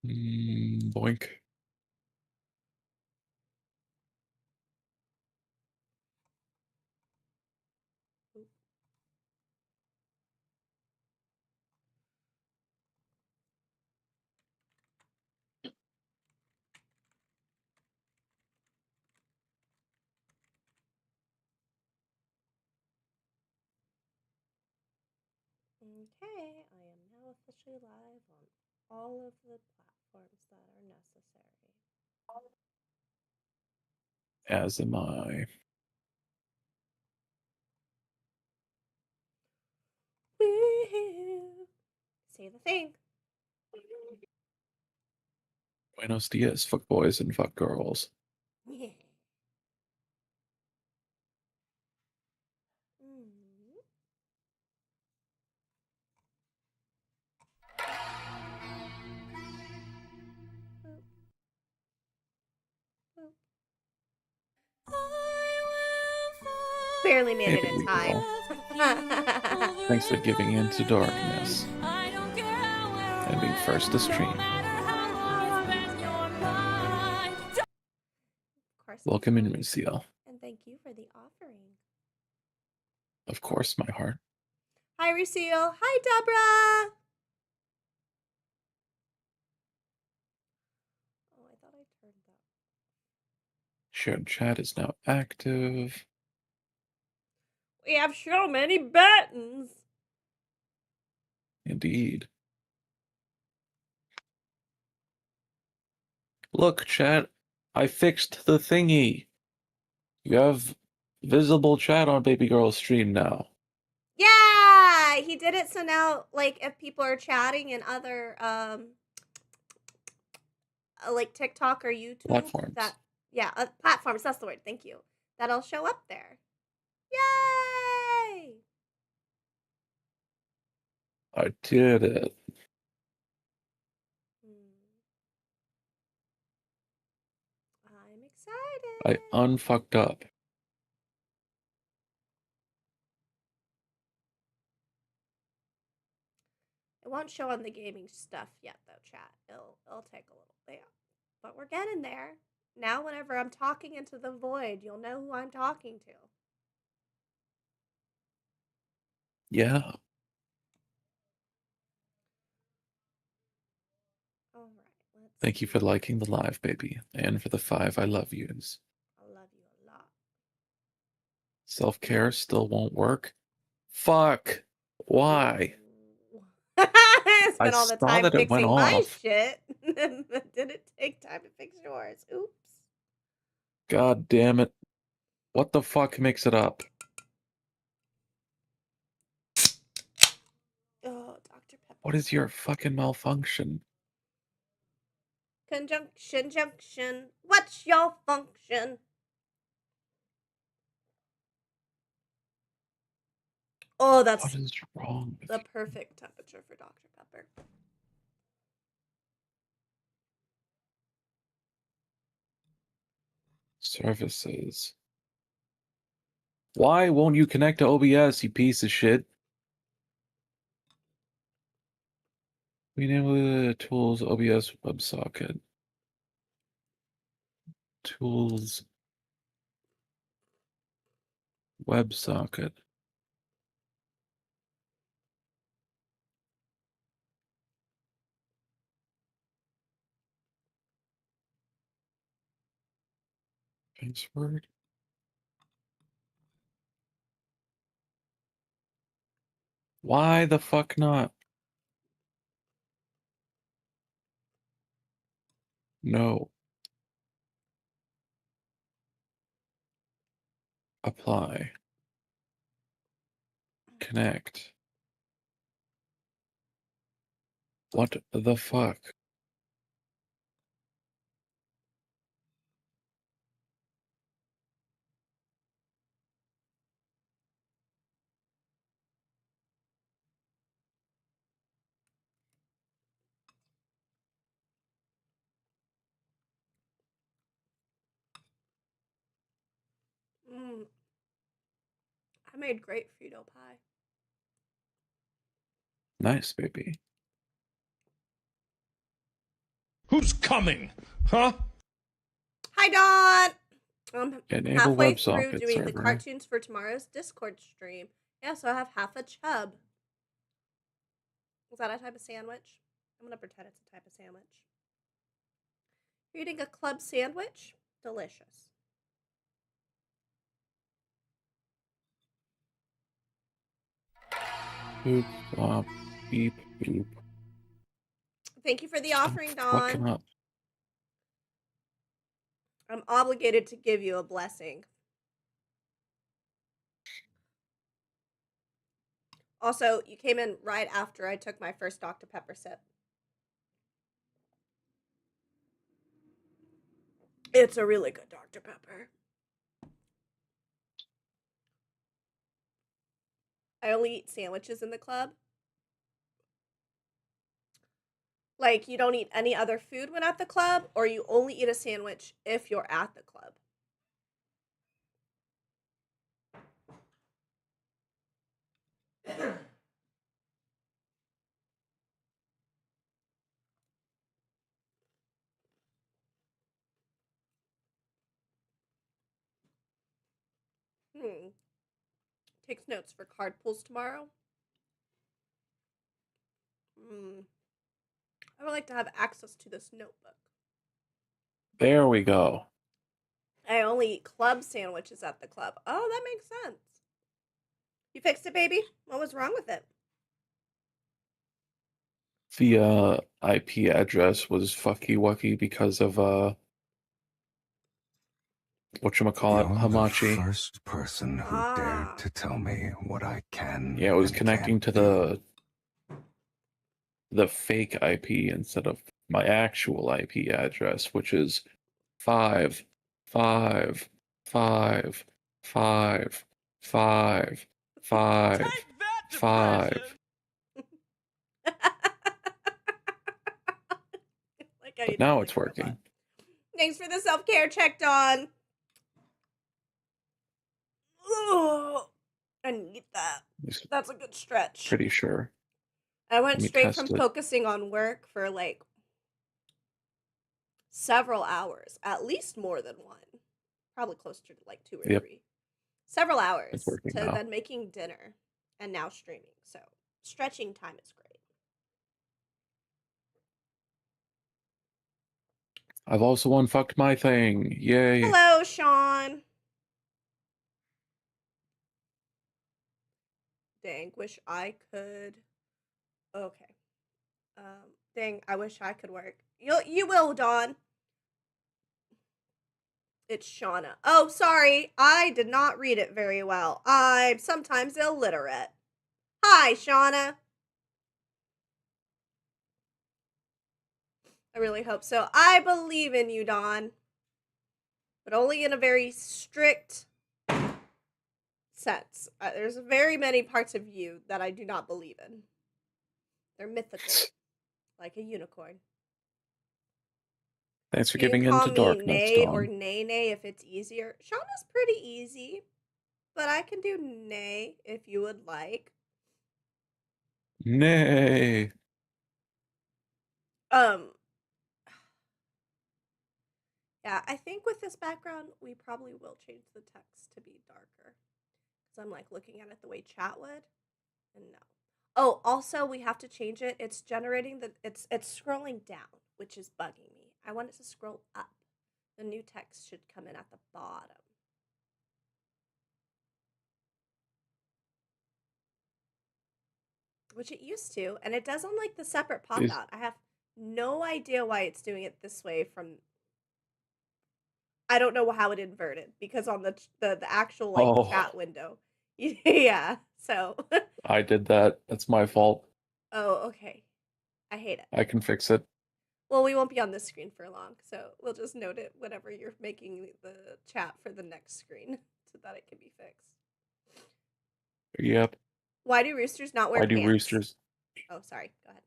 Boink. Okay, I am now officially live on all of the platforms that are necessary. As am I. Woo-hoo. Say the thing. Buenos dias, fuck boys and fuck girls. Yeah. Boop. Boop. Barely made Hey, it in time. Thanks for giving in to darkness and being first to stream. Of course, Welcome in, Lucille. and thank you for the offering. Of course, my heart. Hi, Lucille. Hi, Deborah. Oh, I thought I turned that. Shared chat is now active. We have so many buttons. Indeed. Look, chat, I fixed the thingy. You have visible chat on Baby Girl's stream now. Yeah, he did it so now, like, if people are chatting in other, like TikTok or YouTube, Platforms. platforms, that's the word, thank you. That'll show up there. Yay! I did it. I'm excited. I unfucked up. It won't show on the gaming stuff yet, though, chat. It'll take a little, yeah. But we're getting there. Now, whenever I'm talking into the void, you'll know who I'm talking to. Yeah. All right, let's Thank you for liking the live, baby, and for the 5 I love yous. I love you a lot. Self-care still won't work? Fuck. Why? I spent I all the saw time that it went fixing my off. shit. But didn't take time to fix yours. Oops. God damn it. What the fuck makes it up? Oh, Dr. Pepper. What is your fucking malfunction? Conjunction, junction. What's your function? Oh, that's What is wrong with the you? perfect temperature for Dr. Pepper. Services. Why won't you connect to OBS, you piece of shit? Enable tools OBS WebSocket. Tools WebSocket. Password. Why the fuck not? No. Apply. Connect. What the fuck? I made great Frito pie. Nice, baby. Who's coming? Huh? Hi, Dawn! I'm Enable halfway through WebSocket doing the server. cartoons for tomorrow's Discord stream. Yeah, so I have half a chub. Is that a type of sandwich? I'm gonna pretend it's a type of sandwich. You're eating a club sandwich? Delicious. Boop, flop, beep, boop. Thank you for the Stop offering, fucking Dawn. up. I'm obligated to give you a blessing. Also, you came in right after I took my first Dr. Pepper sip. It's a really good Dr. Pepper. I only eat sandwiches in the club. Like, you don't eat any other food when at the club, or you only eat a sandwich if you're at the club. Takes notes for card pulls tomorrow. I would like to have access to this notebook. There we go. I only eat club sandwiches at the club. Oh, that makes sense. You fixed it, baby? What was wrong with it? The IP address was fucky wucky because of whatchamacallit, You're Hamachi. the first person who dared to tell me what I can. Yeah, it was and connecting can't to do. the fake IP instead of my actual IP address, which is 5555555. Like how But you did now like it's a robot. working. Thanks for the self-care check, Dawn. Ugh, I need that. That's a good stretch. Pretty sure. I went straight from test it. focusing on work for like several hours, at least more than one. Probably closer to like 2 or 3. Several hours to now. then making dinner and now streaming. So stretching time is great. I've also unfucked my thing. Yay. Hello, Sean. Dang, wish I could. Okay. Dang, I wish I could work. You will, Dawn. It's Shauna. Oh, sorry. I did not read it very well. I'm sometimes illiterate. Hi, Shauna. I really hope so. I believe in you, Dawn. But only in a very strict sense. There's very many parts of you that I do not believe in. They're mythical. Like a unicorn. Thanks for You giving can in call to me darkness, Nay Dawn. or Nay if it's easier. Shauna's pretty easy, but I can do Nay if you would like. Nay. Yeah, I think with this background, we probably will change the text to be darker. Because I'm like looking at it the way chat would. And no. Oh, also we have to change it. It's generating it's scrolling down, which is bugging me. I want it to scroll up. The new text should come in at the bottom. Which it used to, and it does on like the separate pop out. I have no idea why it's doing it this way from I don't know how it inverted because on the actual like chat window. Yeah. So I did that. That's my fault. Oh, okay. I hate it. I can fix it. Well, we won't be on this screen for long, so we'll just note it whenever you're making the chat for the next screen so that it can be fixed. Yep. Why do roosters not wear pants? Why do roosters? Oh, sorry. Go ahead.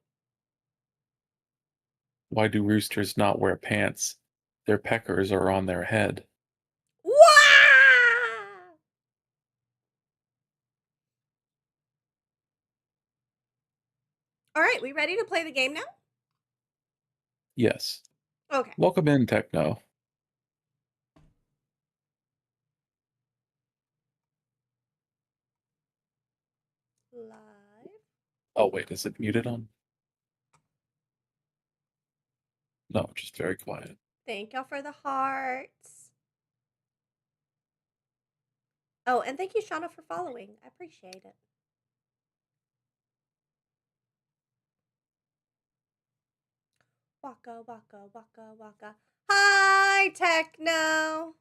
Why do roosters not wear pants? Their peckers are on their head. Wah! All right, we ready to play the game now? Yes. Okay. Welcome in, Techno. Live. Oh, wait, is it muted on? No, just very quiet. Thank y'all for the hearts. Oh, and thank you, Shauna, for following. I appreciate it. Waka, waka, waka, waka. Hi, Techno.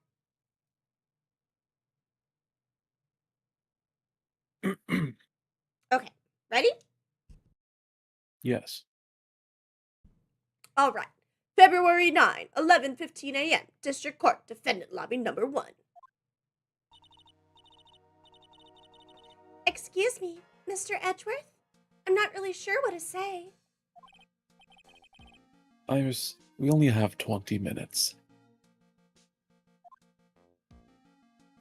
Okay, ready? Yes. All right. February 9, 11:15 a.m. District Court, Defendant Lobby number 1. Excuse me, Mr. Edgeworth? I'm not really sure what to say. Iris, we only have 20 minutes.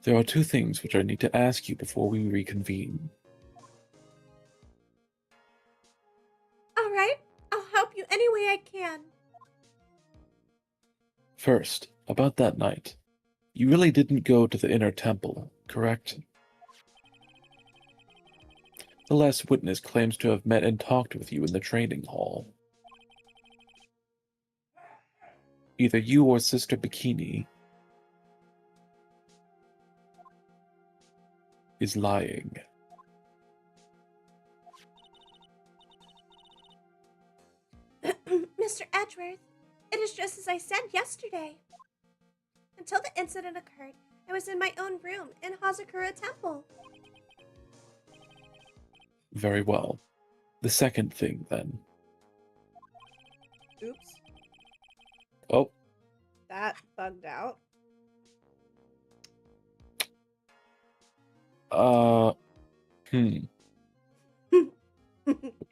There are two things which I need to ask you before we reconvene. All right, I'll help you any way I can. First, about that night. You really didn't go to the inner temple, correct? The last witness claims to have met and talked with you in the training hall. Either you or Sister Bikini is lying. Mr. Edgeworth, it is just as I said yesterday. Until the incident occurred, I was in my own room in Hazakura Temple. Very well. The second thing, then. Oops. Oh, That bugged out.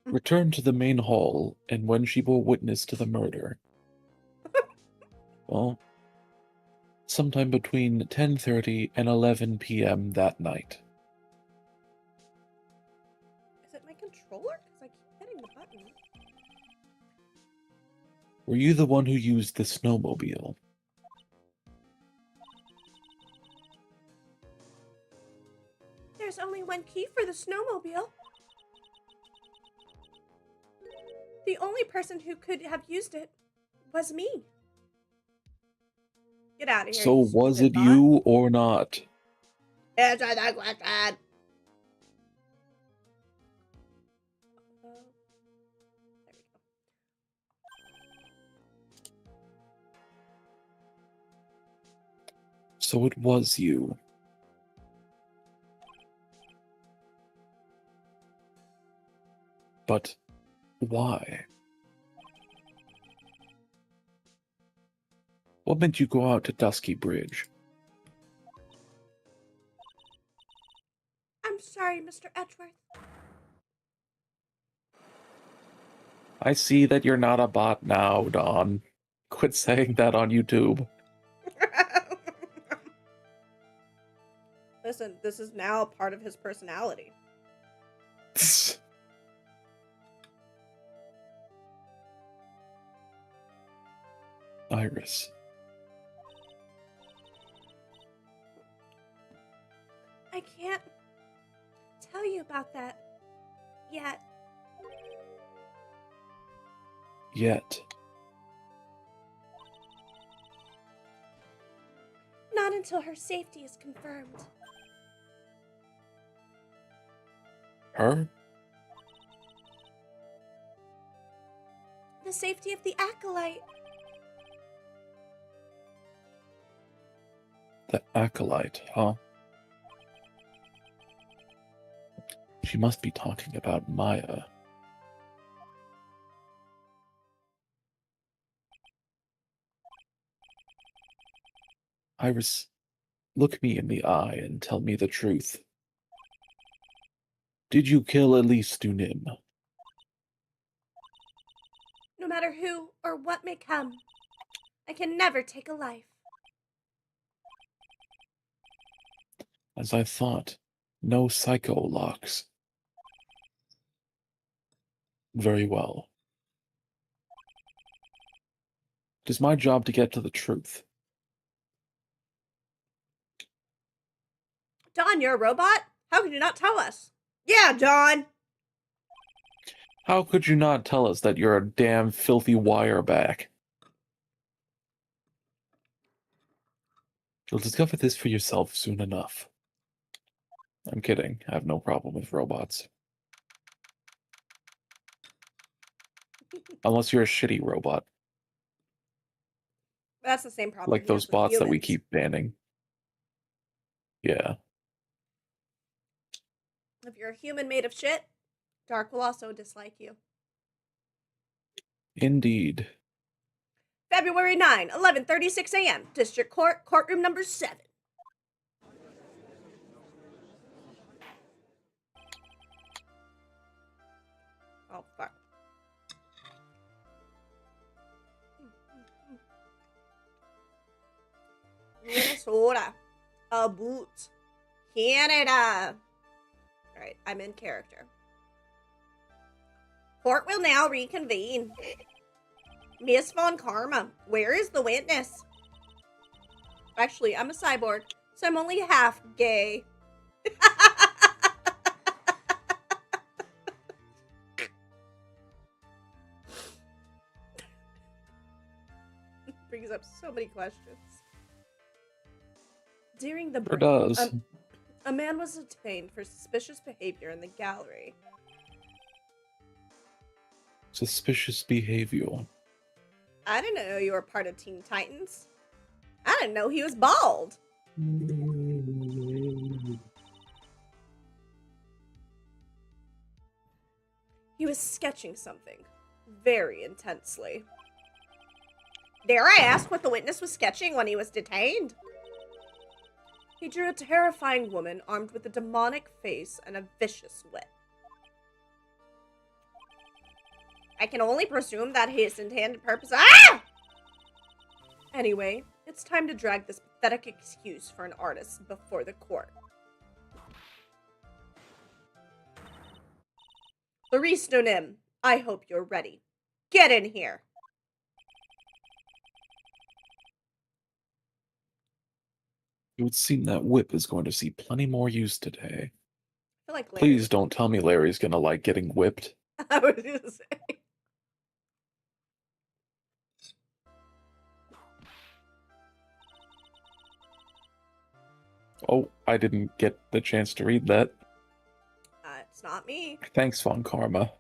Return to the main hall, and when she bore witness to the murder. Well, sometime between 10:30 and 11 p.m. that night. Is it my controller? Because I keep hitting the button. Were you the one who used the snowmobile? There's only one key for the snowmobile. The only person who could have used it was me. Get out of here. So you was stupid it bot. you or not? Answer that question. There we go. So it was you. But why? What made you go out to Dusky Bridge? I'm sorry, Mr. Edgeworth. I see that you're not a bot now, Dawn. Quit saying that on YouTube. Listen, this is now a part of his personality. Iris. I can't tell you about that yet. Yet. Not until her safety is confirmed. Her? The safety of the acolyte. The acolyte, huh? She must be talking about Maya. Iris, look me in the eye and tell me the truth. Did you kill Elise Dunim? No matter who or what may come, I can never take a life. As I thought, no psycho locks. Very well. It is my job to get to the truth. Don, you're a robot? How could you not tell us? Yeah, Don! How could you not tell us that you're a damn filthy wireback? You'll discover this for yourself soon enough. I'm kidding. I have no problem with robots. Unless you're a shitty robot. That's the same problem. Like he those has with bots that we humans. keep banning. Yeah. If you're a human made of shit, Dark will also dislike you. Indeed. February 9, 11:36 a.m. District Court, courtroom number 7. Oh, fuck. Minnesota. A boot. Canada. Alright, I'm in character. Court will now reconvene. Miss Von Karma, where is the witness? Actually, I'm a cyborg, so I'm only half gay. Brings up so many questions. During the It does. a man was detained for suspicious behavior in the gallery. Suspicious behavior. I didn't know you were part of Teen Titans. I didn't know he was bald. He was sketching something very intensely. Dare I ask what the witness was sketching when he was detained? He drew a terrifying woman armed with a demonic face and a vicious whip. I can only presume that his intended purpose— Ah! Anyway, it's time to drag this pathetic excuse for an artist before the court. Clarice Nonim, I hope you're ready. Get in here. It would seem that whip is going to see plenty more use today. I feel like Larry— Please don't tell me Larry's gonna like getting whipped. I was gonna say. Oh, I didn't get the chance to read that. It's not me. Thanks, Von Karma.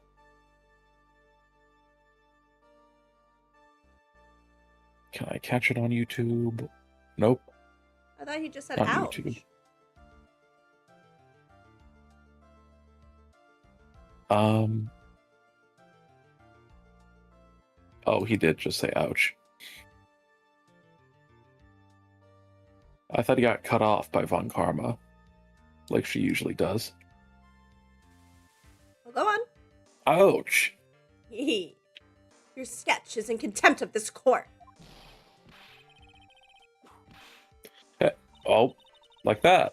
Can I catch it on YouTube? Nope. I thought he just said Not ouch. YouTube. Oh, he did just say ouch. I thought he got cut off by Von Karma, like she usually does. Well, go on. Ouch! Your sketch is in contempt of this court. Oh, like that.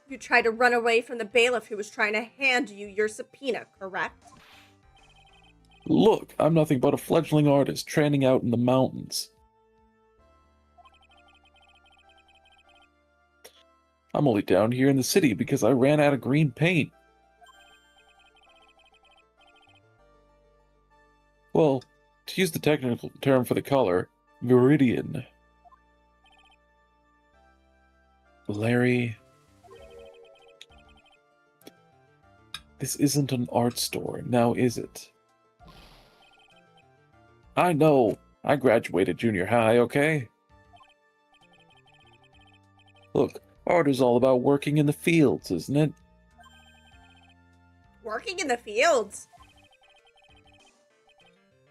You tried to run away from the bailiff who was trying to hand you your subpoena, correct? Look, I'm nothing but a fledgling artist training out in the mountains. I'm only down here in the city because I ran out of green paint. Well, to use the technical term for the color, viridian. Larry, this isn't an art store, now is it? I know, I graduated junior high, okay? Look, art is all about working in the fields, isn't it? Working in the fields?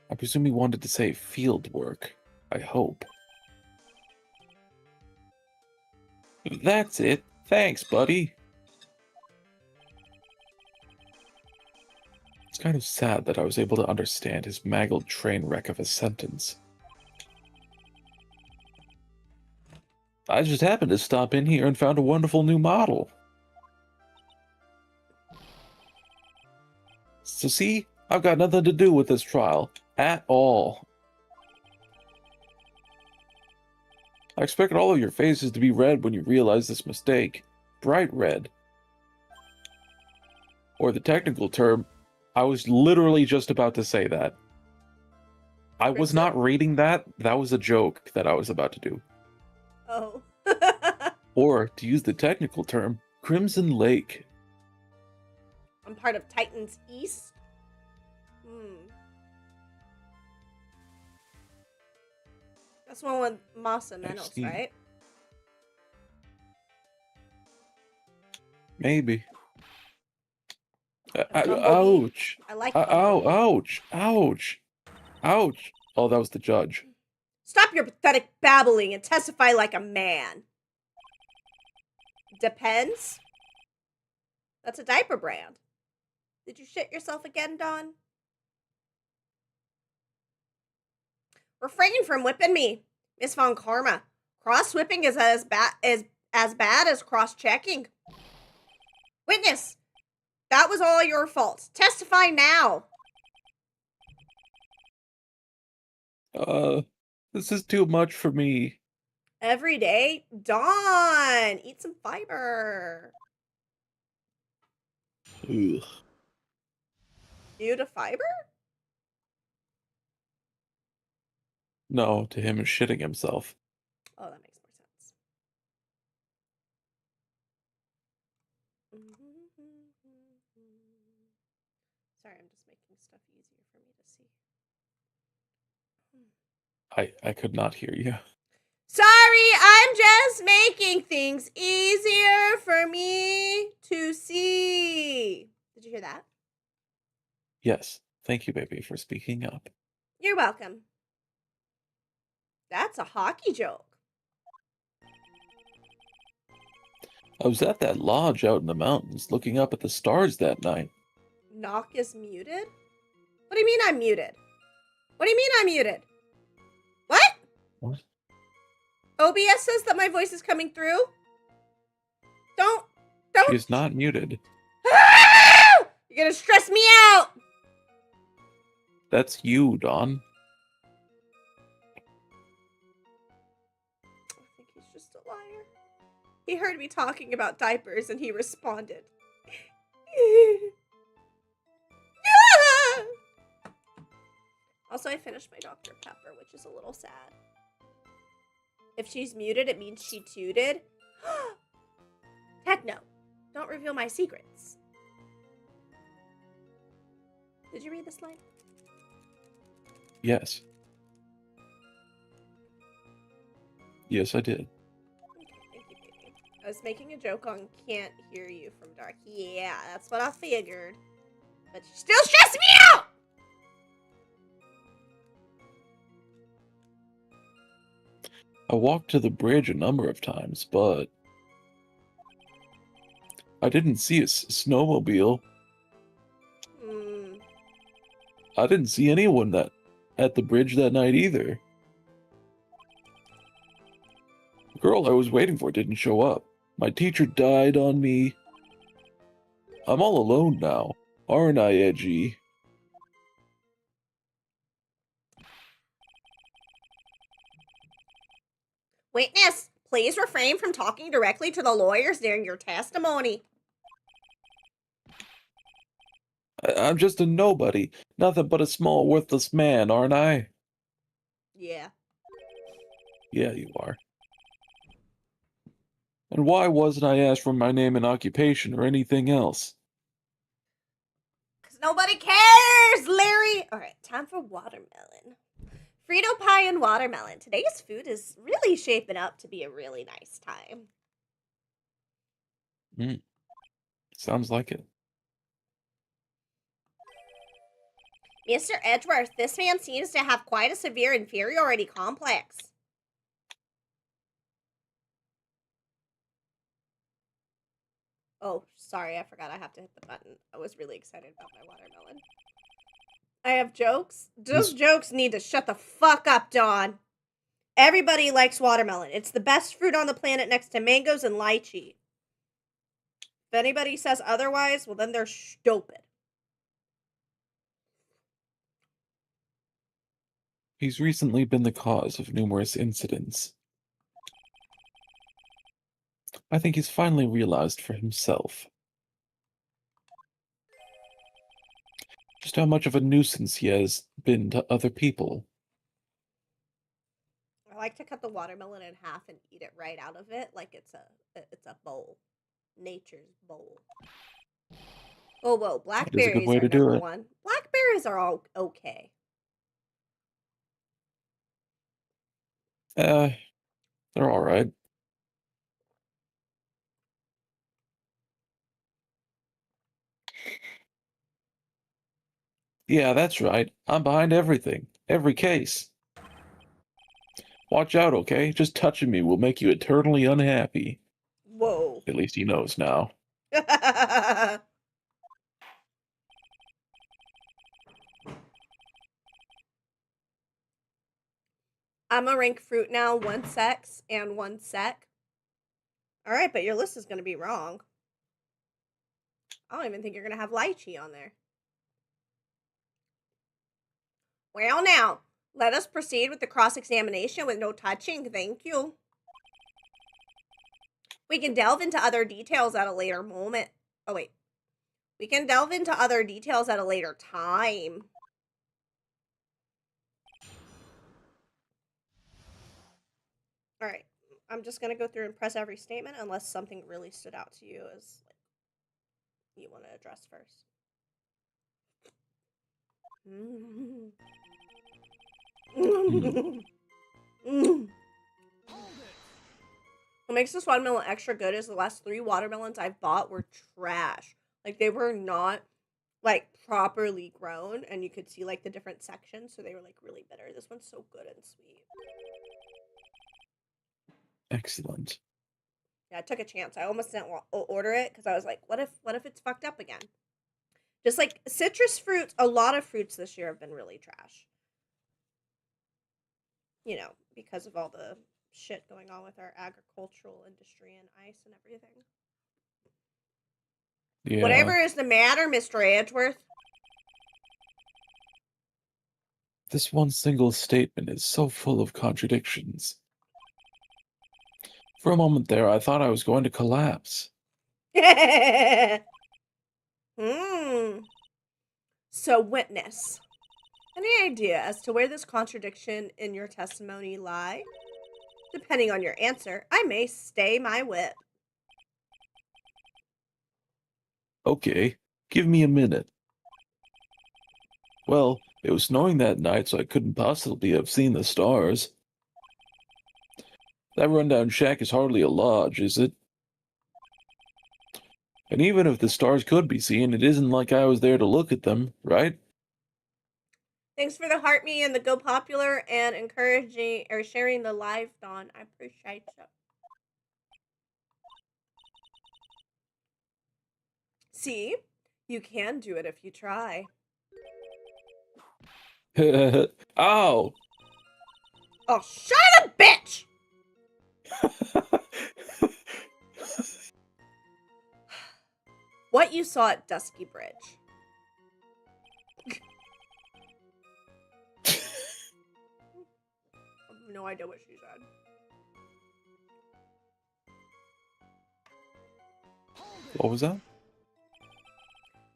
I presume he wanted to say field work. I hope. That's it. Thanks, buddy. It's kind of sad that I was able to understand his mangled train wreck of a sentence. I just happened to stop in here and found a wonderful new model. So see, I've got nothing to do with this trial. At all. I expected all of your faces to be red when you realized this mistake. Bright red. Or the technical term, I was literally just about to say that. I was not reading that. That was a joke that I was about to do. Oh. Or, to use the technical term, Crimson Lake. I'm part of Titan's East. That's one with Masa Menos, see. right? Maybe. Bumblebee. Ouch. I like Ow, Bumblebee. ouch. Ouch. Ouch. Oh, that was the judge. Stop your pathetic babbling and testify like a man. Depends. That's a diaper brand. Did you shit yourself again, Dawn? Refrain from whipping me, Miss Von Karma. Cross-whipping is as bad as cross-checking. Witness, that was all your fault. Testify now. This is too much for me. Every day, Dawn, eat some fiber. Ugh. You to fiber? No, to him is shitting himself. Oh, that makes more sense. Sorry, I'm just making stuff easier for me to see. I could not hear you. Sorry, I'm just making things easier for me to see. Did you hear that? Yes. Thank you, baby, for speaking up. You're welcome. That's a hockey joke. I was at that lodge out in the mountains looking up at the stars that night. Knock is muted? What do you mean I'm muted? What do you mean I'm muted? What? What? OBS says that my voice is coming through. Don't. She's not muted. You're gonna stress me out. That's you, Dawn. I think he's just a liar. He heard me talking about diapers and he responded. Also, I finished my Dr. Pepper, which is a little sad. If she's muted, it means she tooted. Heck no. Don't reveal my secrets. Did you read this line? Yes. Yes, I did. Okay, thank you, baby. I was making a joke on can't hear you from dark. Yeah, that's what I figured. But you still stress me out! I walked to the bridge a number of times, but I didn't see a snowmobile. I didn't see anyone at the bridge that night either. The girl I was waiting for didn't show up. My teacher died on me. I'm all alone now, aren't I, Edgy? Witness, please refrain from talking directly to the lawyers during your testimony. I'm just a nobody, nothing but a small, worthless man, aren't I? Yeah. Yeah, you are. And why wasn't I asked for my name and occupation or anything else? Because nobody cares, Larry! Alright, time for watermelon. Frito pie and watermelon. Today's food is really shaping up to be a really nice time. Sounds like it. Mr. Edgeworth, this man seems to have quite a severe inferiority complex. Oh, sorry, I forgot I have to hit the button. I was really excited about my watermelon. I have jokes. Those jokes need to shut the fuck up, Dawn. Everybody likes watermelon. It's the best fruit on the planet next to mangoes and lychee. If anybody says otherwise, well then they're stupid. He's recently been the cause of numerous incidents. I think he's finally realized for himself just how much of a nuisance he has been to other people. I like to cut the watermelon in half and eat it right out of it, like it's a bowl, nature's bowl. Oh whoa, That is a good blackberries way are to do number it. one. Blackberries are all okay. They're alright. Yeah, that's right. I'm behind everything. Every case. Watch out, okay? Just touching me will make you eternally unhappy. Whoa. At least he knows now. I'm gonna rank fruit now 1 sex and 1 sec. Alright, but your list is gonna be wrong. I don't even think you're gonna have lychee on there. Well, now, let us proceed with the cross-examination with no touching, thank you. We can delve into other details at a later moment. Oh, wait. We can delve into other details at a later time. Alright, I'm just gonna go through and press every statement unless something really stood out to you as you want to address first. What makes this watermelon extra good is the last 3 watermelons I've bought were trash. Like, they were not, like, properly grown, and you could see, like, the different sections, so they were, like, really bitter. This one's so good and sweet. Excellent. Yeah, I took a chance. I almost didn't order it, because I was like, what if it's fucked up again? Just, like, citrus fruits, a lot of fruits this year have been really trash. You know, because of all the shit going on with our agricultural industry and ice and everything. Yeah. Whatever is the matter, Mr. Edgeworth? This one single statement is so full of contradictions. For a moment there, I thought I was going to collapse. So, witness. Any idea as to where this contradiction in your testimony lie? Depending on your answer, I may stay my whip. Okay, give me a minute. Well, it was snowing that night, so I couldn't possibly have seen the stars. That rundown shack is hardly a lodge, is it? And even if the stars could be seen, it isn't like I was there to look at them, right? Thanks for the heart me and the go popular and encouraging or sharing the live, Dawn. I appreciate you. See, you can do it if you try. Ow! Oh, shut up, bitch! What you saw at Dusky Bridge. I have no idea what she said. What was that?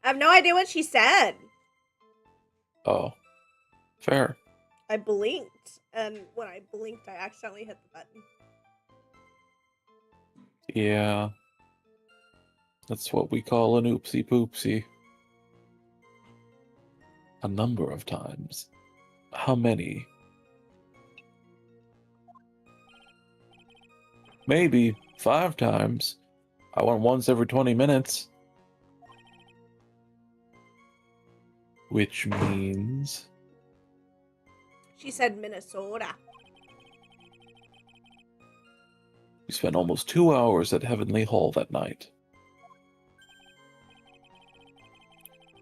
I have no idea what she said. Oh, fair. I blinked, and when I blinked, I accidentally hit the button. Yeah. That's what we call an oopsie poopsie. A number of times. How many? Maybe 5 times. I went once every 20 minutes. Which means... She said Minnesota. we spent almost 2 hours at Heavenly Hall that night.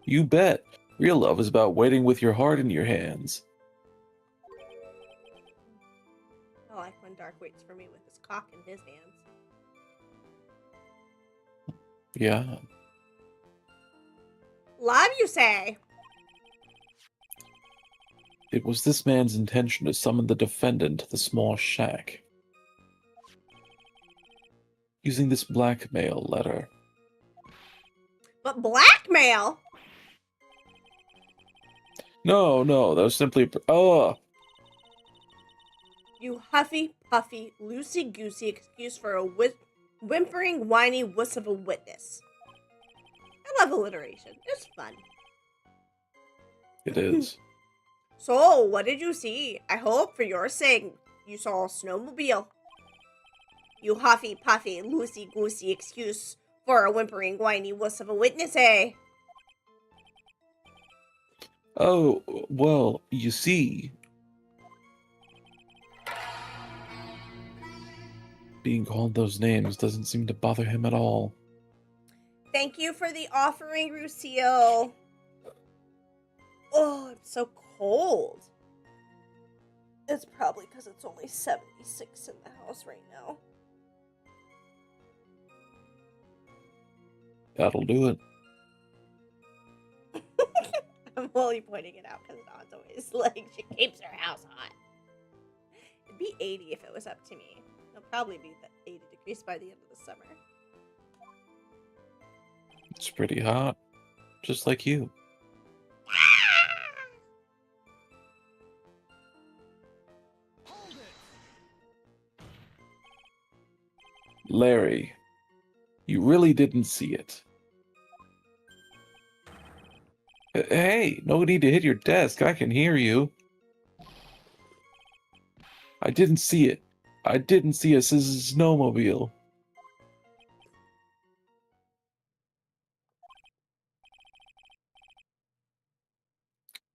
You bet. Real love is about waiting with your heart in your hands. I like when Dark waits for me with his cock in his hands. Yeah. Love, you say? It was this man's intention to summon the defendant to the small shack. Using this blackmail letter. But blackmail? No, that was simply... Oh! You huffy, puffy, loosey-goosey excuse for a whimpering, whiny wuss of a witness. I love alliteration. It's fun. It is. So, what did you see? I hope, for your sake, you saw a snowmobile. You huffy, puffy, loosey-goosey excuse for a whimpering, whiny wuss of a witness, eh? Oh, well, you see... Being called those names doesn't seem to bother him at all. Thank you for the offering, Lucille. Oh, I'm so cold. It's probably because it's only 76 in the house right now. That'll do it. I'm only pointing it out because Dawn's always like, she keeps her house hot. It'd be 80 if it was up to me. It'll probably be 80 degrees by the end of the summer. It's pretty hot. Just like you. Larry, you really didn't see it. Hey, no need to hit your desk. I can hear you. I didn't see it. I didn't see a snowmobile.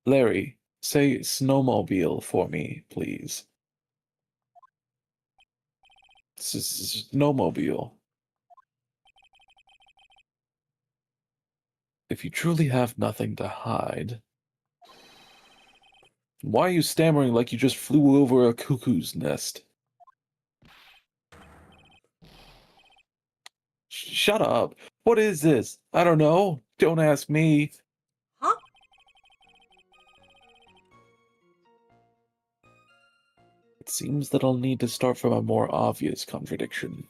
Larry, say snowmobile for me, please. Snowmobile. If you truly have nothing to hide, why are you stammering like you just flew over a cuckoo's nest? Shut up. What is this? I don't know. Don't ask me. Huh? It seems that I'll need to start from a more obvious contradiction.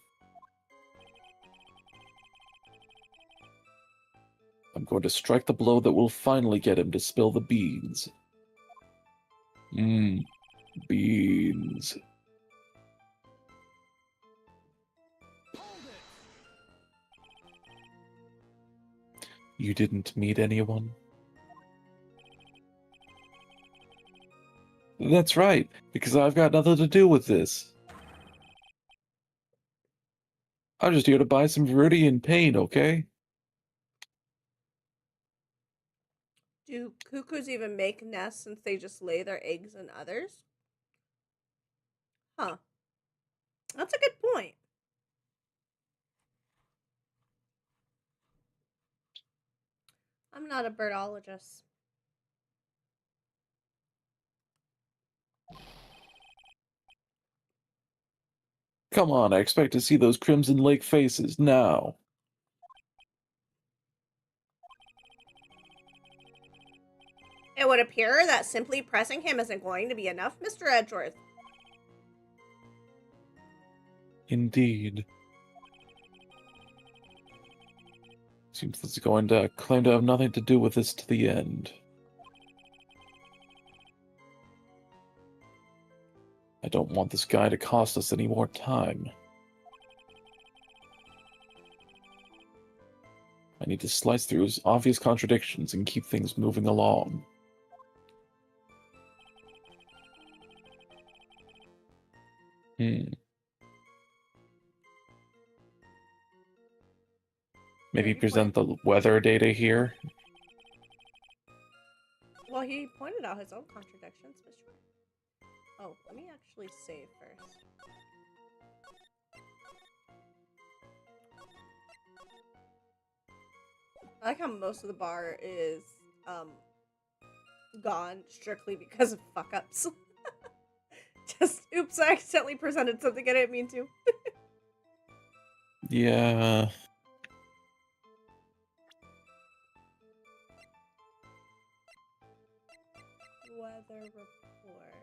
I'm going to strike the blow that will finally get him to spill the beans. Beans. You didn't meet anyone? That's right, because I've got nothing to do with this. I'm just here to buy some Viridian paint, okay? Do cuckoos even make nests since they just lay their eggs in others? Huh. That's a good point. I'm not a birdologist. Come on, I expect to see those Crimson Lake faces now. It would appear that simply pressing him isn't going to be enough, Mr. Edgeworth. Indeed. Seems it's going to claim to have nothing to do with this to the end. I don't want this guy to cost us any more time. I need to slice through his obvious contradictions and keep things moving along. Maybe present the weather data here? Well, he pointed out his own contradictions, but sure. Oh, let me actually save first. I like how most of the bar is gone strictly because of fuck-ups. Just, oops, I accidentally presented something I didn't mean to. Yeah. Weather. weather report.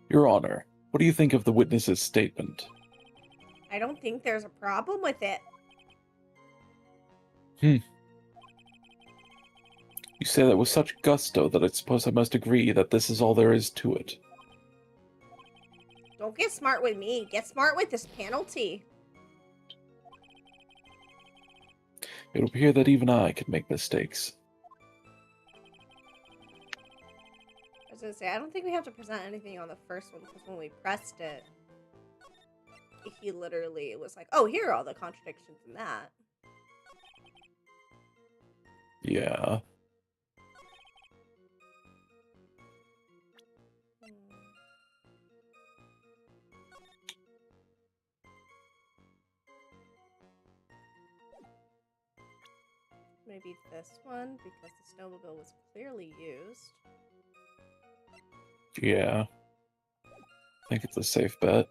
Your Honor, what do you think of the witness's statement? I don't think there's a problem with it. You say that with such gusto that I suppose I must agree that this is all there is to it. Don't get smart with me. Get smart with this penalty. It would appear that even I can make mistakes. I was gonna say, I don't think we have to present anything on the first one, because when we pressed it, he literally was like, oh, here are all the contradictions in that. Yeah. Maybe this one, because the snowmobile was clearly used. Yeah. I think it's a safe bet.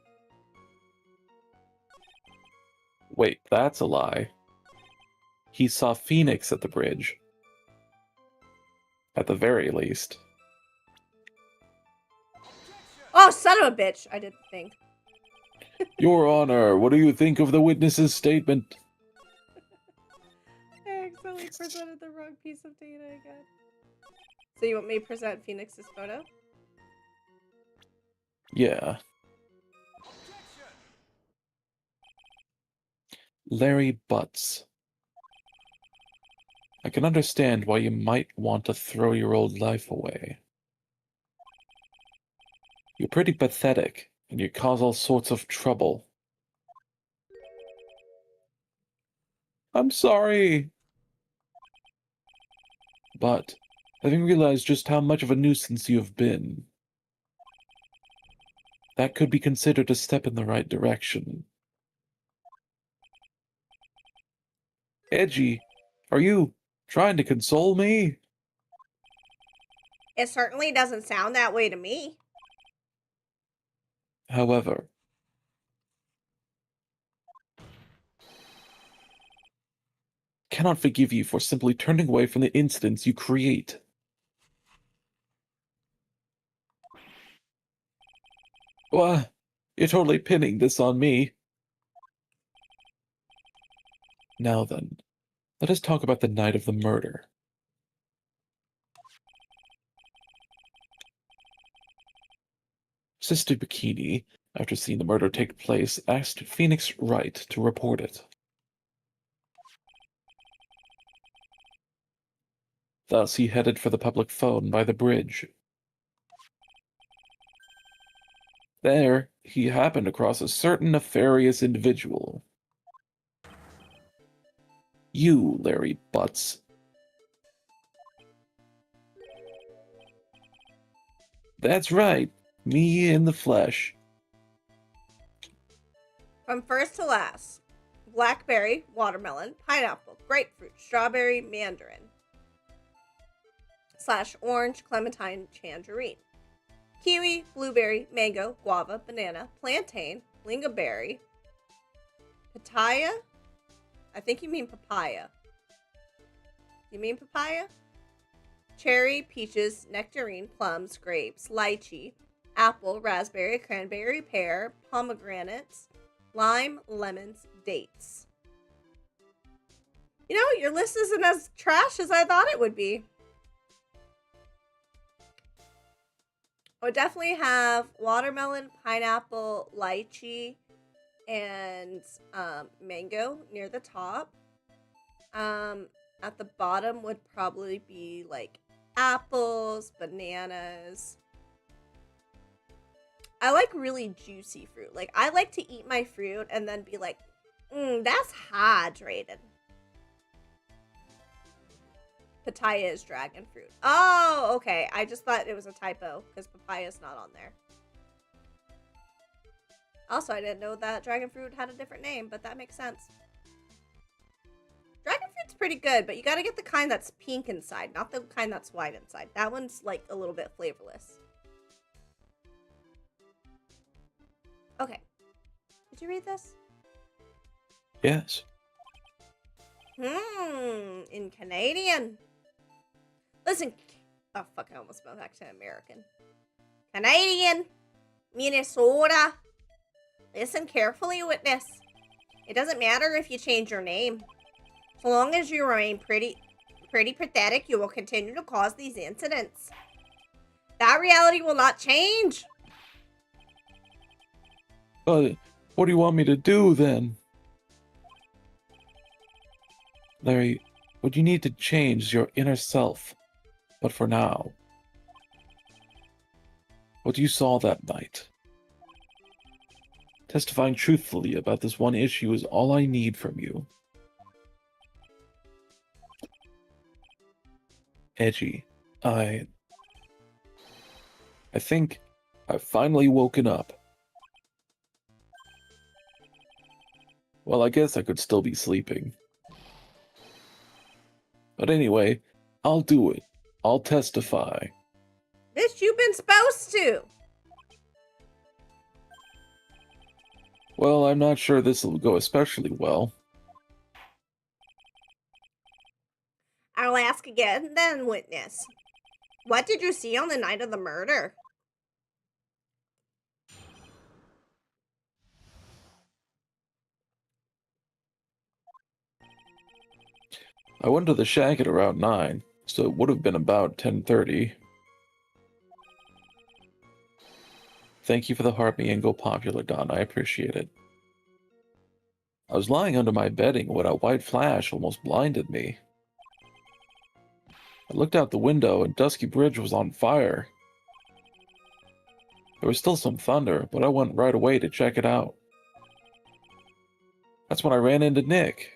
Wait, that's a lie. He saw Phoenix at the bridge. At the very least. Oh, son of a bitch! I didn't think. Your Honor, what do you think of the witness's statement? I accidentally presented the wrong piece of data again. So you want me to present Phoenix's photo? Yeah. Larry Butts. I can understand why you might want to throw your old life away. You're pretty pathetic, and you cause all sorts of trouble. I'm sorry. But, having realized just how much of a nuisance you have been, that could be considered a step in the right direction. Edgy, are you trying to console me? It certainly doesn't sound that way to me. However, cannot forgive you for simply turning away from the incidents you create. Well, you're totally pinning this on me. Now then, let us talk about the night of the murder. Sister Bikini, after seeing the murder take place, asked Phoenix Wright to report it. Thus, he headed for the public phone by the bridge. There, he happened across a certain nefarious individual. You, Larry Butts. That's right, me in the flesh. From first to last: blackberry, watermelon, pineapple, grapefruit, strawberry, mandarin, / orange, clementine, tangerine, kiwi, blueberry, mango, guava, banana, plantain, lingonberry, pitaya. I think you mean papaya. You mean papaya? Cherry, peaches, nectarine, plums, grapes, lychee, apple, raspberry, cranberry, pear, pomegranates, lime, lemons, dates. You know, your list isn't as trash as I thought it would be. I would definitely have watermelon, pineapple, lychee, and mango near the top. At the bottom would probably be like apples, bananas. I like really juicy fruit. Like, I like to eat my fruit and then be like, that's hydrated. Pitaya is dragon fruit. Oh, okay. I just thought it was a typo because papaya is not on there. Also, I didn't know that dragon fruit had a different name, but that makes sense. Dragon fruit's pretty good, but you gotta get the kind that's pink inside, not the kind that's white inside. That one's like a little bit flavorless. Okay. Did you read this? Yes. In Canadian. Listen. Oh, fuck, I almost went back to American. Canadian. Minnesota. Listen carefully, witness. It doesn't matter if you change your name. So long as you remain pretty pathetic, you will continue to cause these incidents. That reality will not change. But what do you want me to do then? Larry, would you need to change your inner self? But for now, what you saw that night, testifying truthfully about this one issue is all I need from you. Edgy, I think I've finally woken up. Well, I guess I could still be sleeping. But anyway, I'll do it. I'll testify. This you've been supposed to. Well, I'm not sure this will go especially well. I'll ask again then, witness. What did you see on the night of the murder? I went to the shack at around 9, so it would have been about 10:30. Thank you for the heart me and go popular, Don. I appreciate it. I was lying under my bedding when a white flash almost blinded me. I looked out the window and Dusky Bridge was on fire. There was still some thunder, but I went right away to check it out. That's when I ran into Nick.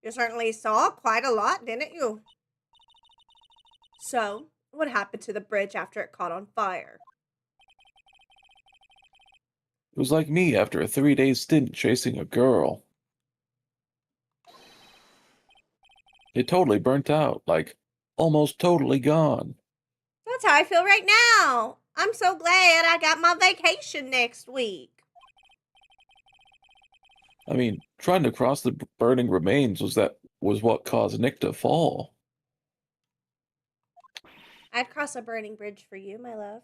You certainly saw quite a lot, didn't you? So, what happened to the bridge after it caught on fire? It was like me after a 3-day stint chasing a girl. It totally burnt out, like almost totally gone. That's how I feel right now. I'm so glad I got my vacation next week. I mean, trying to cross the burning remains was what caused Nick to fall. I'd cross a burning bridge for you, my love.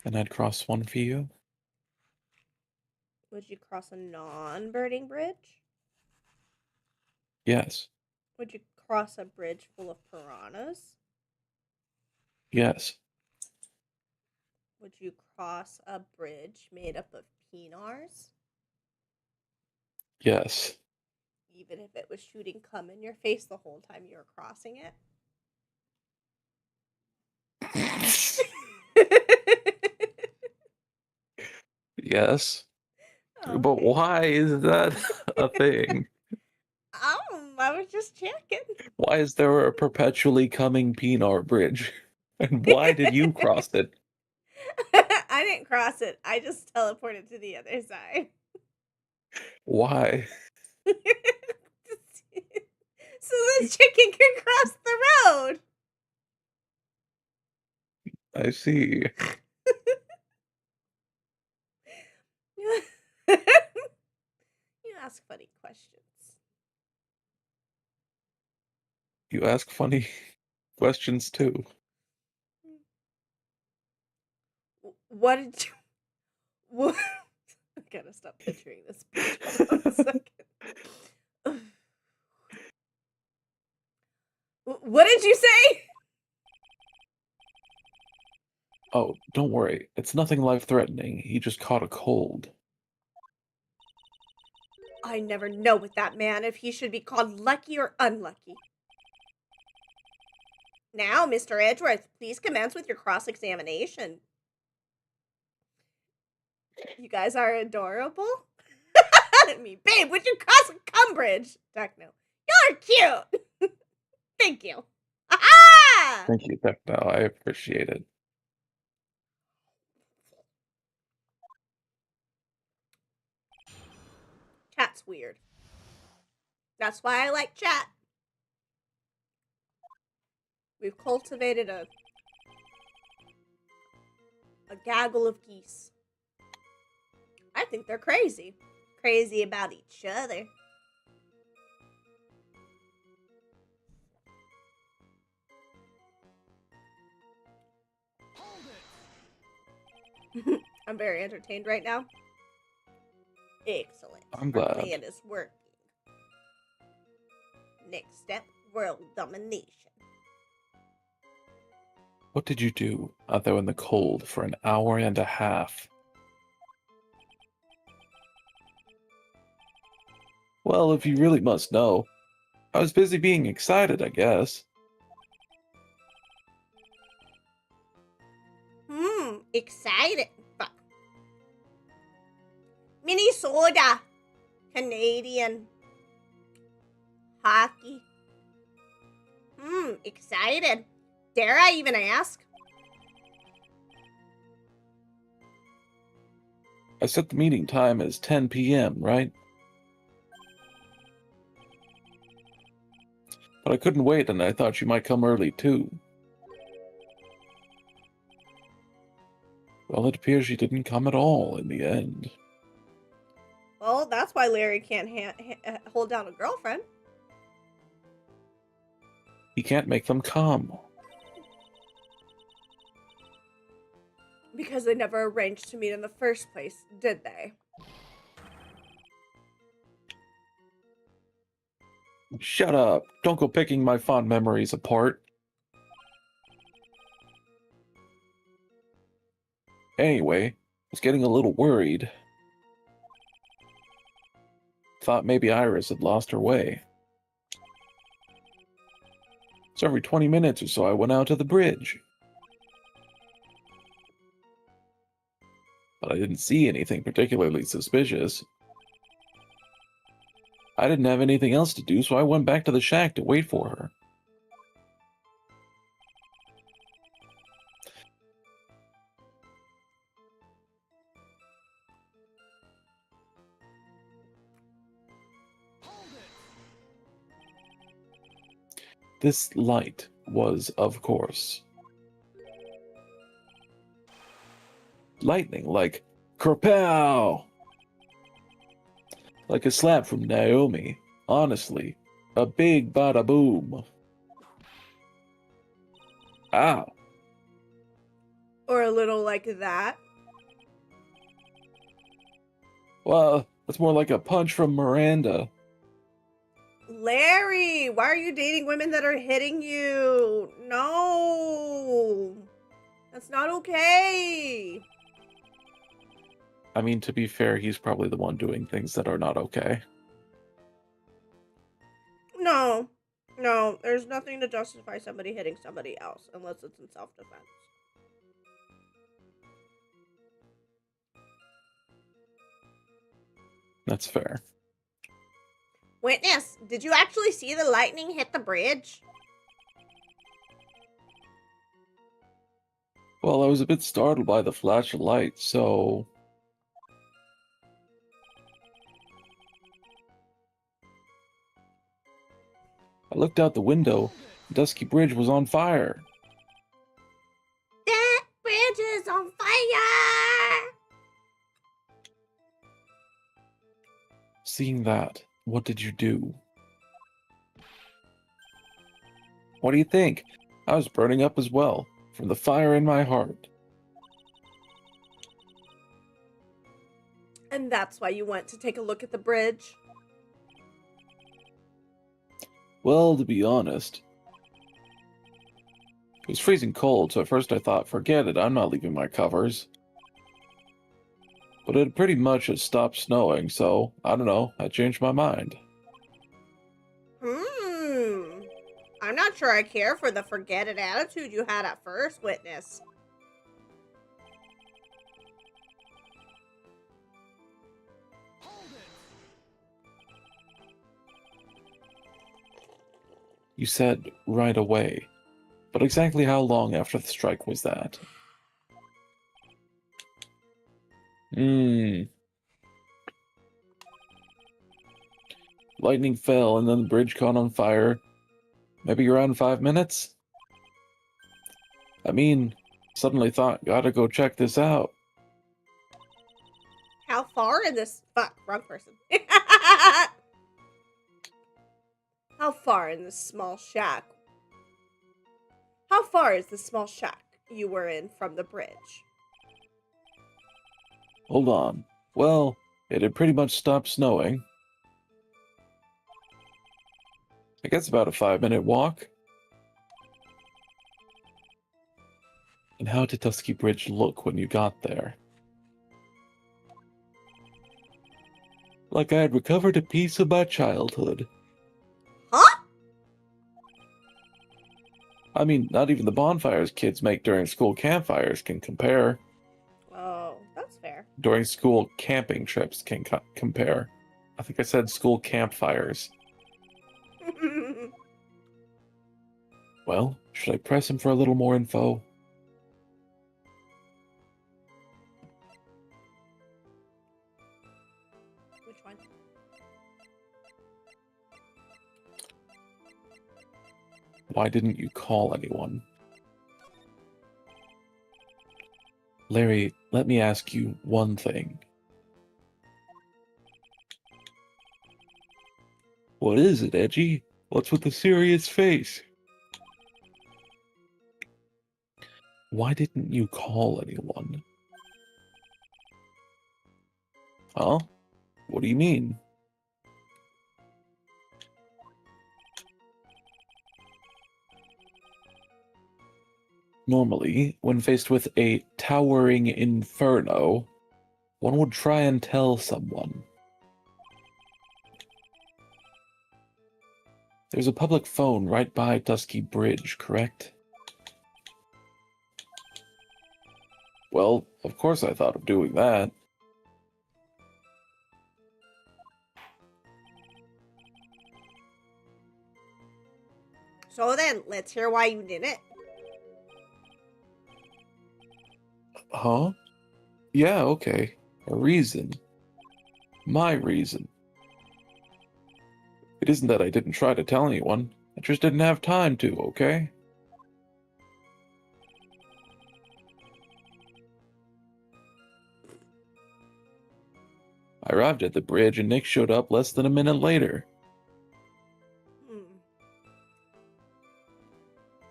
And I'd cross one for you. Would you cross a non-burning bridge? Yes. Would you cross a bridge full of piranhas? Yes. Would you cross a bridge made up of penars? Yes. Even if it was shooting cum in your face the whole time you were crossing it? Yes. Okay. But why is that a thing? I was just checking. Why is there a perpetually coming Pinar bridge? And why did you cross it? I didn't cross it. I just teleported to the other side. Why? So the chicken can cross the road. I see. You ask funny questions. You ask funny questions too. What did you... What... I gotta stop picturing this bitch. Hold on a second. What did you say? Oh, don't worry. It's nothing life-threatening. He just caught a cold. I never know with that man if he should be called lucky or unlucky. Now, Mr. Edgeworth, please commence with your cross-examination. You guys are adorable. Me, babe, would you cross a cum bridge? Duck, no. You're cute. Thank you. Aha! Thank you, Techno. I appreciate it. Cat's weird. That's why I like chat. We've cultivated a gaggle of geese. I think they're crazy. Crazy about each other. I'm very entertained right now. Excellent. I'm Our glad. plan is working. Next step, world domination. What did you do out there in the cold for an hour and a half? Well, if you really must know, I was busy being excited, I guess. Excited. Fuck. Minnesota. Canadian. Hockey. Excited. Dare I even ask? I set the meeting time as 10 p.m., right? But I couldn't wait, and I thought you might come early, too. Well, it appears you didn't come at all in the end. Well, that's why Larry can't hold down a girlfriend. He can't make them come. Because they never arranged to meet in the first place, did they? Shut up. Don't go picking my fond memories apart. Anyway, I was getting a little worried. Thought maybe Iris had lost her way. So every 20 minutes or so I went out to the bridge. But I didn't see anything particularly suspicious. I didn't have anything else to do, so I went back to the shack to wait for her. This light was, of course, lightning, like kerpow! Like a slap from Naomi. Honestly, a big bada boom. Ow. Or a little like that. Well, that's more like a punch from Miranda. Larry, why are you dating women that are hitting you? No. That's not okay. I mean, to be fair, he's probably the one doing things that are not okay. No, there's nothing to justify somebody hitting somebody else unless it's in self-defense. That's fair. Witness, did you actually see the lightning hit the bridge? Well, I was a bit startled by the flash of light, so... I looked out the window. The dusky bridge was on fire. That bridge is on fire! Seeing that, what did you do? What do you think? I was burning up as well, from the fire in my heart. And that's why you went to take a look at the bridge? Well, to be honest, it was freezing cold, so at first I thought, forget it, I'm not leaving my covers. But it pretty much had stopped snowing, so, I don't know, I changed my mind. I'm not sure I care for the forget it attitude you had at first, Witness. You said right away. But exactly how long after the strike was that? Lightning fell and then the bridge caught on fire. Maybe around 5 minutes? I mean, suddenly thought, gotta go check this out. How far in this... Fuck, wrong person. How far in this small shack? How far is the small shack you were in from the bridge? Hold on. Well, it had pretty much stopped snowing. I guess about a 5-minute walk. And how did Dusky Bridge look when you got there? Like I had recovered a piece of my childhood. Huh? I mean, not even the bonfires kids make during school campfires can compare. Oh, that's fair. During school camping trips can compare. I think I said school campfires. Well, should I press him for a little more info? Which one? Why didn't you call anyone? Larry, let me ask you one thing. What is it, Edgy? What's with the serious face? Why didn't you call anyone? Huh? What do you mean? Normally, when faced with a towering inferno, one would try and tell someone. There's a public phone right by Dusky Bridge, correct? Well, of course I thought of doing that. So then, let's hear why you did it. Huh? Yeah, okay. A reason. My reason. It isn't that I didn't try to tell anyone. I just didn't have time to, okay? I arrived at the bridge and Nick showed up less than a minute later.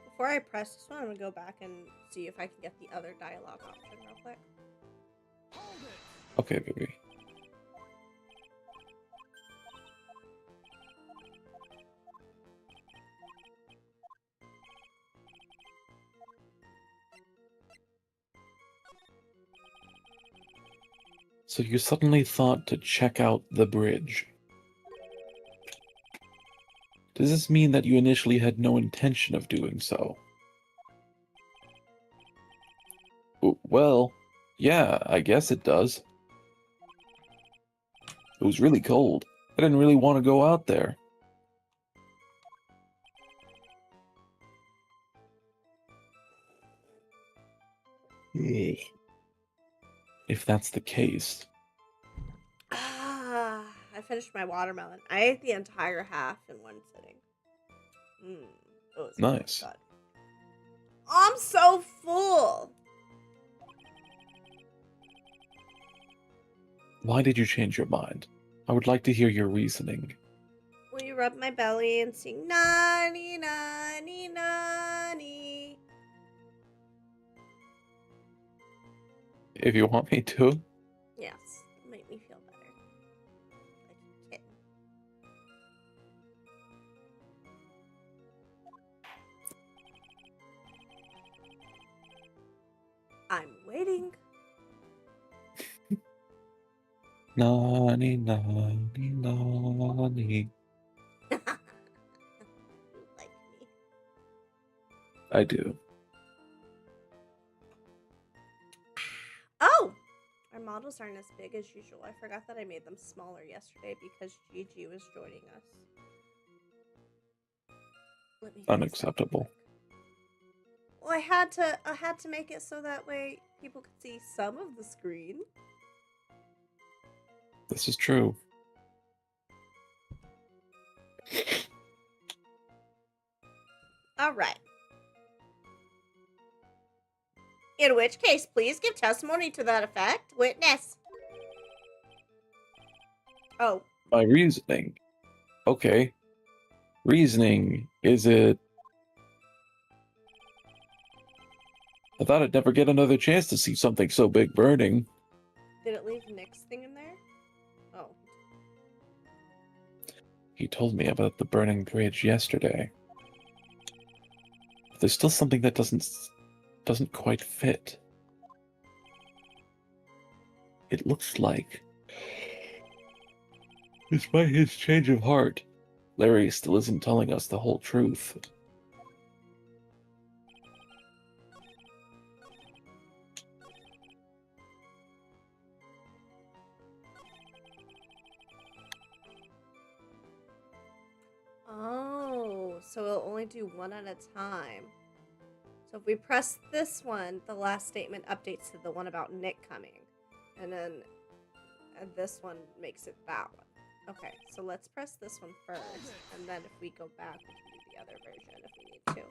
Before I press this one, I'm gonna go back and see if I can get the other dialogue option real quick. Okay, baby. So you suddenly thought to check out the bridge. Does this mean that you initially had no intention of doing so? Well, yeah, I guess it does. It was really cold. I didn't really want to go out there. Ugh. If that's the case. I finished my watermelon. I ate the entire half in one sitting. It was Nice. good. I'm so full. Why did you change your mind? I would like to hear your reasoning. Will you rub my belly and sing nani nani nani? If you want me to. Yes, make me feel better. Like a kitten. I'm waiting. Nani, nani, nani. You like me. I do. Oh! Our models aren't as big as usual. I forgot that I made them smaller yesterday because Gigi was joining us. Let me fix that real Unacceptable. quick. Well, I had to make it so that way people could see some of the screen. This is true. All right. In which case, please give testimony to that effect. Witness. Oh. My reasoning. Okay. Reasoning, is it... I thought I'd never get another chance to see something so big burning. Did it leave Nick's thing in there? Oh. He told me about the burning bridge yesterday. But there's still something that doesn't quite fit. It looks like, despite his change of heart, Larry still isn't telling us the whole truth. Oh, so it'll only do one at a time. So if we press this one, the last statement updates to the one about Nick coming. And then this one makes it that one. Okay, so let's press this one first. And then if we go back, we can do the other version if we need to.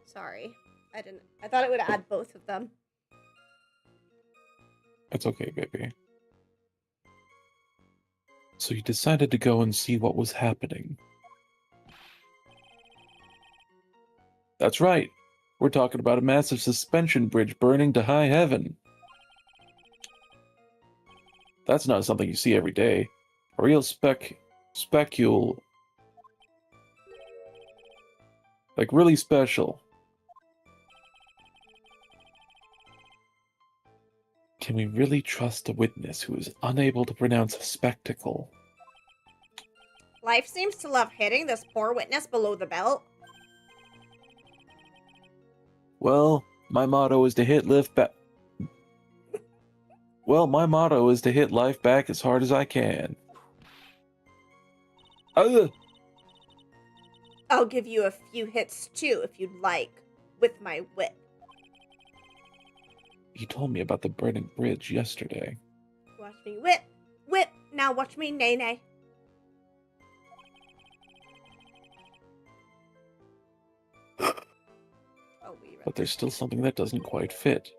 Sorry. I thought it would add both of them. It's okay, baby. So you decided to go and see what was happening. That's right. We're talking about a massive suspension bridge burning to high heaven. That's not something you see every day. A real specule. Like really special. Can we really trust a witness who is unable to pronounce a spectacle? Life seems to love hitting this poor witness below the belt. Well, my motto is to hit life back. Well, my motto is to hit life back as hard as I can. I'll give you a few hits too, if you'd like, with my whip. You told me about the burning bridge yesterday. Watch me whip, whip. Now watch me nay nay. Oh, But there's still something that doesn't quite fit.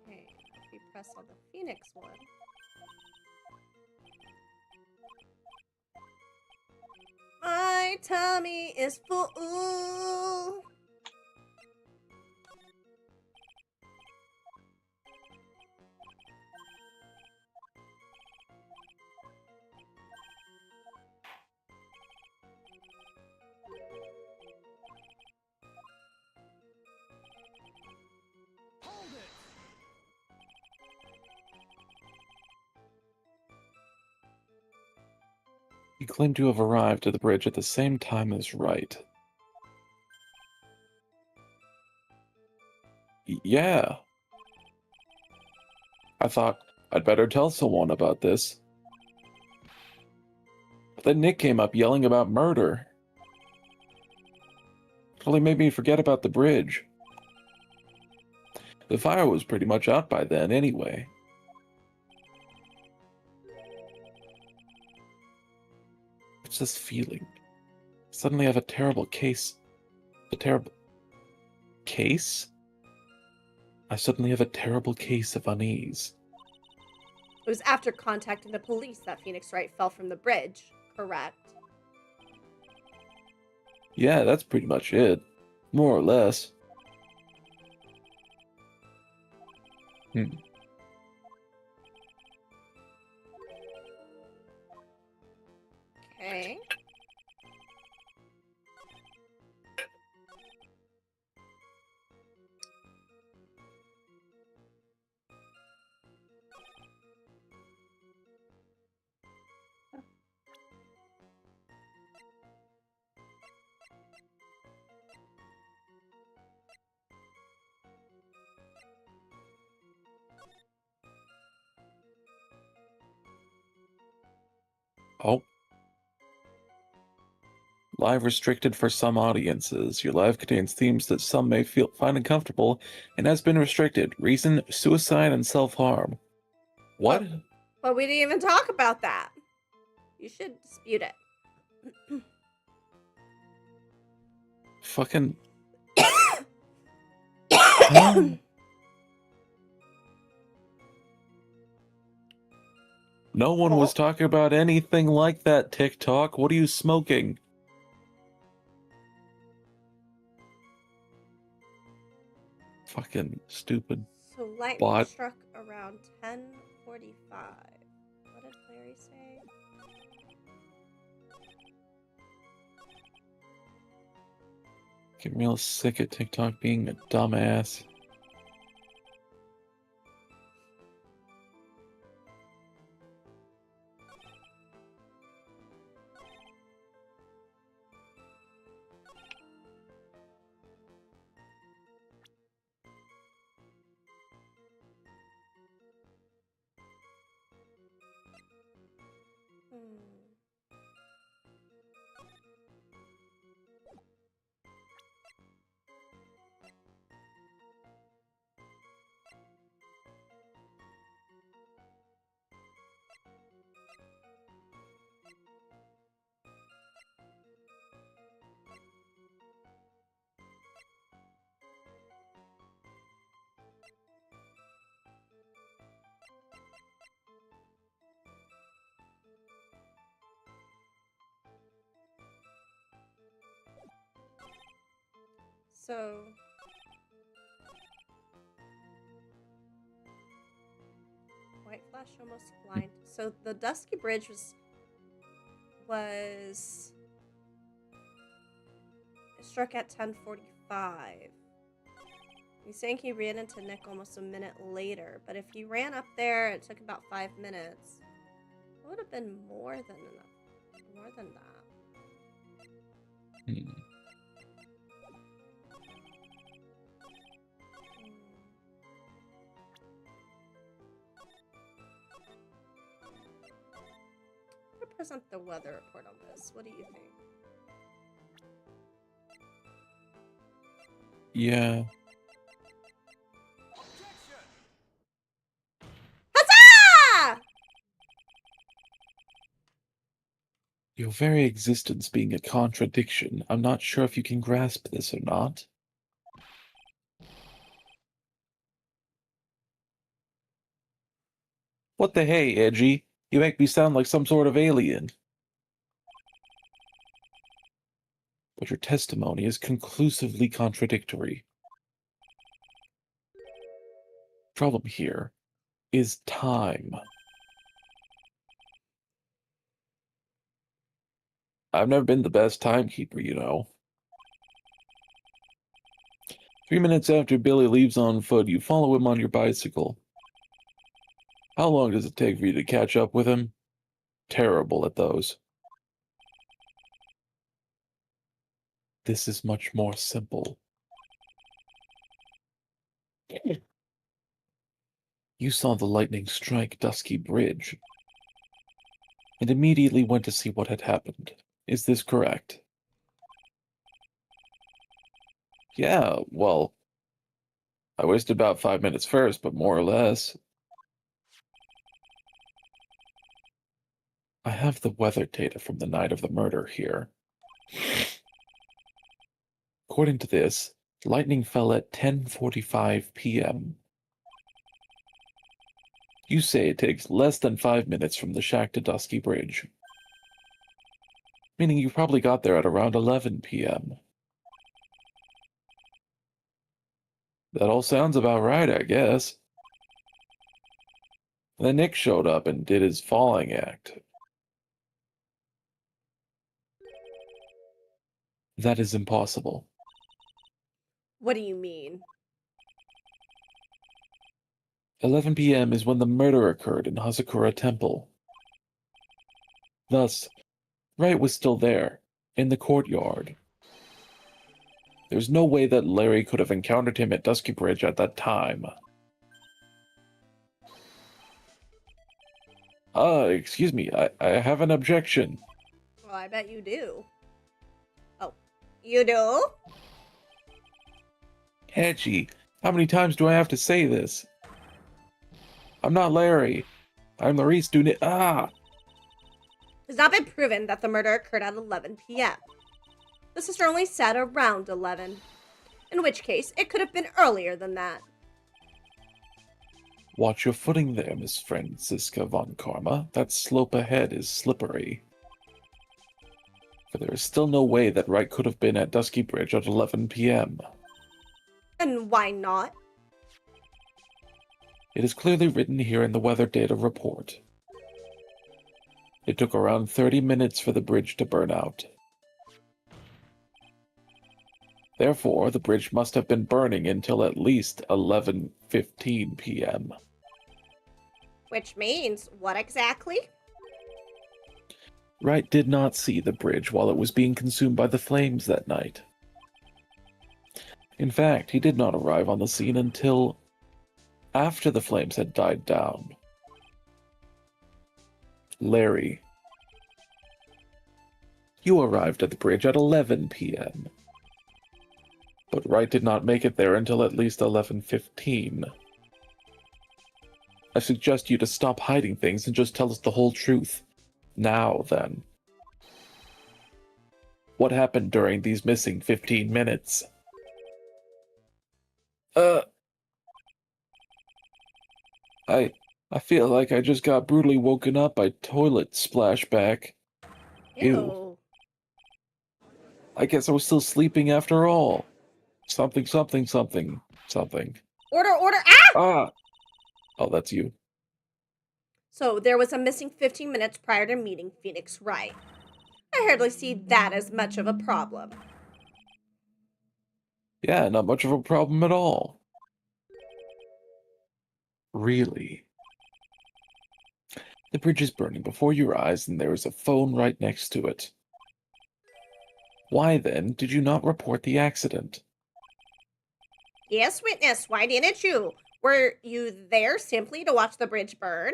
Okay, if we press on the Phoenix one. My tummy is full. You claim to have arrived at the bridge at the same time as Wright. Yeah. I thought I'd better tell someone about this. But then Nick came up yelling about murder. Totally made me forget about the bridge. The fire was pretty much out by then anyway. It's this feeling. Suddenly I have a terrible case. A terrible... case? I suddenly have a terrible case of unease. It was after contacting the police that Phoenix Wright fell from the bridge, correct? Yeah, that's pretty much it. More or less. Okay. Oh. live restricted for some audiences. Your live contains themes that some may find uncomfortable and has been restricted. Reason, suicide and self-harm. What? But we didn't even talk about that. You should dispute it. Fucking... Huh? No one was talking about anything like that, TikTok. What are you smoking? Fucking stupid. So lightning Bot. struck around 10:45. What did Larry say? Getting real sick at TikTok being a dumbass. So white flash almost blind. So the Dusky Bridge was struck at 10:45. He's saying he ran into Nick almost a minute later, but if he ran up there, it took about 5 minutes. It would have been more than enough. More than that. Hmm. I'm gonna present the weather report on this. What do you think? Yeah. Huzzah! Your very existence being a contradiction. I'm not sure if you can grasp this or not. What the hey, Edgy? You make me sound like some sort of alien. But your testimony is conclusively contradictory. Problem here is time. I've never been the best timekeeper, you know. 3 minutes after Billy leaves on foot, you follow him on your bicycle. How long does it take for you to catch up with him? Terrible at those. This is much more simple. You saw the lightning strike Dusky Bridge, and immediately went to see what had happened. Is this correct? Yeah, well, I wasted about 5 minutes first, but more or less. I have the weather data from the night of the murder here. According to this, lightning fell at 10:45 p.m. You say it takes less than 5 minutes from the shack to Dusky Bridge. Meaning you probably got there at around 11 p.m. That all sounds about right, I guess. Then Nick showed up and did his falling act. That is impossible. What do you mean? 11 p.m. is when the murder occurred in Hazakura Temple. Thus, Wright was still there, in the courtyard. There's no way that Larry could have encountered him at Dusky Bridge at that time. Excuse me, I have an objection. Well, I bet you do. You do? Hedgie, how many times do I have to say this? I'm not Larry. I'm Larice Dunit. Ah! It's not been proven that the murder occurred at 11 p.m. The sister only said around 11. In which case, it could have been earlier than that. Watch your footing there, Miss Franziska von Karma. That slope ahead is slippery. For there is still no way that Wright could have been at Dusky Bridge at 11 p.m. And why not? It is clearly written here in the weather data report. It took around 30 minutes for the bridge to burn out. Therefore, the bridge must have been burning until at least 11:15 p.m. Which means, what exactly? Wright did not see the bridge while it was being consumed by the flames that night. In fact, he did not arrive on the scene until after the flames had died down. Larry, you arrived at the bridge at 11 p.m. But Wright did not make it there until at least 11:15. I suggest you to stop hiding things and just tell us the whole truth. Now, then. What happened during these missing 15 minutes? I feel like I just got brutally woken up by toilet splashback. Ew. I guess I was still sleeping after all. Something, something, something, something. Order, ah! Ah! Oh, that's you. So there was a missing 15 minutes prior to meeting Phoenix Wright. I hardly see that as much of a problem. Yeah, not much of a problem at all. Really? The bridge is burning before your eyes and there is a phone right next to it. Why, then, did you not report the accident? Yes, witness, why didn't you? Were you there simply to watch the bridge burn?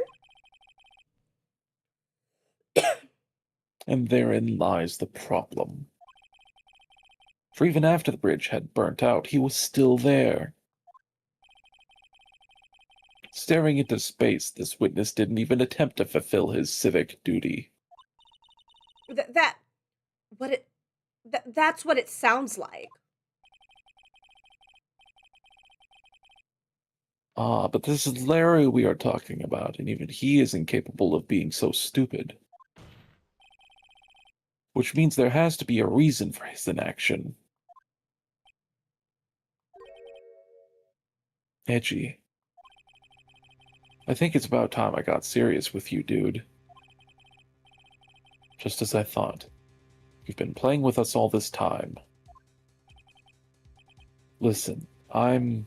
And therein lies the problem. For even after the bridge had burnt out, he was still there. Staring into space, this witness didn't even attempt to fulfill his civic duty. That's what it sounds like. Ah, but this is Larry we are talking about, and even he is incapable of being so stupid. Which means there has to be a reason for his inaction. Edgy. I think it's about time I got serious with you, dude. Just as I thought. You've been playing with us all this time. Listen, I'm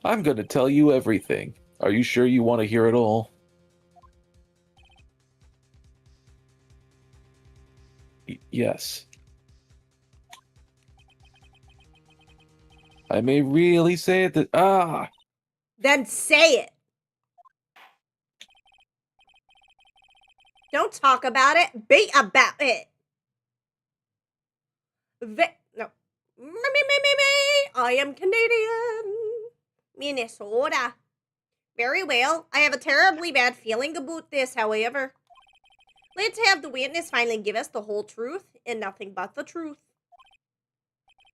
gonna tell you everything. Are you sure you want to hear it all? Yes. I may really say it that... Then say it. Don't talk about it. Be about it. No. Me. I am Canadian. Minnesota. Very well. I have a terribly bad feeling about this, however. Let's have the witness finally give us the whole truth and nothing but the truth.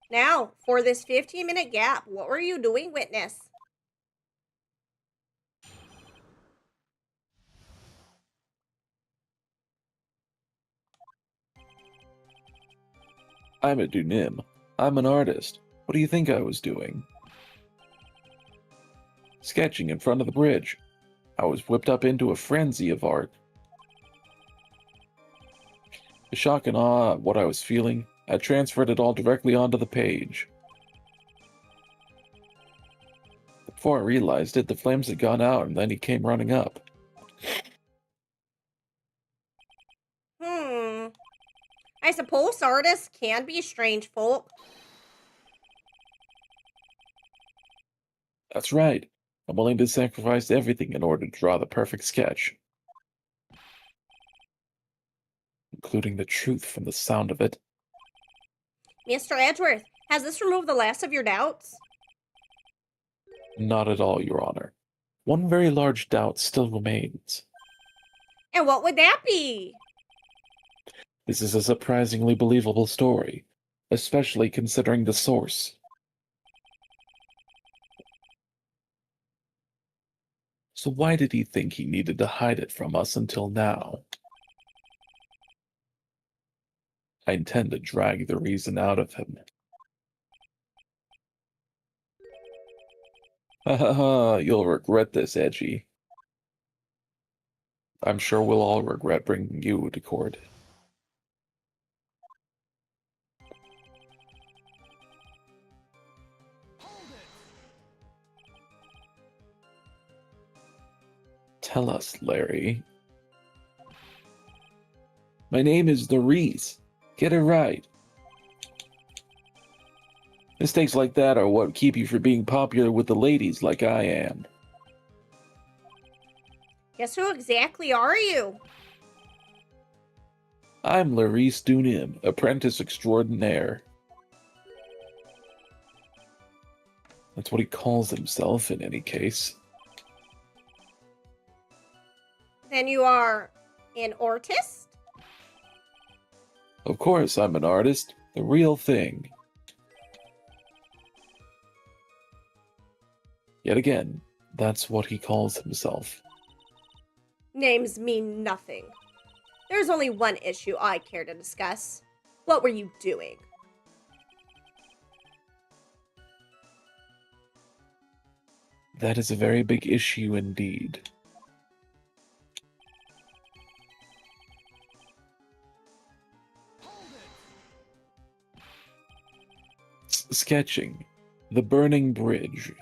Now, for this 15-minute gap, what were you doing, witness? I'm a Dunim. I'm an artist. What do you think I was doing? Sketching in front of the bridge. I was whipped up into a frenzy of art. The shock and awe at what I was feeling, I transferred it all directly onto the page. Before I realized it, the flames had gone out and then he came running up. I suppose artists can be strange folk. That's right. I'm willing to sacrifice everything in order to draw the perfect sketch. Including the truth from the sound of it. Mr. Edgeworth, has this removed the last of your doubts? Not at all, Your Honor. One very large doubt still remains. And what would that be? This is a surprisingly believable story, especially considering the source. So why did he think he needed to hide it from us until now? I intend to drag the reason out of him. Ha ha ha, you'll regret this, Edgy. I'm sure we'll all regret bringing you to court. Tell us, Larry. My name is Nerese. Get it right. Mistakes like that are what keep you from being popular with the ladies like I am. Guess who exactly are you? I'm Larisse Dunim, apprentice extraordinaire. That's what he calls himself in any case. Then you are an artist? Of course, I'm an artist. The real thing. Yet again, that's what he calls himself. Names mean nothing. There's only one issue I care to discuss. What were you doing? That is a very big issue indeed. Sketching. The Burning Bridge.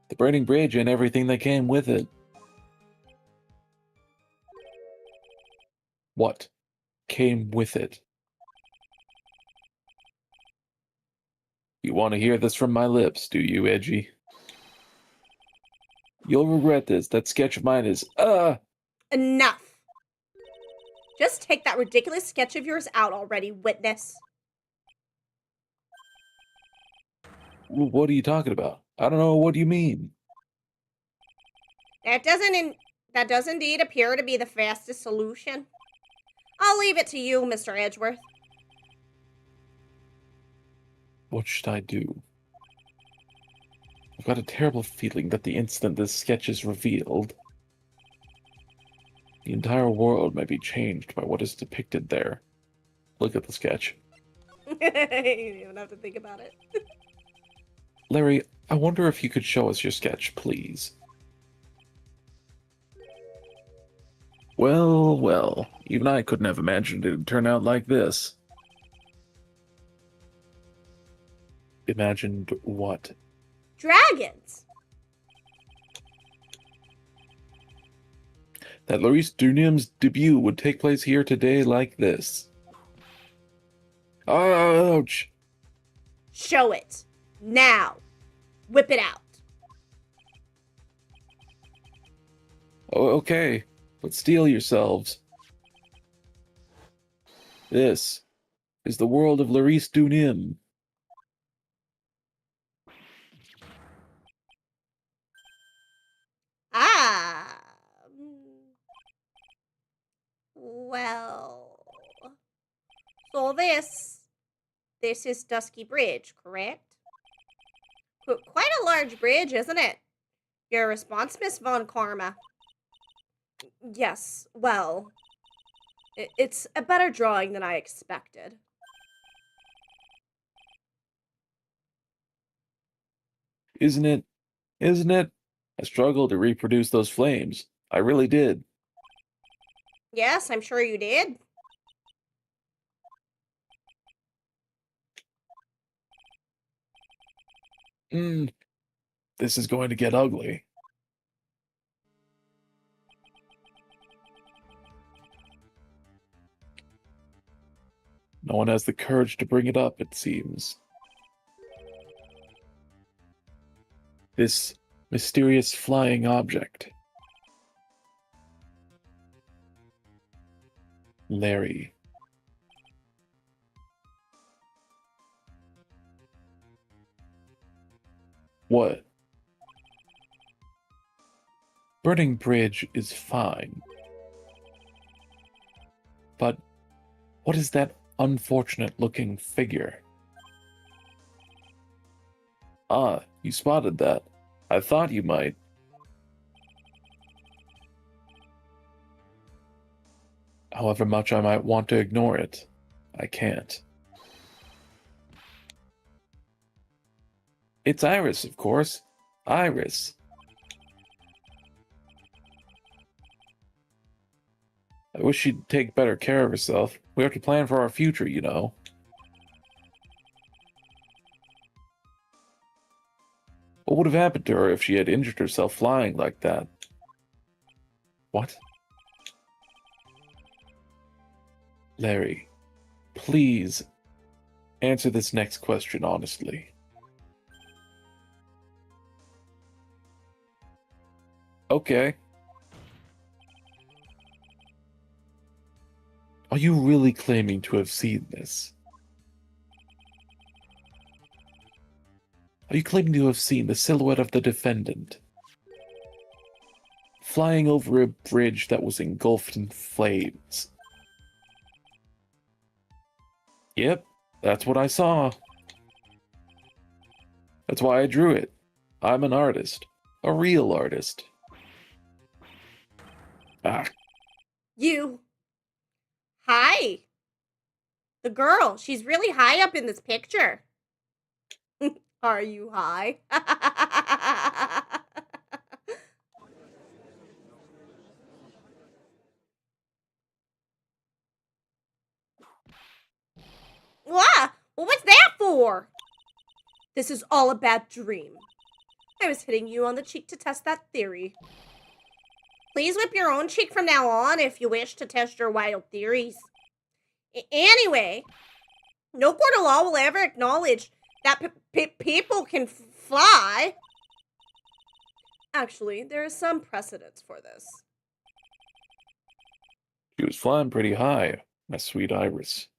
The Burning Bridge and everything that came with it. What came with it? You want to hear this from my lips, do you, Edgy? You'll regret this. That sketch of mine is, Enough. Just take that ridiculous sketch of yours out already, witness. What are you talking about? I don't know. What do you mean? That does indeed appear to be the fastest solution. I'll leave it to you, Mr. Edgeworth. What should I do? I've got a terrible feeling that the instant this sketch is revealed, the entire world may be changed by what is depicted there. Look at the sketch. You don't even have to think about it. Larry, I wonder if you could show us your sketch, please. Well, well, even I couldn't have imagined it'd turn out like this. Imagined what? Dragons! That Larisse Dunim's debut would take place here today like this. Ouch! Show it. Now. Whip it out. Oh, okay, but steel yourselves. This is the world of Larisse Dunim. Ah. Well. So this is Dusky Bridge, correct? Quite a large bridge, isn't it? Your response, Miss Von Karma. Yes, well, it's a better drawing than I expected. Isn't it? Isn't it? I struggled to reproduce those flames. I really did. Yes, I'm sure you did. This is going to get ugly. No one has the courage to bring it up, it seems. This mysterious flying object. Larry. What? Burning bridge is fine. But what is that unfortunate-looking figure? Ah, you spotted that. I thought you might. However much I might want to ignore it, I can't. It's Iris, of course. Iris. I wish she'd take better care of herself. We have to plan for our future, you know. What would have happened to her if she had injured herself flying like that? What? Larry, please answer this next question honestly. Okay. Are you really claiming to have seen this? Are you claiming to have seen the silhouette of the defendant flying over a bridge that was engulfed in flames? Yep, that's what I saw. That's why I drew it. I'm an artist. A real artist. Ah. You. Hi. The girl. She's really high up in this picture. Are you high? What? What was that for? This is all a bad dream. I was hitting you on the cheek to test that theory. Please whip your own cheek from now on if you wish to test your wild theories. Anyway, no court of law will ever acknowledge that people can fly. Actually, there is some precedence for this. She was flying pretty high, my sweet Iris.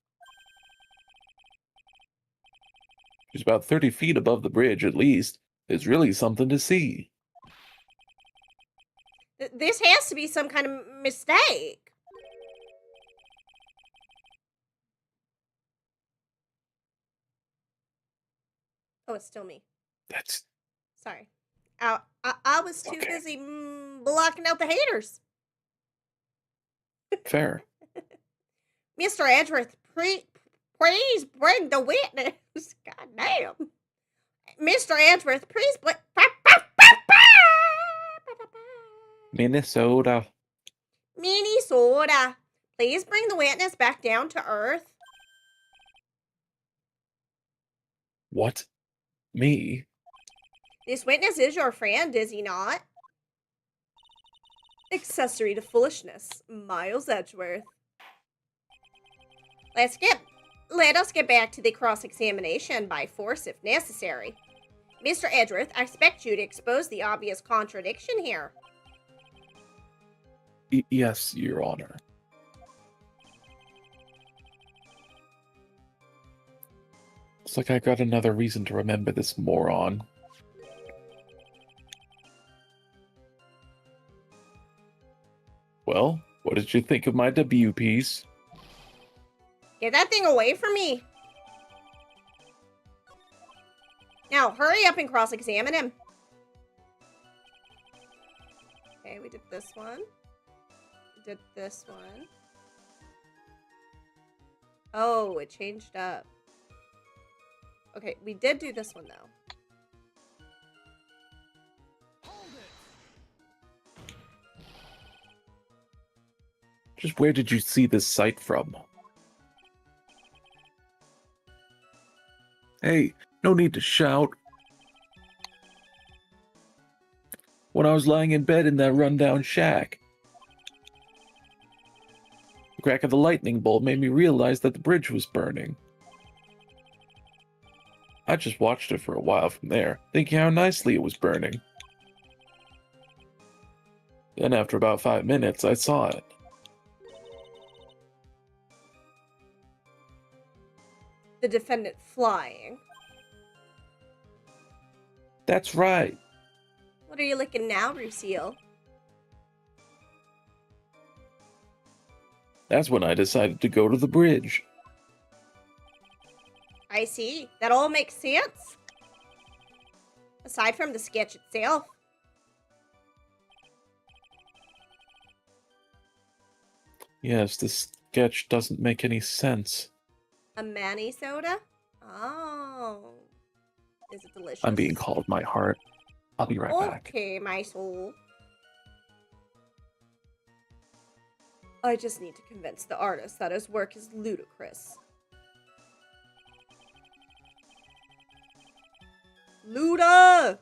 She's about 30 feet above the bridge, at least. It's really something to see. This has to be some kind of mistake. Oh, it's still me. That's... Sorry. I was too busy blocking out the haters. fair. Mr. Edgeworth, please bring the witness. God damn. Mr. Edgeworth, please Minnesota. Minnesota. Please bring the witness back down to earth. What? Me? This witness is your friend, is he not? Accessory to foolishness, Miles Edgeworth. Let us get back to the cross-examination by force if necessary. Mr. Edgeworth, I expect you to expose the obvious contradiction here. Yes, Your Honor. Looks like I got another reason to remember this moron. Well, what did you think of my debut piece? Get that thing away from me. Now, hurry up and cross-examine him. Okay, we did this one. We did this one. Oh, it changed up. Okay, we did do this one, though. Just where did you see this site from? Hey, no need to shout. When I was lying in bed in that rundown shack. The crack of the lightning bolt made me realize that the bridge was burning. I just watched it for a while from there, thinking how nicely it was burning. Then after about 5 minutes, I saw it. The defendant flying. That's right. What are you licking now, Lucille? That's when I decided to go to the bridge. I see. That all makes sense. Aside from the sketch itself. Yes, this sketch doesn't make any sense. A Manny soda? Oh. Is it delicious? I'm being called my heart. I'll be right back. Okay, my soul. I just need to convince the artist that his work is ludicrous. Luda!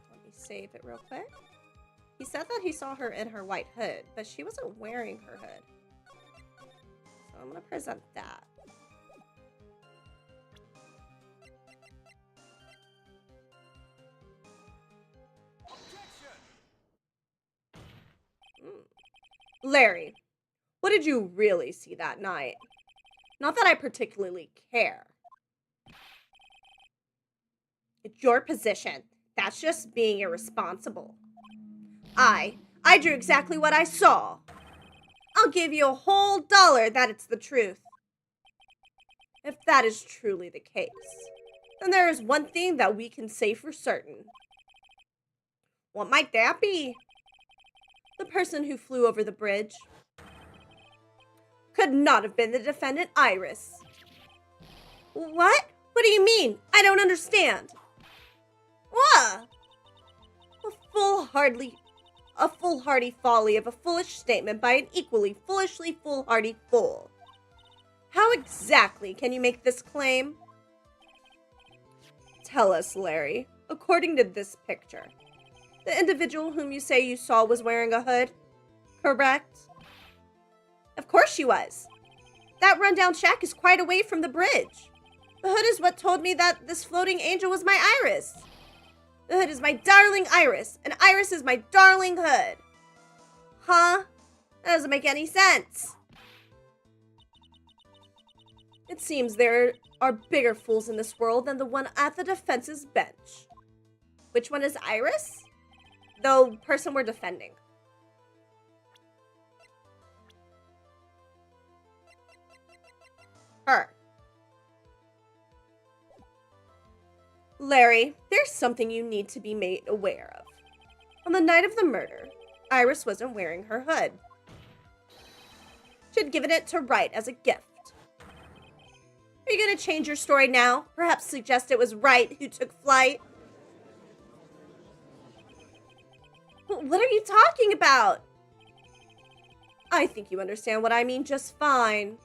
Let me save it real quick. He said that he saw her in her white hood, but she wasn't wearing her hood. So I'm gonna present that. Larry, what did you really see that night? Not that I particularly care. It's your position. That's just being irresponsible. I drew exactly what I saw. I'll give you a whole $1 that it's the truth. If that is truly the case, then there is one thing that we can say for certain. What might that be? The person who flew over the bridge could not have been the defendant Iris. What? What do you mean? I don't understand. What? A foolhardy folly of a foolish statement by an equally foolishly foolhardy fool. How exactly can you make this claim? Tell us, Larry, according to this picture, the individual whom you say you saw was wearing a hood, correct? Of course she was. That rundown shack is quite away from the bridge. The hood is what told me that this floating angel was my Iris. The hood is my darling Iris, and Iris is my darling hood. Huh? That doesn't make any sense. It seems there are bigger fools in this world than the one at the defense's bench. Which one is Iris? The person we're defending. Her. Larry, there's something you need to be made aware of. On the night of the murder, Iris wasn't wearing her hood. She'd given it to Wright as a gift. Are you going to change your story now? Perhaps suggest it was Wright who took flight? What are you talking about? I think you understand what I mean just fine.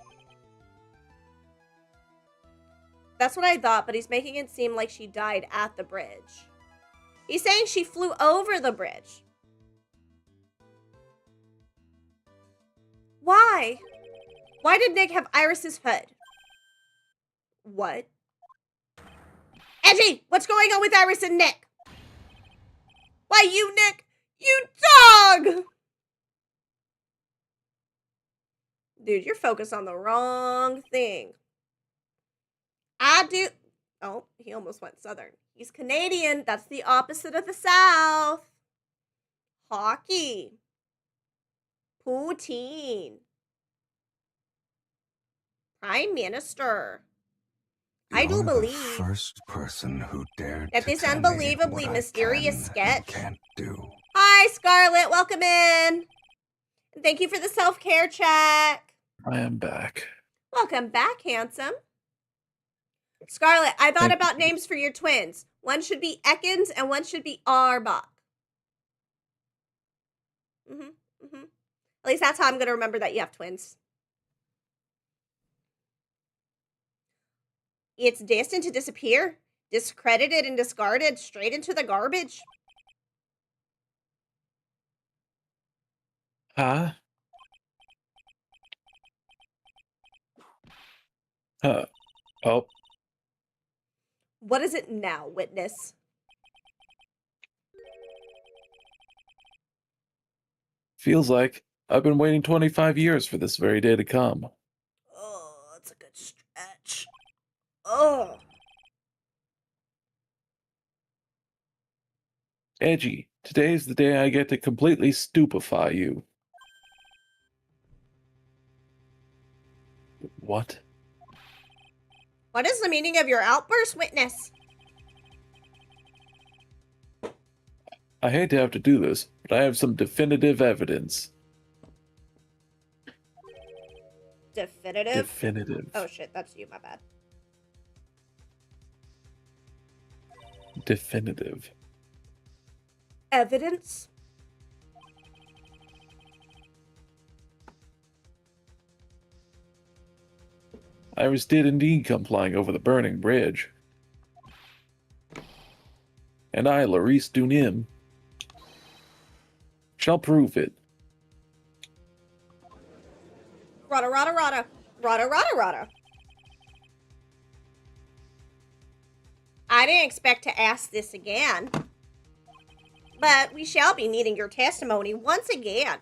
That's what I thought, but he's making it seem like she died at the bridge. He's saying she flew over the bridge. Why? Why did Nick have Iris's hood? What? Edgy! What's going on with Iris and Nick? Why, you, Nick! You dog! Dude, you're focused on the wrong thing. I do... Oh, he almost went Southern. He's Canadian. That's the opposite of the South. Hockey. Poutine. Prime Minister. I do You're the believe first person who dared that to this tell me unbelievably what I mysterious can sketch. and can't do. Hi, Scarlett. Welcome in. Thank you for the self-care check. I am back. Welcome back, handsome. Scarlett, I thought Thank about names for your twins. One should be Ekans and one should be Arbok. At least that's how I'm going to remember that you have twins. It's destined to disappear. Discredited and discarded straight into the garbage. Huh? Oh. What is it now, witness? Feels like I've been waiting 25 years for this very day to come. Oh, that's a good stretch. Oh. Edgy, today's the day I get to completely stupefy you. What? What is the meaning of your outburst, witness? I hate to have to do this, but I have some definitive evidence. Definitive? Definitive. Oh shit, that's you, my bad. Definitive. Evidence? Iris did indeed come flying over the burning bridge. And I, Larice Dunim, shall prove it. Rada, rada, rada. Rada, rada, rada. I didn't expect to ask this again. But we shall be needing your testimony once again.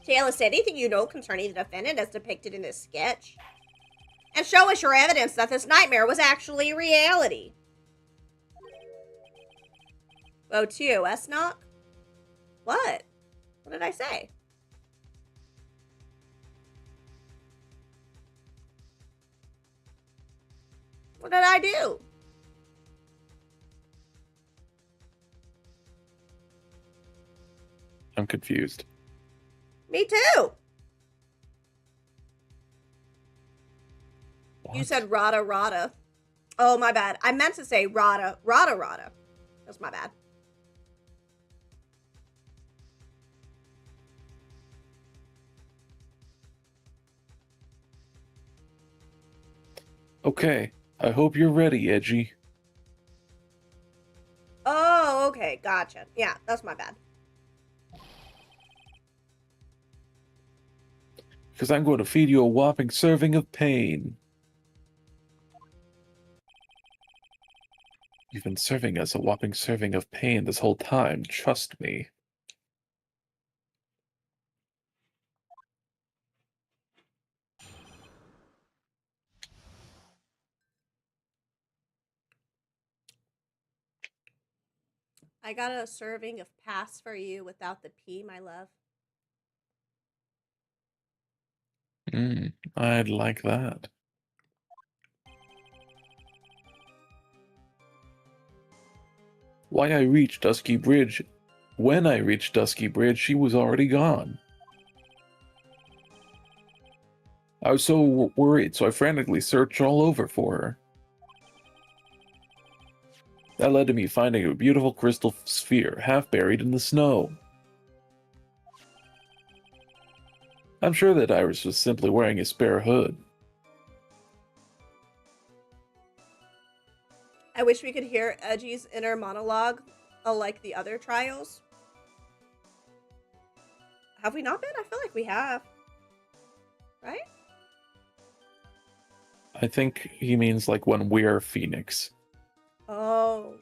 Tell us anything you know concerning the defendant as depicted in this sketch. And show us your evidence that this nightmare was actually reality. Oh, TOS knock? What? What did I say? What did I do? I'm confused. Me too. What? You said rada rada. Oh, my bad. I meant to say rada rada rada. That's my bad. Okay, I hope you're ready, Edgy. Oh, okay. Gotcha. Yeah, that's my bad. Because I'm going to feed you a whopping serving of pain. You've been serving us a whopping serving of pain this whole time, trust me. I got a serving of pass for you without the P, my love. I'd like that. Why I reached Dusky Bridge. When I reached Dusky Bridge, she was already gone. I was so worried, so I frantically searched all over for her. That led to me finding a beautiful crystal sphere, half buried in the snow. I'm sure that Iris was simply wearing a spare hood. I wish we could hear Edgy's inner monologue, like the other trials. Have we not been? I feel like we have. Right? I think he means like when we're Phoenix. Oh.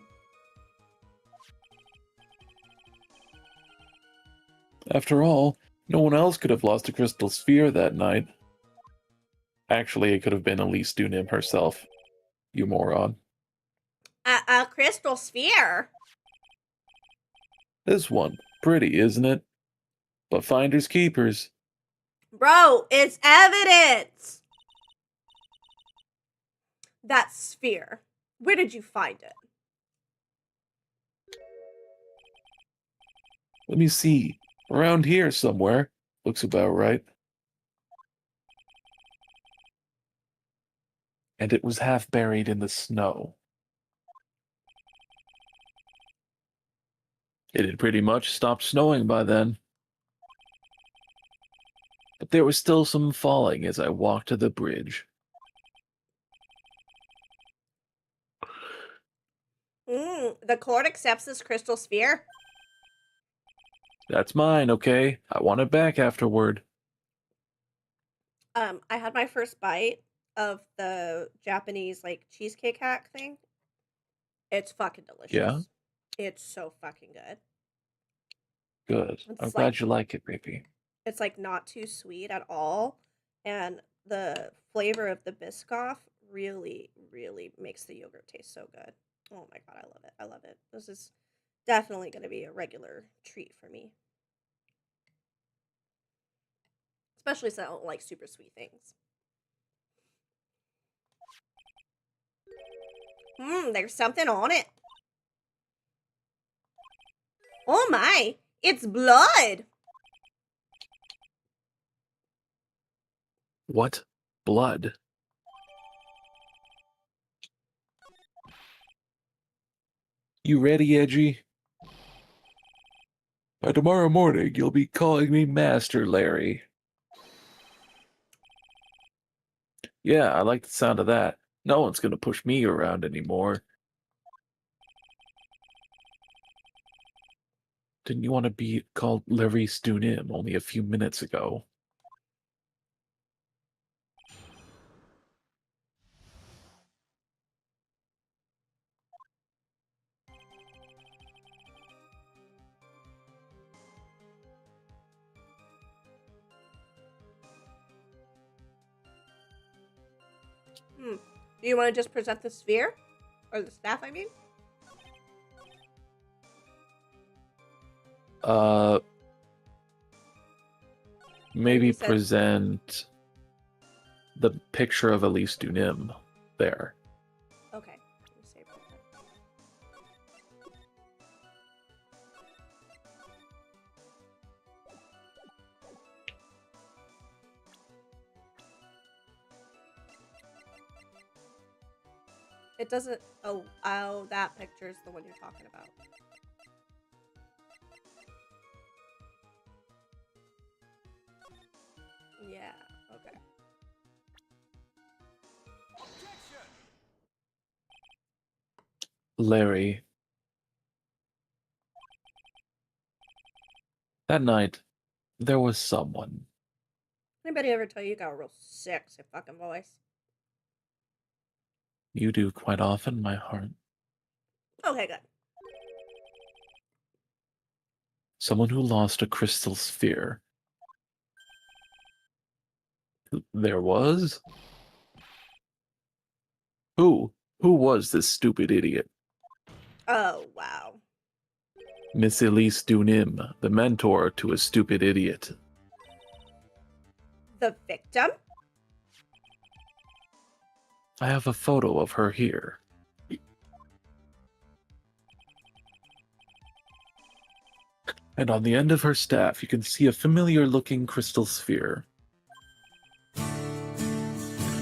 After all, no one else could have lost a crystal sphere that night. Actually, it could have been Elise Dunim herself. You moron. A crystal sphere? This one. Pretty, isn't it? But finders keepers. Bro, it's evidence! That sphere. Where did you find it? Let me see. Around here somewhere. Looks about right. And it was half buried in the snow. It had pretty much stopped snowing by then. But there was still some falling as I walked to the bridge. The court accepts this crystal sphere? That's mine, okay? I want it back afterward. I had my first bite of the Japanese like cheesecake hack thing. It's fucking delicious. Yeah? It's so fucking good. Good. I'm It's glad like you like it, baby. it's like not too sweet at all, and the flavor of the Biscoff really, really makes the yogurt taste so good. Oh my god, I love it. I love it. This is definitely going to be a regular treat for me. Especially since I don't like super sweet things. There's something on it. Oh my, it's blood. What? Blood? You ready, Edgy? By tomorrow morning, you'll be calling me Master Larry. Yeah, I like the sound of that. No one's gonna push me around anymore. Didn't you want to be called Larry Stoonim only a few minutes ago? Do you want to just present the sphere? Or the staff, I mean? Maybe said- present the picture of Elise Dunim there. Okay. Let me save it. It doesn't. Oh, that picture is the one you're talking about. Yeah. Okay. Larry. That night, there was someone. Anybody ever tell you got a real sexy fucking voice? You do quite often, my heart. Okay, good. Someone who lost a crystal sphere. There was? Who? Who was this stupid idiot? Oh, wow. Miss Elise Dunim, the mentor to a stupid idiot. The victim? I have a photo of her here. And on the end of her staff, you can see a familiar-looking crystal sphere.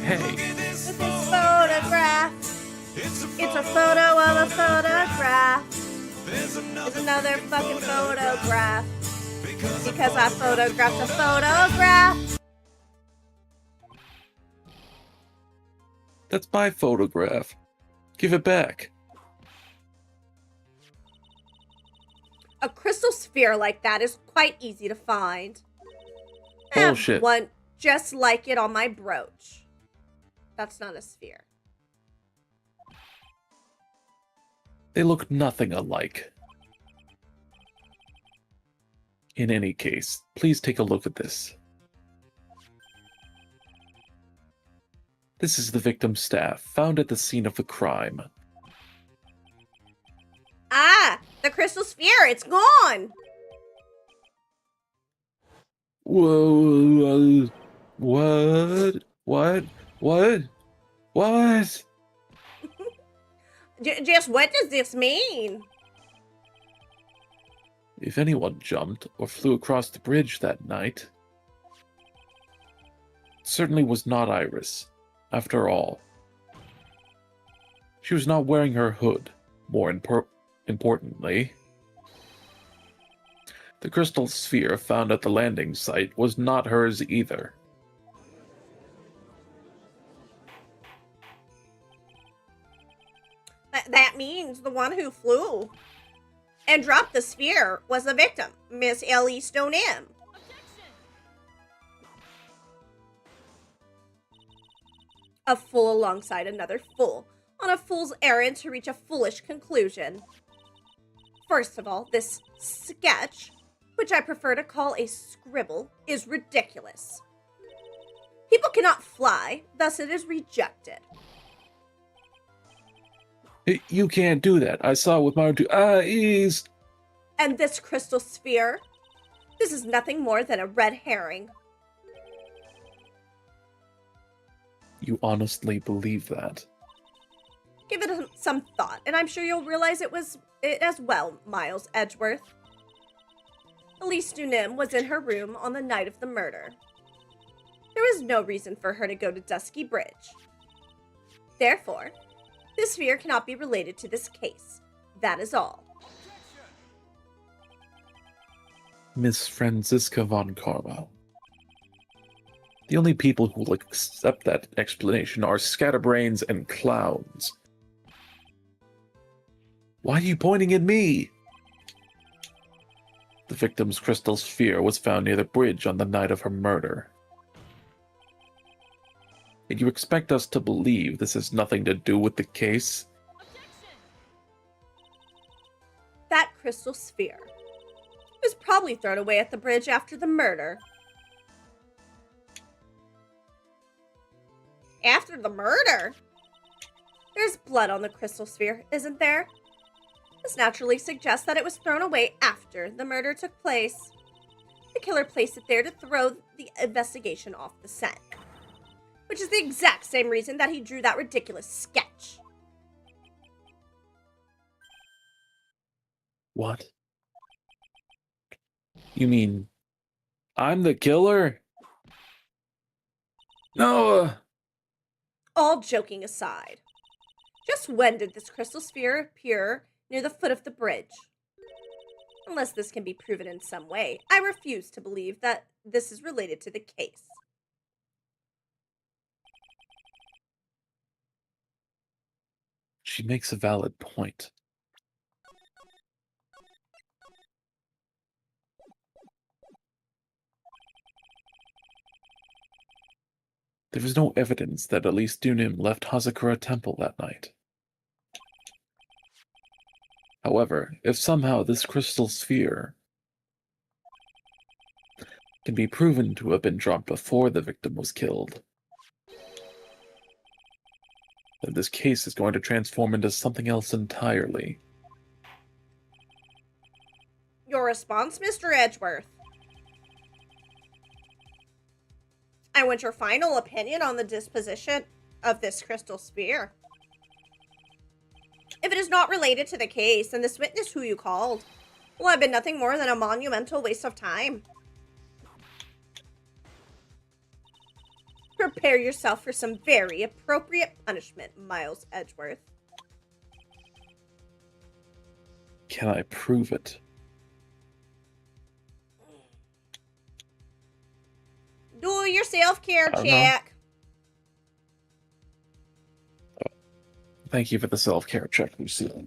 Hey, This photograph. It's a photo of a photograph. There's another fucking photograph. Because I photographed a photograph. that's my photograph. Give it back. A crystal sphere like that is quite easy to find. I have Bullshit. one just like it on my brooch. That's not a sphere. They look nothing alike. In any case, please take a look at this. This is the victim's staff, found at the scene of the crime. Ah, the crystal sphere, it's gone. Whoa, what? What? What? What? Just what does this mean? If anyone jumped or flew across the bridge that night, it certainly was not Iris. After all, she was not wearing her hood. More importantly, the crystal sphere found at the landing site was not hers either. That means the one who flew and dropped the sphere was the victim, Miss Ellie Stone-M. A fool alongside another fool, on a fool's errand to reach a foolish conclusion. First of all, this sketch, which I prefer to call a scribble, is ridiculous. People cannot fly, thus it is rejected. You can't do that. I saw it with my own two eyes. And this crystal sphere? This is nothing more than a red herring. You honestly believe that? Give it some thought, and I'm sure you'll realize it was it as well, Miles Edgeworth. Elise Dunim was in her room on the night of the murder. There was no reason for her to go to Dusky Bridge. Therefore, this sphere cannot be related to this case. That is all. Miss Franziska von Carmel. The only people who will accept that explanation are scatterbrains and clowns. Why are you pointing at me? The victim's crystal sphere was found near the bridge on the night of her murder. And you expect us to believe this has nothing to do with the case? That crystal sphere was probably thrown away at the bridge after the murder. After the murder? There's blood on the crystal sphere, isn't there? This naturally suggests that it was thrown away after the murder took place. The killer placed it there to throw the investigation off the scent, which is the exact same reason that he drew that ridiculous sketch. What? You mean I'm the killer? No! All joking aside, just when did this crystal sphere appear near the foot of the bridge? Unless this can be proven in some way, I refuse to believe that this is related to the case. She makes a valid point. There is no evidence that Elise Dunim left Hazakura Temple that night. However, if somehow this crystal sphere can be proven to have been dropped before the victim was killed, then this case is going to transform into something else entirely. Your response, Mr. Edgeworth? I want your final opinion on the disposition of this crystal sphere. If it is not related to the case, then this witness who you called will have been nothing more than a monumental waste of time. Prepare yourself for some very appropriate punishment, Miles Edgeworth. Can I prove it? Do your self-care I don't know. check. Thank you for the self-care check, Lucille.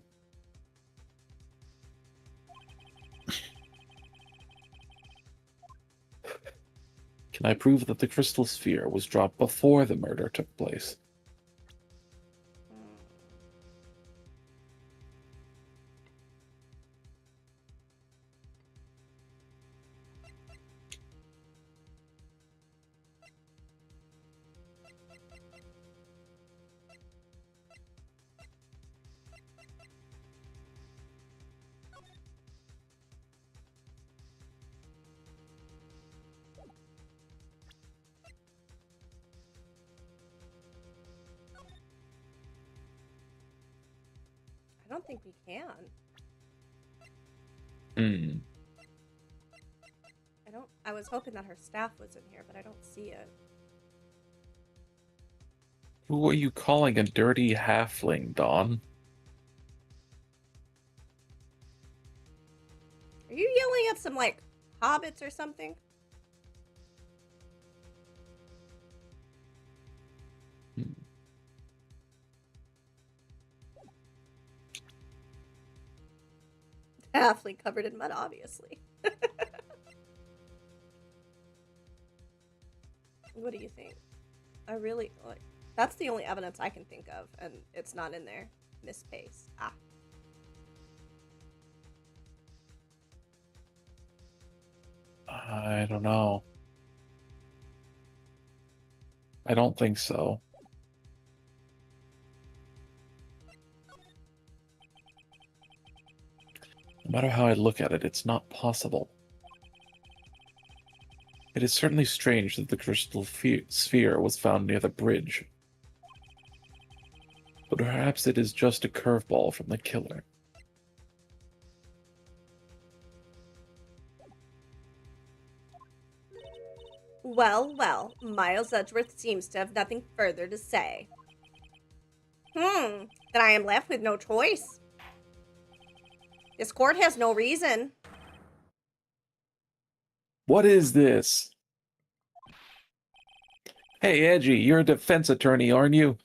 Can I prove that the crystal sphere was dropped before the murder took place? I don't think we can. I was hoping that her staff was in here, but I don't see it. Who are you calling a dirty halfling, Dawn? Are you yelling at some, like, hobbits or something? Halfling covered in mud, obviously. What do you think? I really like. That's the only evidence I can think of, and it's not in there. Mispace. Ah. I don't know. I don't think so. No matter how I look at it, it's not possible. It is certainly strange that the crystal sphere was found near the bridge. But perhaps it is just a curveball from the killer. Well, well, Miles Edgeworth seems to have nothing further to say. Then I am left with no choice. This court has no reason. What is this? Hey, Edgy, you're a defense attorney, aren't you?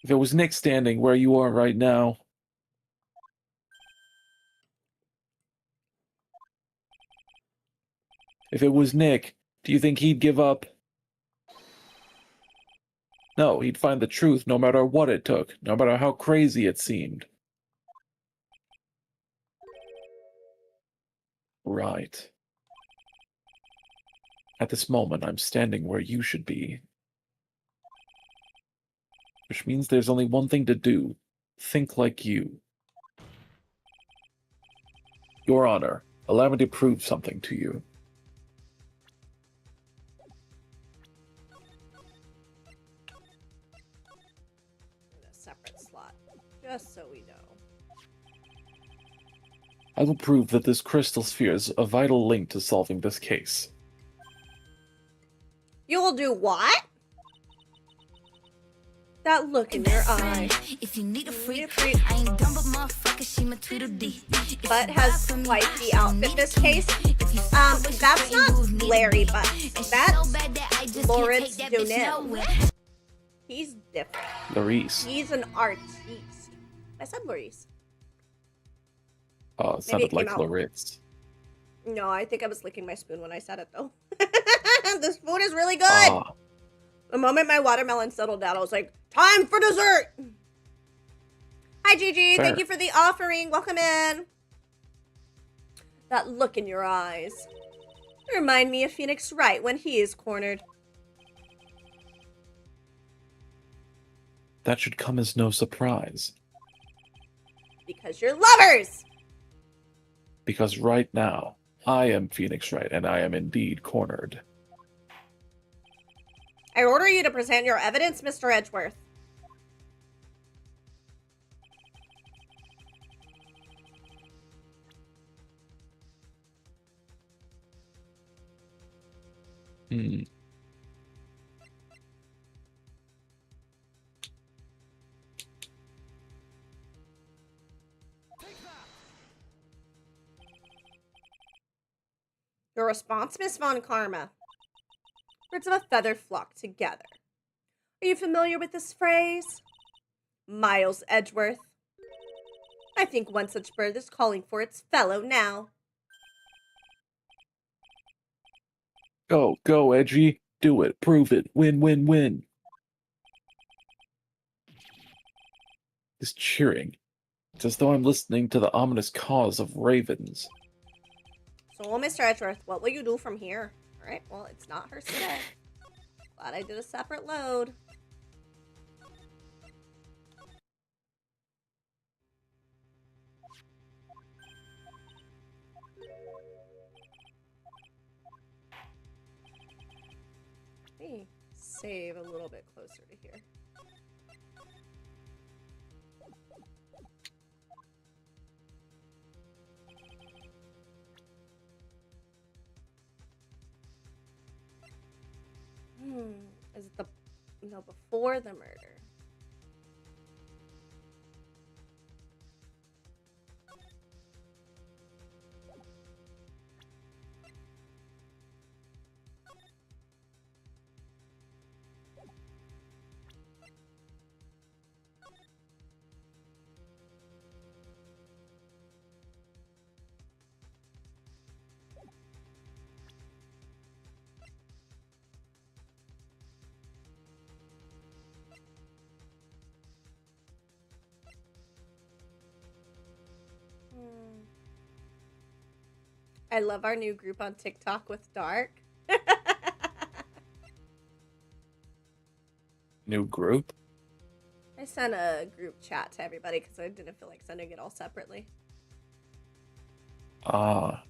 If it was Nick standing where you are right now... If it was Nick, do you think he'd give up? No, he'd find the truth no matter what it took, no matter how crazy it seemed. Right. At this moment, I'm standing where you should be. Which means there's only one thing to do. Think like you. Your Honor, allow me to prove something to you. In a separate slot, just so we know. I will prove that this crystal sphere is a vital link to solving this case. You will do what? That look in your eye. If you need a freak, I ain't dumb but motherfucker, she my Tweedledee. But has quite the outfit this case. That's not Larry, but that's Lawrence Dunin. He's different. Larice. He's an artiste. I said Larice. It sounded came like out- Loritz. No, I think I was licking my spoon when I said it, though. This food is really good. Ah, The moment my watermelon settled down, I was like, time for dessert. Hi, Gigi. Fair. Thank you for the offering. Welcome in. That look in your eyes. Remind me of Phoenix Wright when he is cornered. that should come as no surprise. Because you're lovers. Because right now, I am Phoenix Wright, and I am indeed cornered. I order you to present your evidence, Mr. Edgeworth. Hmm. Your response, Miss Von Karma. Birds of a feather flock together. Are you familiar with this phrase? Miles Edgeworth. I think one such bird is calling for its fellow now. Go, Edgy. Do it. Prove it. Win, win, win. This cheering. It's as though I'm listening to the ominous cause of ravens. So, Mr. Edgeworth, what will you do from here? Alright, well, it's not hers today. Glad I did a separate load. Let me save a little bit closer to here. Is it before the murder? I love our new group on TikTok with Dark. New group? I sent a group chat to everybody because I didn't feel like sending it all separately. Ah.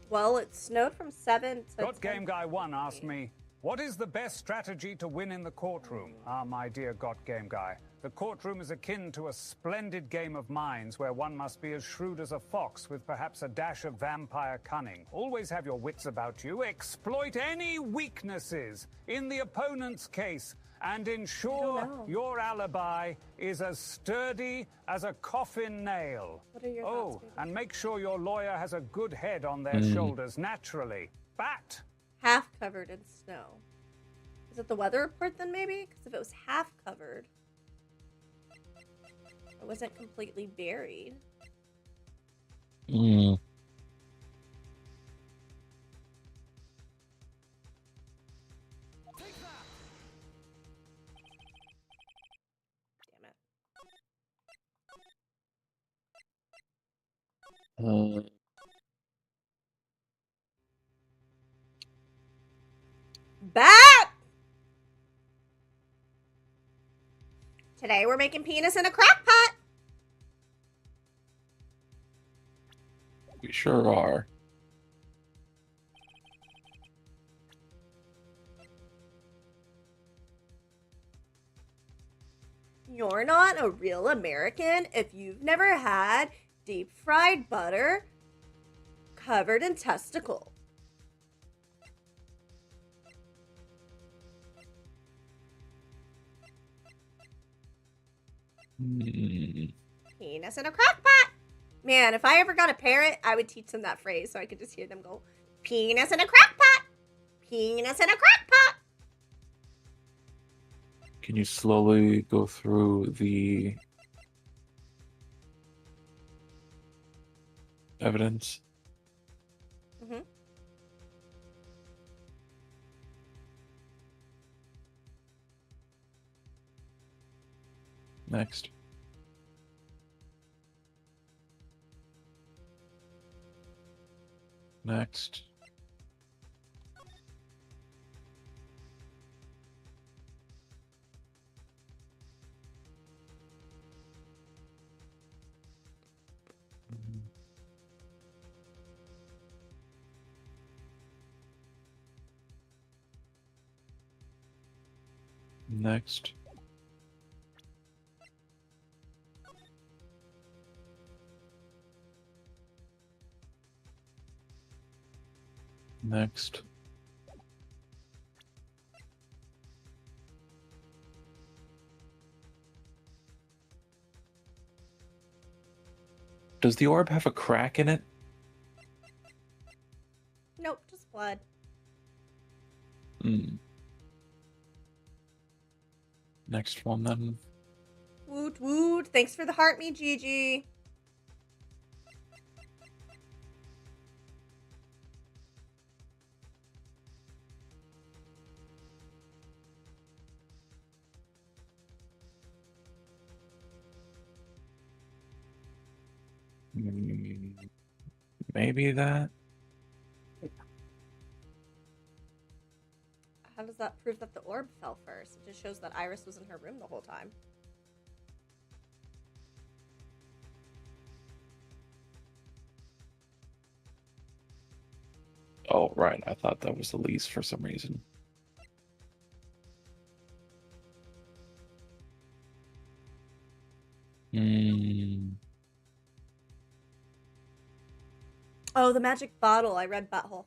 Well, it snowed from 7 to Got Game Guy 1 asked me, what is the best strategy to win in the courtroom? Ah, my dear Got Game Guy, the courtroom is akin to a splendid game of minds where one must be as shrewd as a fox with perhaps a dash of vampire cunning. Always have your wits about you, exploit any weaknesses in the opponent's case, and ensure your alibi is as sturdy as a coffin nail. What are your thoughts, baby? And make sure your lawyer has a good head on their shoulders, naturally. Bat! Half covered in snow. Is it the weather report then, maybe? Because if it was half covered, it wasn't completely buried. Mm. Damn it. Bat! Today we're making penis in a crock pot. We sure are. You're not a real American if you've never had deep fried butter covered in testicle. Mm. Penis in a crock pot. Man, if I ever got a parrot, I would teach them that phrase so I could just hear them go, penis in a crock pot. Penis in a crock pot. Can you slowly go through the evidence? Mm-hmm. Next. Next. Next. Next. Does the orb have a crack in it? Nope, just blood. Hmm. Next one then. Woot woot. Thanks for the heart me, Gigi. Maybe that. How does that prove that the orb fell first? It just shows that Iris was in her room the whole time. Oh, right. I thought that was Elise for some reason. Hmm. Oh, the magic bottle. I read butthole.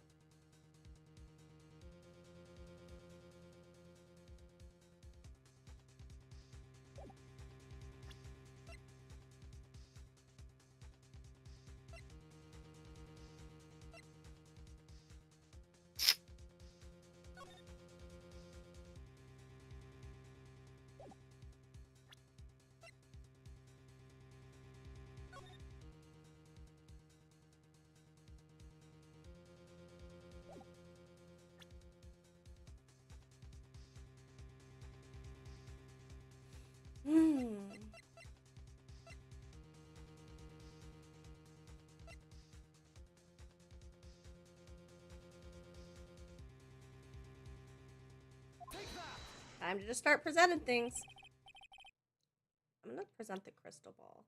Time to just start presenting things. I'm gonna present the crystal ball.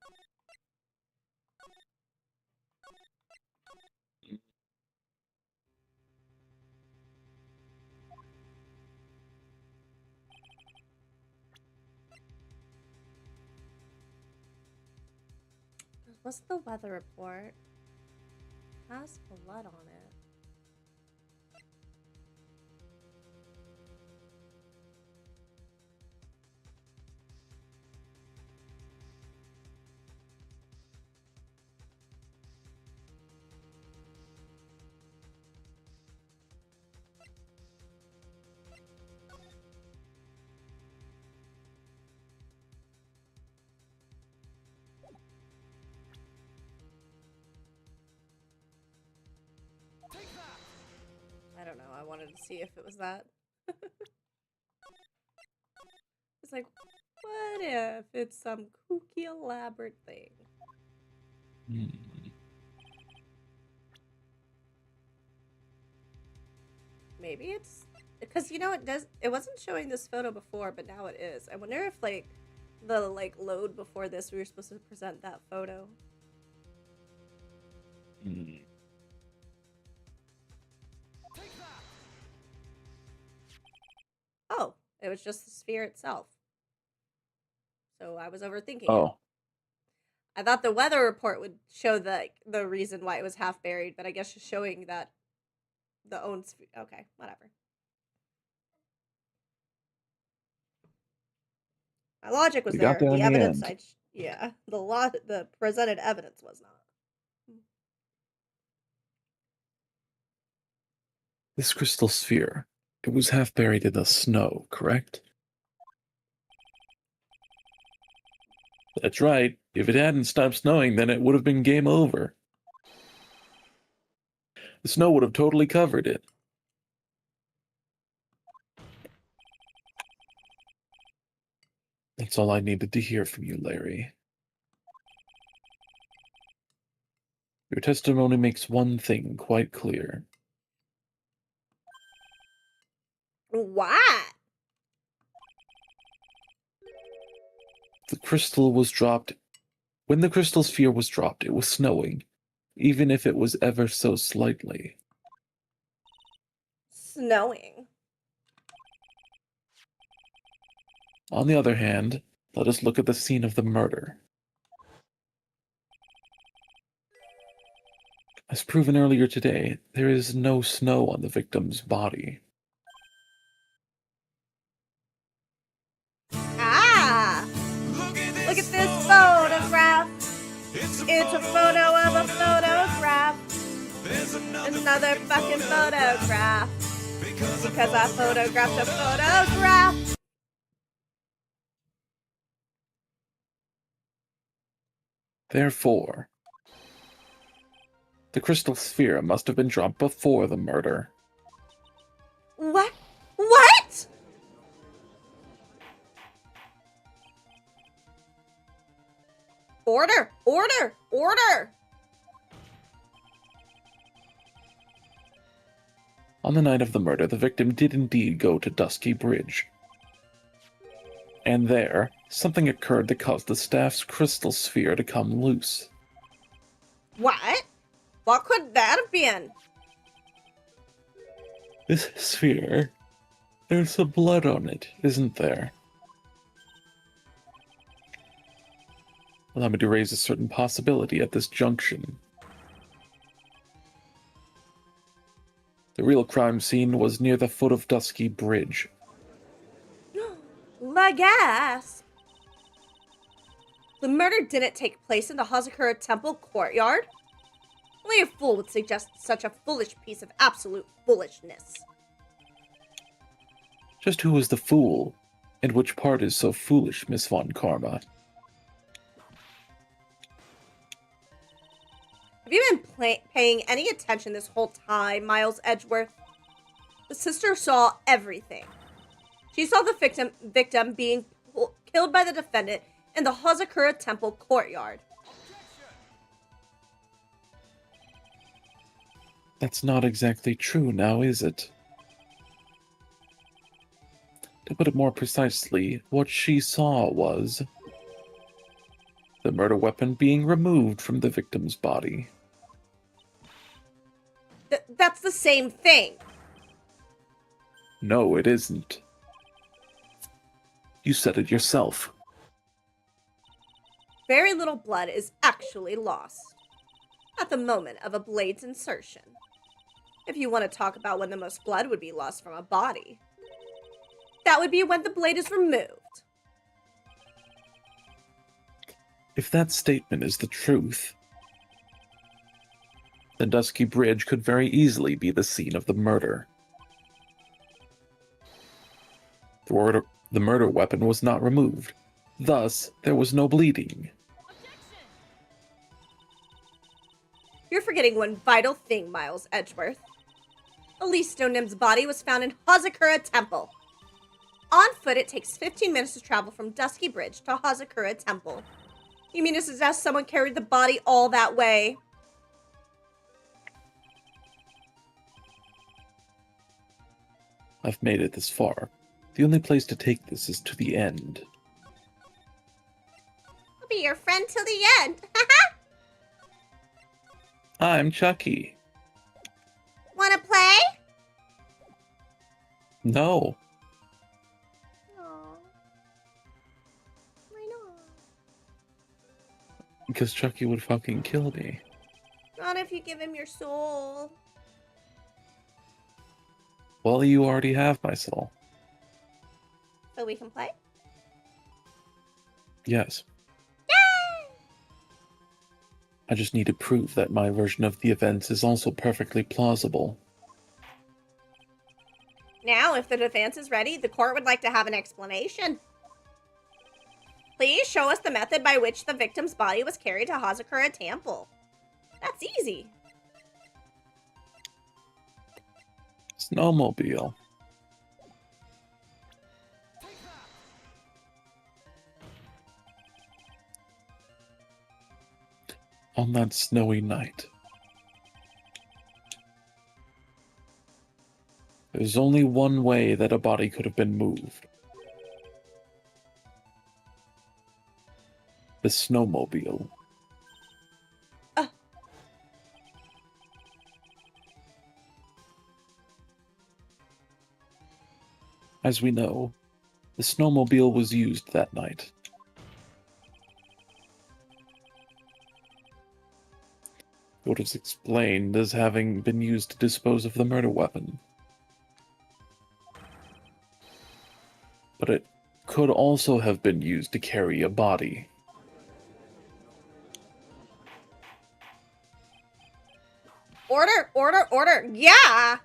What's the weather report? It has blood on it. I don't know. I wanted to see if it was that. It's like, what if it's some kooky, elaborate thing? Hmm. Maybe it's because you know it does. It wasn't showing this photo before, but now it is. I wonder if like the load before this, we were supposed to present that photo. Hmm. Oh, it was just the sphere itself. So I was overthinking it. Oh, I thought the weather report would show the reason why it was half buried, but I guess just showing that the own sphere. Okay, whatever. My logic was you got there. there The in the evidence, end. yeah, the presented evidence was not. This crystal sphere, it was half buried in the snow, correct? That's right. If it hadn't stopped snowing, then it would have been game over. The snow would have totally covered it. That's all I needed to hear from you, Larry. Your testimony makes one thing quite clear. What? The crystal was dropped. When the crystal sphere was dropped, it was snowing, even if it was ever so slightly. Snowing. On the other hand, let us look at the scene of the murder. As proven earlier today, there is no snow on the victim's body. Ah! Look at this photograph. It's a photo of a photograph. Another fucking photograph. Because I photographed a photograph. Therefore, the crystal sphere must have been dropped before the murder. What? What? Order! Order! Order! On the night of the murder, the victim did indeed go to Dusky Bridge. And there, something occurred that caused the staff's crystal sphere to come loose. What? What could that have been? This sphere, there's some blood on it, isn't there? Allow me to raise a certain possibility at this junction. The real crime scene was near the foot of Dusky Bridge. La gasp! The murder didn't take place in the Hazakura Temple courtyard? Only a fool would suggest such a foolish piece of absolute foolishness. Just who is the fool, and which part is so foolish, Miss Von Karma? Have you been paying any attention this whole time, Miles Edgeworth? The sister saw everything. She saw the victim being killed by the defendant in the Hazakura Temple courtyard. That's not exactly true now, is it? To put it more precisely, what she saw was the murder weapon being removed from the victim's body. That's the same thing. No, it isn't. You said it yourself. Very little blood is actually lost at the moment of a blade's insertion. If you want to talk about when the most blood would be lost from a body, that would be when the blade is removed. If that statement is the truth, then Dusky Bridge could very easily be the scene of the murder. The murder weapon was not removed. Thus, there was no bleeding. You're forgetting one vital thing, Miles Edgeworth. Elise Stonim's body was found in Hazakura Temple. On foot, it takes 15 minutes to travel from Dusky Bridge to Hazakura Temple. You mean to suggest someone carried the body all that way? I've made it this far. The only place to take this is to the end. I'll be your friend till the end. I'm Chucky. Wanna play? No. Aww. Why not? Because Chucky would fucking kill me. Not if you give him your soul. Well, you already have my soul. So we can play? Yes. Yay! I just need to prove that my version of the events is also perfectly plausible. Now, if the defense is ready, the court would like to have an explanation. Please show us the method by which the victim's body was carried to Hazakura Temple. That's easy. Snowmobile. On that snowy night, there's only one way that a body could have been moved. The snowmobile. As we know, the snowmobile was used that night. It was explained as having been used to dispose of the murder weapon. But it could also have been used to carry a body. Order. Yeah!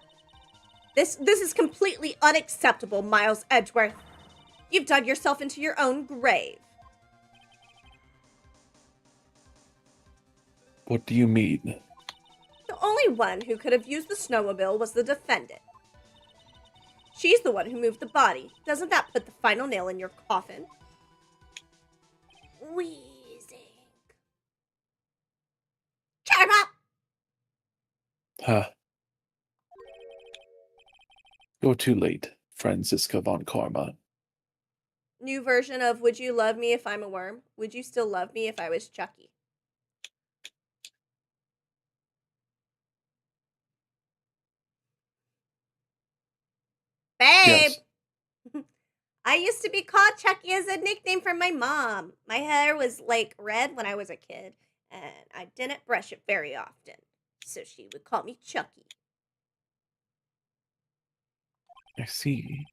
This is completely unacceptable, Miles Edgeworth. You've dug yourself into your own grave. What do you mean? The only one who could have used the snowmobile was the defendant. She's the one who moved the body. Doesn't that put the final nail in your coffin? Wheezing. Shut up! Huh. You're too late, Franziska von Karma. New version of Would You Love Me If I'm a Worm? Would you still love me if I was Chucky? Babe! Yes. I used to be called Chucky as a nickname from my mom. My hair was like red when I was a kid, and I didn't brush it very often. So she would call me Chucky. I see.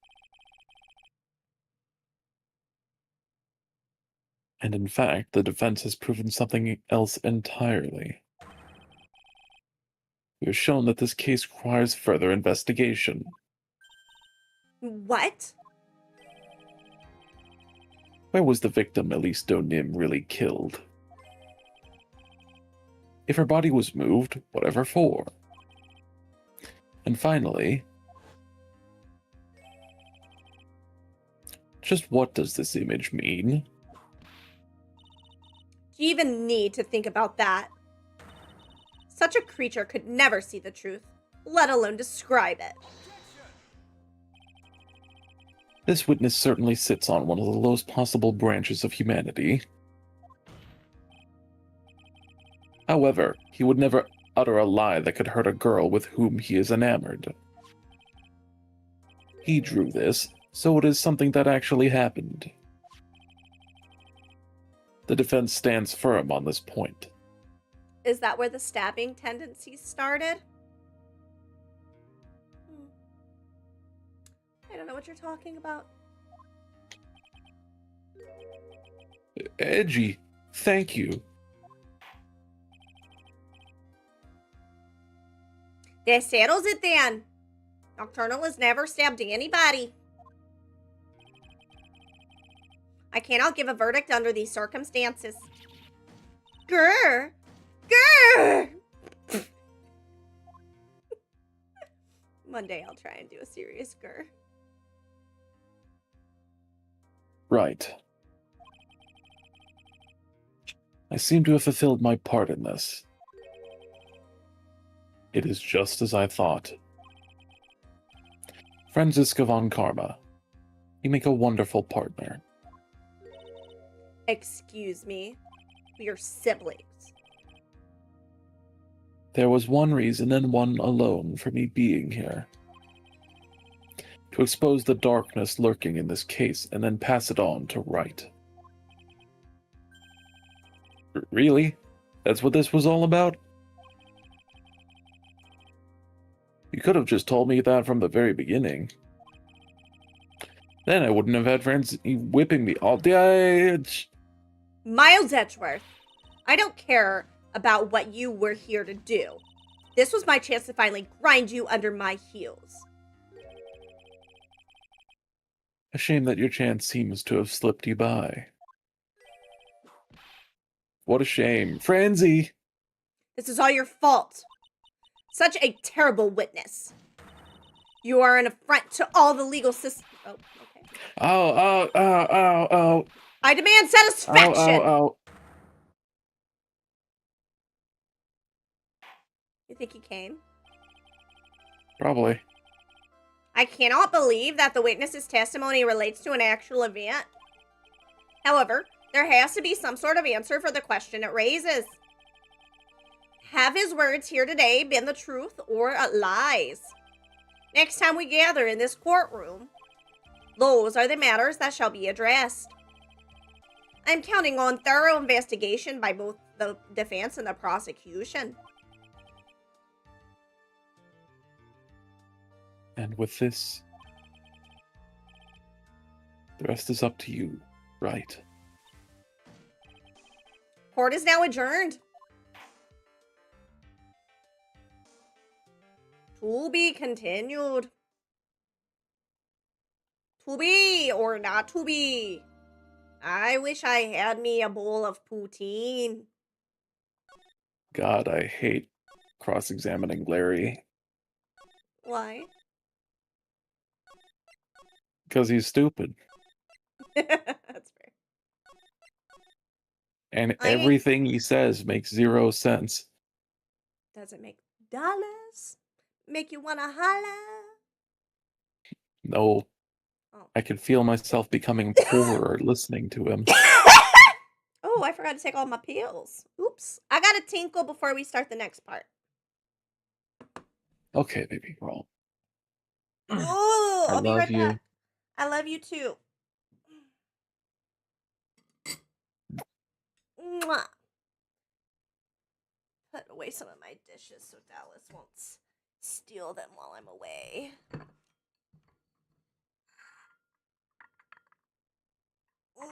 And in fact, the defense has proven something else entirely. We have shown that this case requires further investigation. What? Where was the victim Elise Donim really killed? If her body was moved, whatever for? And finally, just what does this image mean? Do you even need to think about that? Such a creature could never see the truth, let alone describe it. This witness certainly sits on one of the lowest possible branches of humanity. However, he would never utter a lie that could hurt a girl with whom he is enamored. He drew this, so it is something that actually happened. The defense stands firm on this point. Is that where the stabbing tendencies started? I don't know what you're talking about. Edgy, thank you. That settles it then. Nocturnal has never stabbed anybody. I cannot give a verdict under these circumstances. Grr! Grr! One day I'll try and do a serious grr. Right. I seem to have fulfilled my part in this. It is just as I thought. Franziska von Karma. You make a wonderful partner. Excuse me. We are siblings. There was one reason and one alone for me being here. To expose the darkness lurking in this case and then pass it on to Wright. Really? That's what this was all about? You could have just told me that from the very beginning. Then I wouldn't have had friends whipping me all day. Miles Edgeworth, I don't care about what you were here to do. This was my chance to finally grind you under my heels. A shame that your chance seems to have slipped you by. What a shame. Franzi! This is all your fault. Such a terrible witness. You are an affront to all the legal system. Oh, okay. Oh. I demand satisfaction. Ow. You think he came? Probably. I cannot believe that the witness's testimony relates to an actual event. However, there has to be some sort of answer for the question it raises. Have his words here today been the truth or lies? Next time we gather in this courtroom, those are the matters that shall be addressed. I'm counting on thorough investigation by both the defense and the prosecution. And with this, the rest is up to you, right? Court is now adjourned. To be continued. To be or not to be. I wish I had me a bowl of poutine. God, I hate cross-examining Larry. Why? Because he's stupid. That's fair. And everything he says makes zero sense. Does it make dollars? Make you wanna holla? No. Oh. I can feel myself becoming poorer listening to him. Oh, I forgot to take all my pills. Oops. I gotta tinkle before we start the next part. Okay, baby girl. Oh, I'll be right love you. back. I love you too. Mwah. Put away some of my dishes so Dallas won't steal them while I'm away.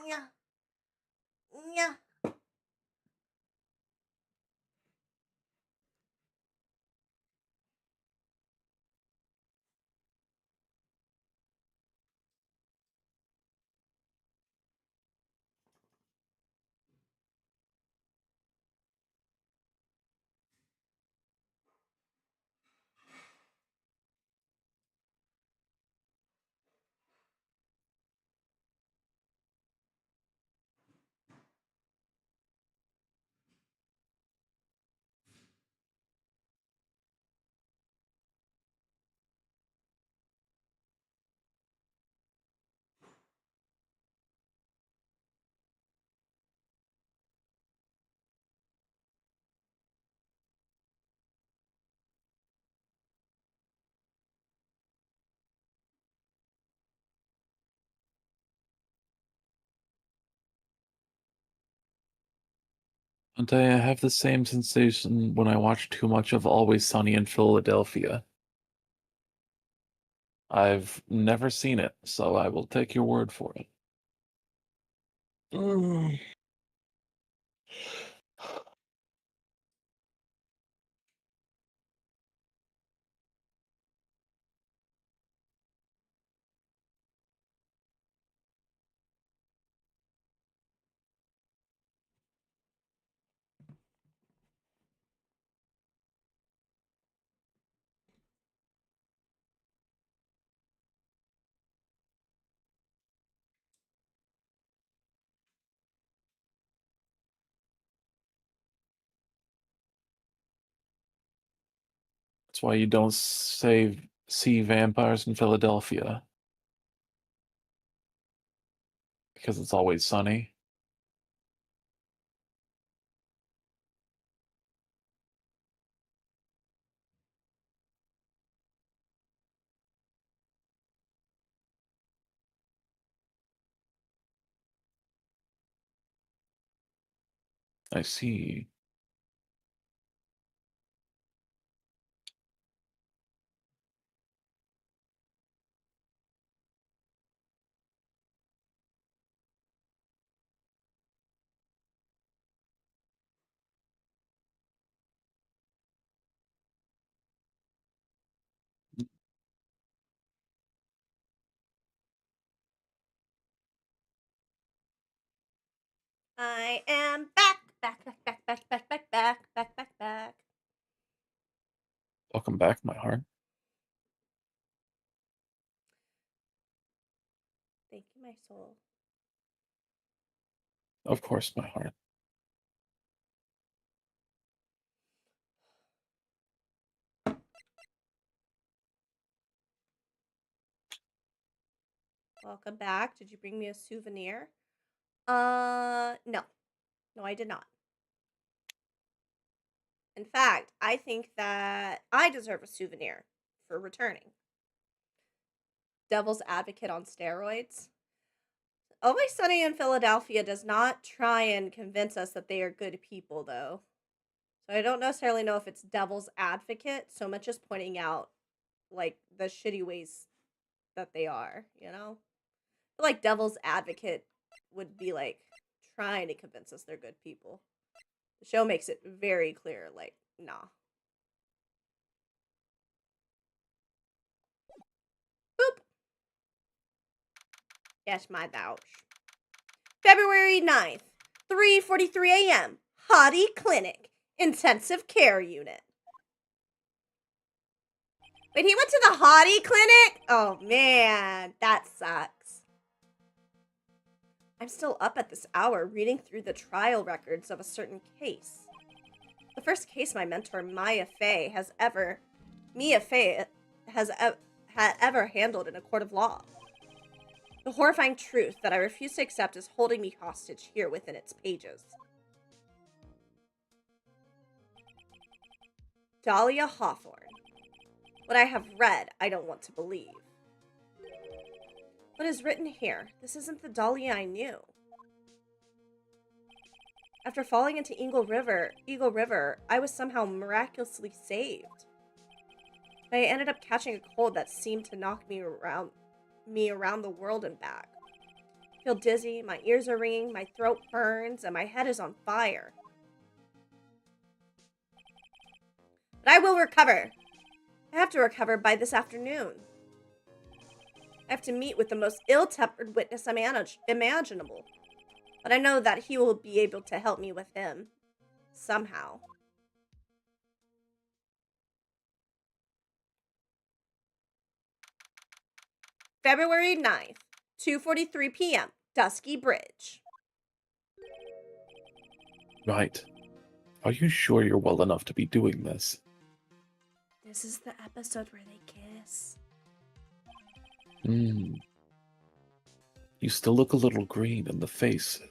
Yeah. Yeah. And I have the same sensation when I watch too much of Always Sunny in Philadelphia. I've never seen it, so I will take your word for it. Mm. That's why you don't see vampires in Philadelphia. Because it's always sunny. I see. I am back, back, back, back, back, back, back, back, back, back, back. Welcome back, my heart. Thank you, my soul. Of course, my heart. Welcome back. Did you bring me a souvenir? No. No, I did not. In fact, I think that I deserve a souvenir for returning. Devil's advocate on steroids. Always Sunny in Philadelphia does not try and convince us that they are good people, though. So I don't necessarily know if it's devil's advocate so much as pointing out, like, the shitty ways that they are, you know? I feel like devil's advocate would be, like, trying to convince us they're good people. The show makes it very clear, like, nah. Boop. Yes, my vouch. February 9th, 3:43 a.m. Hottie Clinic, Intensive Care Unit. Wait, he went to the Hottie Clinic? Oh, man, that sucks. I'm still up at this hour reading through the trial records of a certain case. The first case my mentor Mia Fey has ever handled in a court of law. The horrifying truth that I refuse to accept is holding me hostage here within its pages. Dahlia Hawthorne. What I have read, I don't want to believe. What is written here? This isn't the Dahlia I knew. After falling into Eagle River, I was somehow miraculously saved. But I ended up catching a cold that seemed to knock me around the world and back. I feel dizzy, my ears are ringing, my throat burns, and my head is on fire. But I will recover. I have to recover by this afternoon. I have to meet with the most ill-tempered witness imaginable. But I know that he will be able to help me with him. Somehow. February 9th, 2:43 p.m., Dusky Bridge. Right. Are you sure you're well enough to be doing this? This is the episode where they kiss. You still look a little green in the face.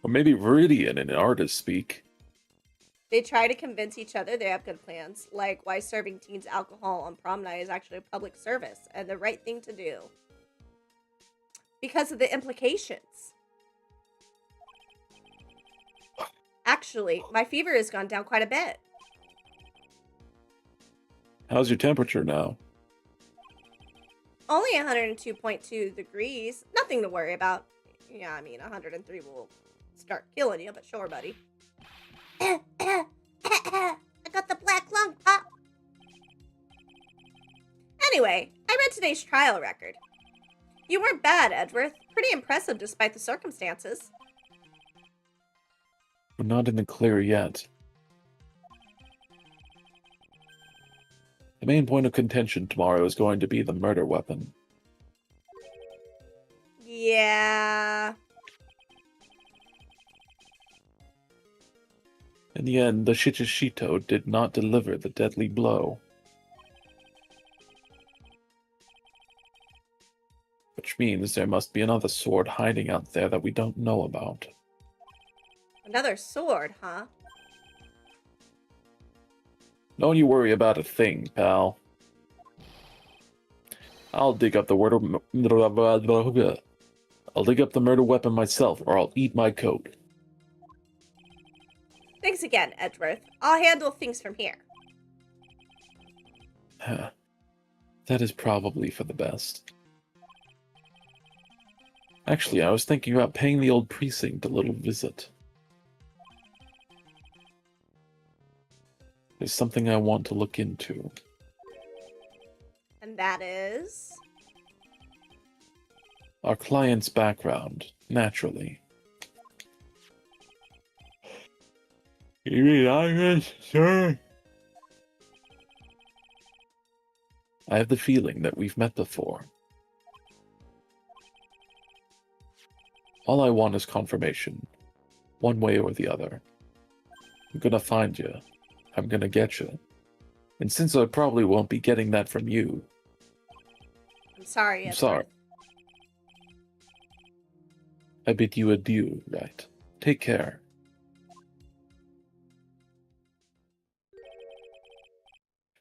Or maybe Viridian in artist speak. They try to convince each other they have good plans, like why serving teens alcohol on prom night is actually a public service and the right thing to do. Because of the implications. Actually, my fever has gone down quite a bit. How's your temperature now? Only 102.2 degrees. Nothing to worry about. Yeah, I mean, 103 will start killing you, but sure, buddy. I got the black lung pop. Anyway, I read today's trial record. You weren't bad, Edgeworth. Pretty impressive despite the circumstances. We're not in the clear yet. The main point of contention tomorrow is going to be the murder weapon. Yeah. In the end, the Shichishito did not deliver the deadly blow. Which means there must be another sword hiding out there that we don't know about. Another sword, huh? Don't you worry about a thing, pal. I'll dig up the murder weapon myself, or I'll eat my coat. Thanks again, Edgeworth. I'll handle things from here. That is probably for the best. Actually, I was thinking about paying the old precinct a little visit. There's something I want to look into. And that is... Our client's background, naturally. You mean Irish, sir? I have the feeling that we've met before. All I want is confirmation, one way or the other. I'm gonna find you. I'm gonna get you. And since I probably won't be getting that from you... I'm sorry, Edgeworth. I'm sorry. I bid you adieu, right? Take care.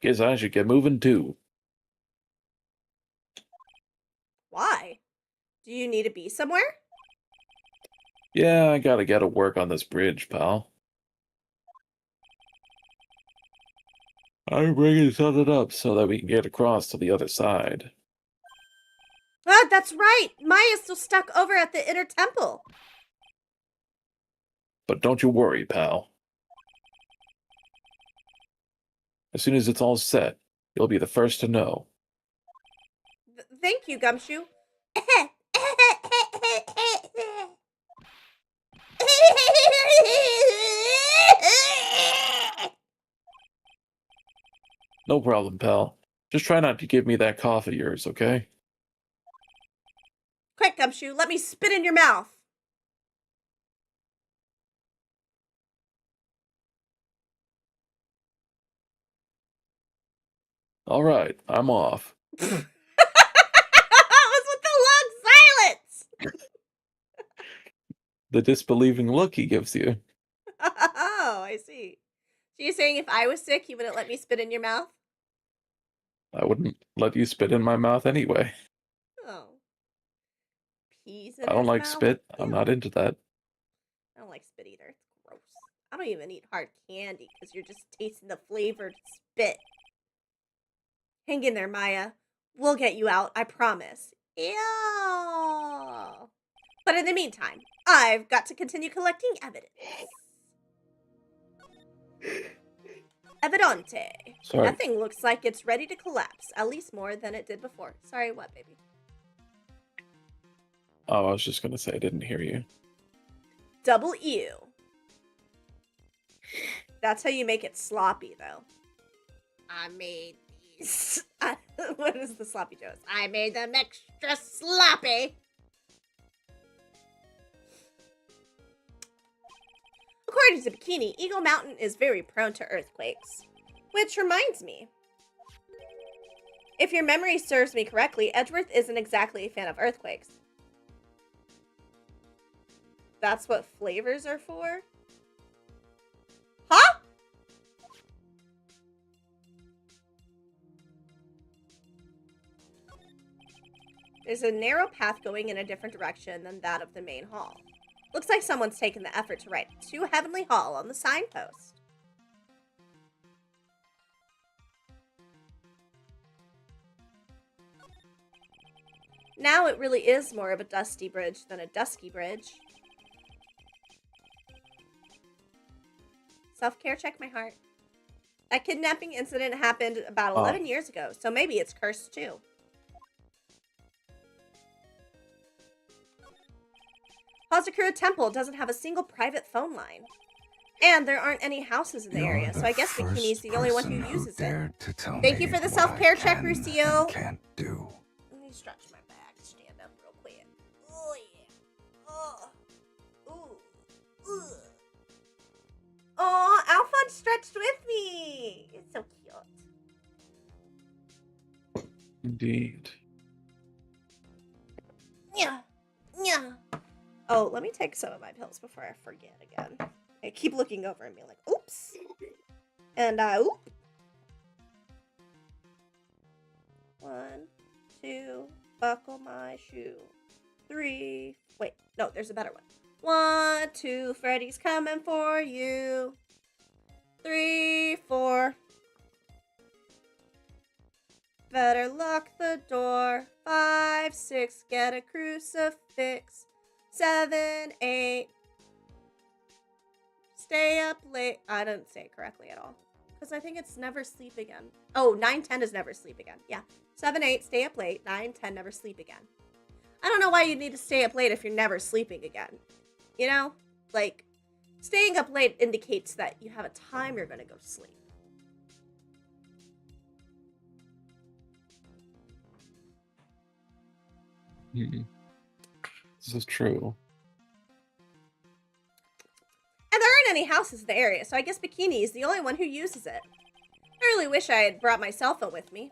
Guess I should get moving too. Why? Do you need to be somewhere? Yeah, I gotta get to work on this bridge, pal. I'm bringing something up so that we can get across to the other side. Ah, that's right! Maya's still stuck over at the inner temple. But don't you worry, pal. As soon as it's all set, you'll be the first to know. Thank you, Gumshoe. No problem, pal. Just try not to give me that cough of yours, okay? Quick, Gumshoe, let me spit in your mouth. Alright, I'm off. What was with the long silence? The disbelieving look he gives you. Oh, I see. So you're saying if I was sick, you wouldn't let me spit in your mouth? I wouldn't let you spit in my mouth anyway. Oh. Peas in I don't his like mouth? spit. I'm Ew. not into that. I don't like spit either. It's gross. I don't even eat hard candy because you're just tasting the flavored spit. Hang in there, Maya. We'll get you out, I promise. Ew. But in the meantime, I've got to continue collecting evidence. Evidente. Sorry. That thing looks like it's ready to collapse, at least more than it did before. Sorry, what, baby? Oh, I was just gonna say I didn't hear you. Double U. That's how you make it sloppy, though. I made these. What is the sloppy joes? I made them extra sloppy. According to Bikini, Eagle Mountain is very prone to earthquakes. Which reminds me. If your memory serves me correctly, Edgeworth isn't exactly a fan of earthquakes. That's what flavors are for? Huh? There's a narrow path going in a different direction than that of the main hall. Looks like someone's taken the effort to write "To Heavenly Hall" on the signpost. Now it really is more of a dusty bridge than a dusky bridge. Self-care, check my heart. That kidnapping incident happened about 11 years ago, so maybe it's cursed too. Hazakura Temple doesn't have a single private phone line. And there aren't any houses in the area, so I guess Bikini's the only one who uses it. Thank you for the self-care check, Rusio. Can't do. Let me stretch my back, stand up real quick. Oh, yeah. Oh. Ooh. Ooh. Oh, Alphonse stretched with me. It's so cute. Indeed. Yeah. Yeah. Oh, let me take some of my pills before I forget again. I keep looking over and being like, oops. And oop. 1, 2, buckle my shoe. 3, wait, no, there's a better one. 1, 2, Freddy's coming for you. 3, 4. Better lock the door. 5, 6, get a crucifix. 7, 8. Stay up late. I didn't say it correctly at all. Because I think it's never sleep again. Oh, 9, 10 is never sleep again. Yeah. 7, 8, stay up late. 9, 10, never sleep again. I don't know why you need to stay up late if you're never sleeping again. You know? Like, staying up late indicates that you have a time you're going to go to sleep. This is true. And there aren't any houses in the area, so I guess Bikini is the only one who uses it. I really wish I had brought my cell phone with me.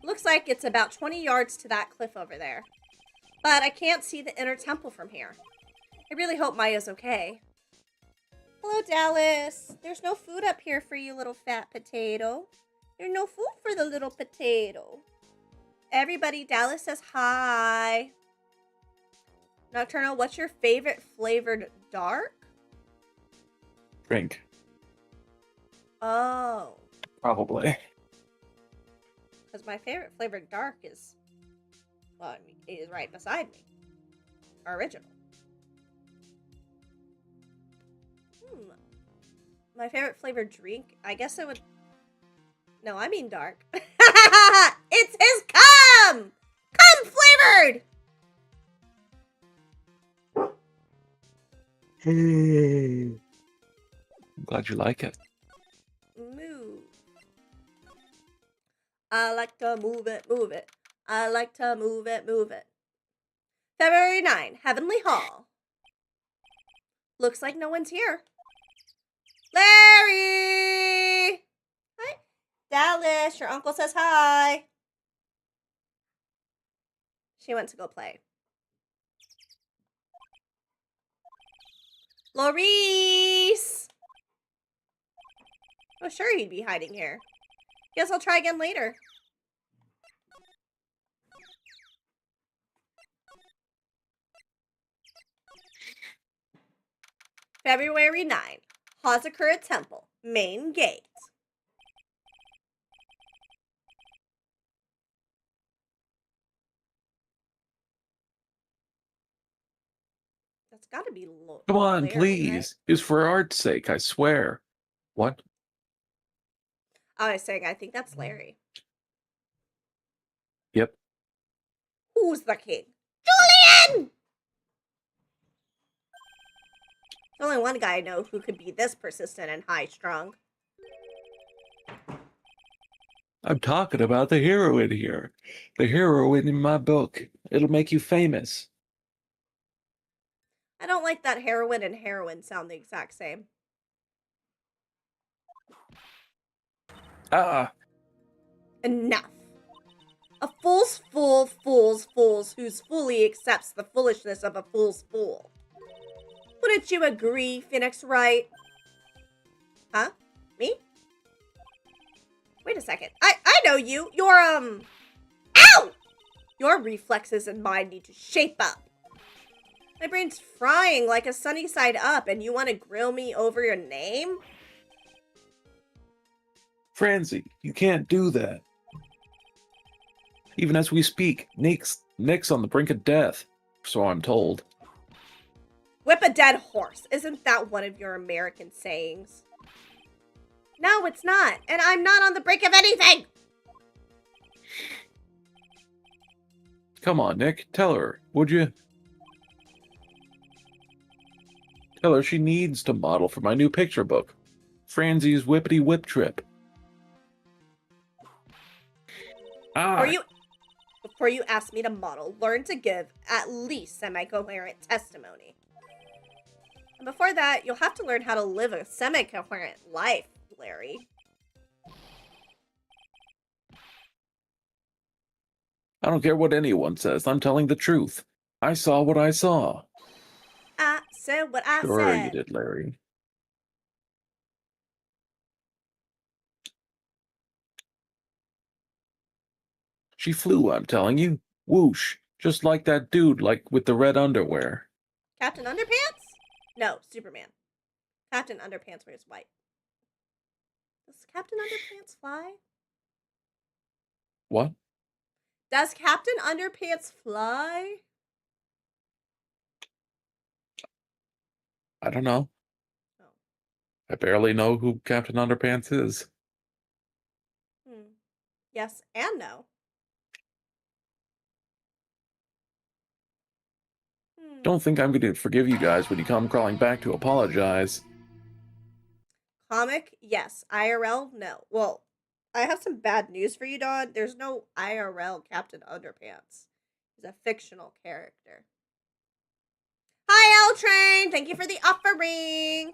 Looks like it's about 20 yards to that cliff over there. But I can't see the inner temple from here. I really hope Maya's okay. Hello, Dallas. There's no food up here for you, little fat potato. There's no food for the little potato. Everybody, Dallas says hi. Nocturnal, what's your favorite flavored dark? Drink. Oh. Probably. Because my favorite flavored dark is, well, I mean, it is right beside me. Original. My favorite flavored drink, I guess it would, no, I mean dark. It's his cum! Cum flavored! I'm glad you like it. Move. I like to move it, move it. I like to move it, move it. February 9, Heavenly Hall. Looks like no one's here. Larry! Hi. Dallas, your uncle says hi. She went to go play. Maurice! Oh, sure he'd be hiding here. Guess I'll try again later. February 9, Hazakura Temple, main gate. That's gotta be Come on, Larry, please. right? It's for art's sake, I swear. What? I was saying, I think that's Larry. Yep. Who's the king? Julian! There's only one guy I know who could be this persistent and high-strung. I'm talking about the heroine here. The heroine in my book. It'll make you famous. I don't like that heroin and heroin sound the exact same. Enough. A fool's fool fools fools who's fully accepts the foolishness of a fool's fool. Wouldn't you agree, Phoenix Wright? Huh? Me? Wait a second. I know you. You're, Ow! Your reflexes and mine need to shape up. My brain's frying like a sunny side up, and you want to grill me over your name? Francie, you can't do that. Even as we speak, Nick's on the brink of death, so I'm told. Whip a dead horse. Isn't that one of your American sayings? No, it's not. And I'm not on the brink of anything. Come on, Nick, tell her, would you? Tell her she needs to model for my new picture book, Fransie's Whippity Whip Trip. Before you ask me to model, learn to give at least semi-coherent testimony. And before that, you'll have to learn how to live a semi-coherent life, Larry. I don't care what anyone says, I'm telling the truth. I saw what I saw. I said what I Sure said. you did, Larry. She flew, I'm telling you. Whoosh. Just like that dude, like with the red underwear. Captain Underpants? No, Superman. Captain Underpants wears white. Does Captain Underpants fly? What? Does Captain Underpants fly? I don't know. Oh. I barely know who Captain Underpants is. Yes and no. Don't think I'm going to forgive you guys when you come crawling back to apologize. Comic? Yes. IRL? No. Well, I have some bad news for you, Dawn. There's no IRL Captain Underpants. He's a fictional character. Hi, L-Train! Thank you for the offering!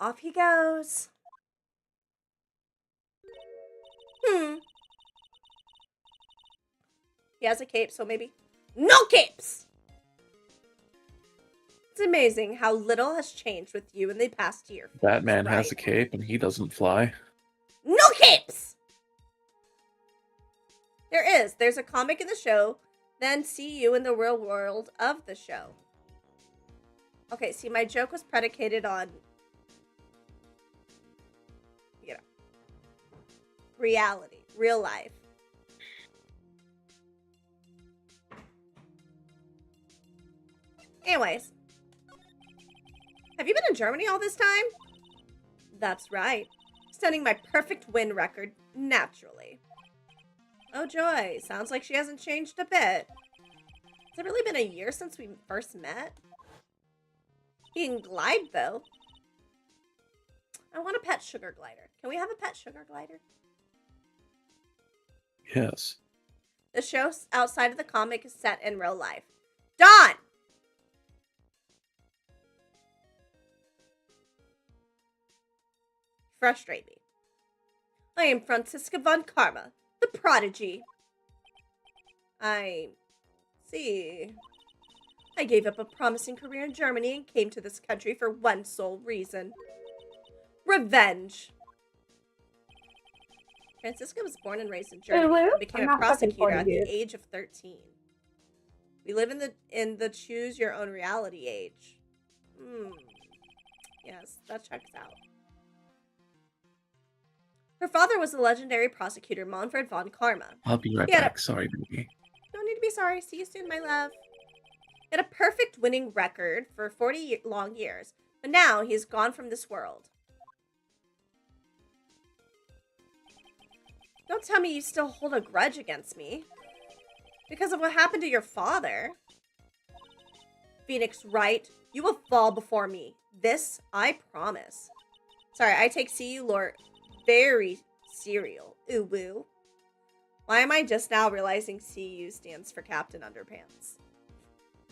Off he goes. He has a cape, so maybe... No capes! It's amazing how little has changed with you in the past year. Batman right? has a cape and he doesn't fly. No capes! There's a comic in the show, then see you in the real world of the show. Okay, see, my joke was predicated on, you know, reality, real life. Anyways, have you been in Germany all this time? That's right. Setting my perfect win record naturally. Oh joy, sounds like she hasn't changed a bit. Has it really been a year since we first met? He can glide though. I want a pet sugar glider. Can we have a pet sugar glider? Yes. The show outside of the comic is set in real life. Dawn! Frustrate me. I am Franziska von Karma, the prodigy. I see. I gave up a promising career in Germany and came to this country for one sole reason. Revenge. Franziska was born and raised in Germany and became a prosecutor at the age of 13. We live in the choose your own reality age. Yes, that checks out. Her father was the legendary prosecutor Manfred von Karma. I'll be right back. Sorry, baby. No need to be sorry. See you soon, my love. He had a perfect winning record for 40 long years, but now he's gone from this world. Don't tell me you still hold a grudge against me. Because of what happened to your father. Phoenix Wright, you will fall before me. This, I promise. Sorry, I take CU lore very serial. Ooh woo. Why am I just now realizing CU stands for Captain Underpants?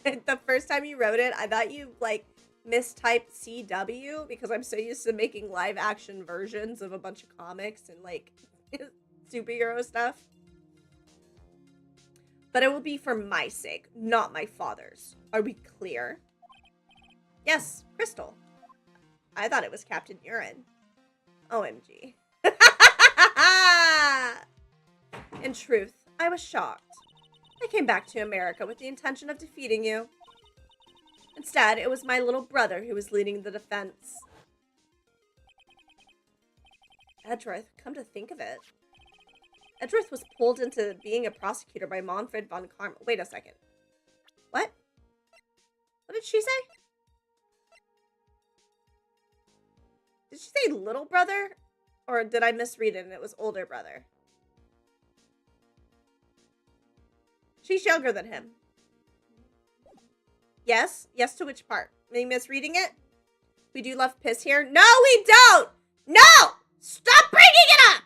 The first time you wrote it, I thought you, like, mistyped CW because I'm so used to making live action versions of a bunch of comics and, like, superhero stuff. But it will be for my sake, not my father's. Are we clear? Yes, Crystal. I thought it was Captain Urine. OMG. In truth, I was shocked. I came back to America with the intention of defeating you. Instead, it was my little brother who was leading the defense. Edgeworth, come to think of it. Edgeworth was pulled into being a prosecutor by Manfred von Karma. Wait a second. What? What did she say? Did she say little brother? Or did I misread it and it was older brother? She's younger than him. Yes? Yes to which part? Am I misreading it? We do love piss here? No, we don't! No! Stop bringing it up!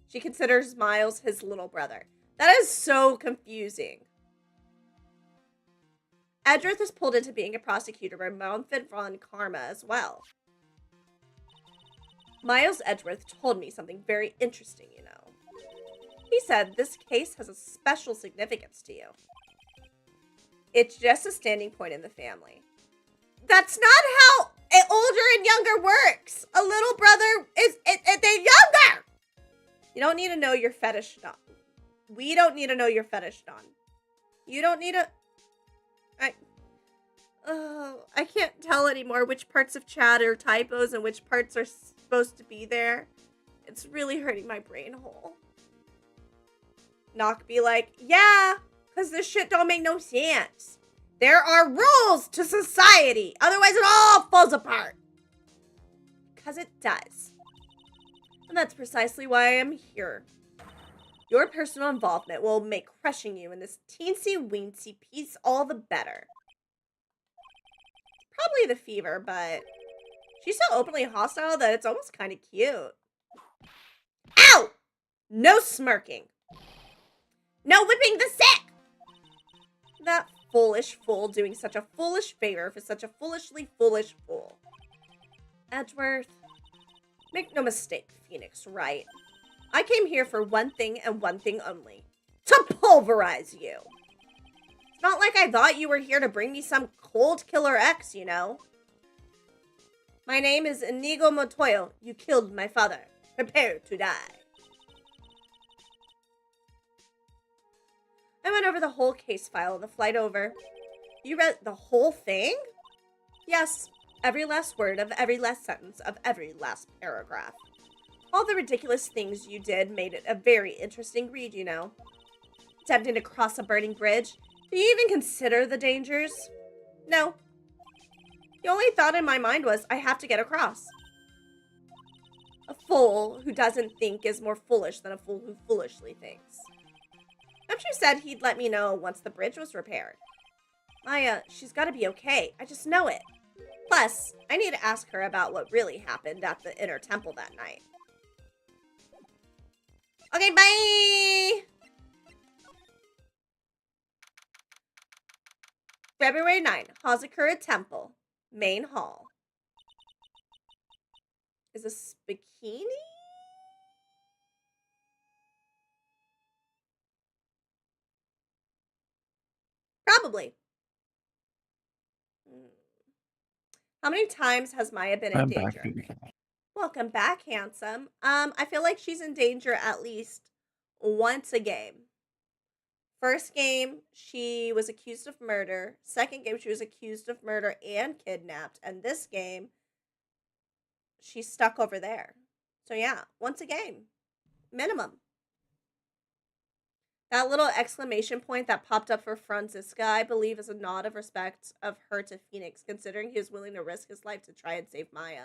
She considers Miles his little brother. That is so confusing. Edgeworth is pulled into being a prosecutor by Manfred von Karma as well. Miles Edgeworth told me something very interesting, you know. He said this case has a special significance to you. It's just a standing point in the family. That's not how older and younger works. A little brother they're younger. You don't need to know your fetish, Don. We don't need to know your fetish, Don. You don't need to... I can't tell anymore which parts of chat are typos and which parts are supposed to be there. It's really hurting my brain hole. Knock be like, yeah, because this shit don't make no sense. There are rules to society. Otherwise it all falls apart. Because it does. And that's precisely why I am here. Your personal involvement will make crushing you in this teensy-weensy piece all the better. Probably the fever, but she's so openly hostile that it's almost kind of cute. Ow! No smirking. No whipping the sick! That foolish fool doing such a foolish favor for such a foolishly foolish fool. Edgeworth, make no mistake, Phoenix, right? I came here for one thing and one thing only. To pulverize you. It's not like I thought you were here to bring me some cold killer X, you know. My name is Inigo Montoya. You killed my father. Prepare to die. I went over the whole case file on the flight over. You read the whole thing? Yes, every last word of every last sentence of every last paragraph. All the ridiculous things you did made it a very interesting read, you know. Attempting to cross a burning bridge. Do you even consider the dangers? No. The only thought in my mind was, I have to get across. A fool who doesn't think is more foolish than a fool who foolishly thinks. Neptune said he'd let me know once the bridge was repaired. Maya, she's got to be okay. I just know it. Plus, I need to ask her about what really happened at the inner temple that night. Okay, bye! February 9, Hazakura Temple, Main Hall. Is this bikini? Probably. How many times has Maya been in I'm back. danger? Welcome back, handsome. I feel like she's in danger at least once a game. First game, she was accused of murder. Second game, she was accused of murder and kidnapped. And this game, she's stuck over there. So yeah, once a game. Minimum. That little exclamation point that popped up for Franziska, I believe, is a nod of respect of her to Phoenix, considering he was willing to risk his life to try and save Maya.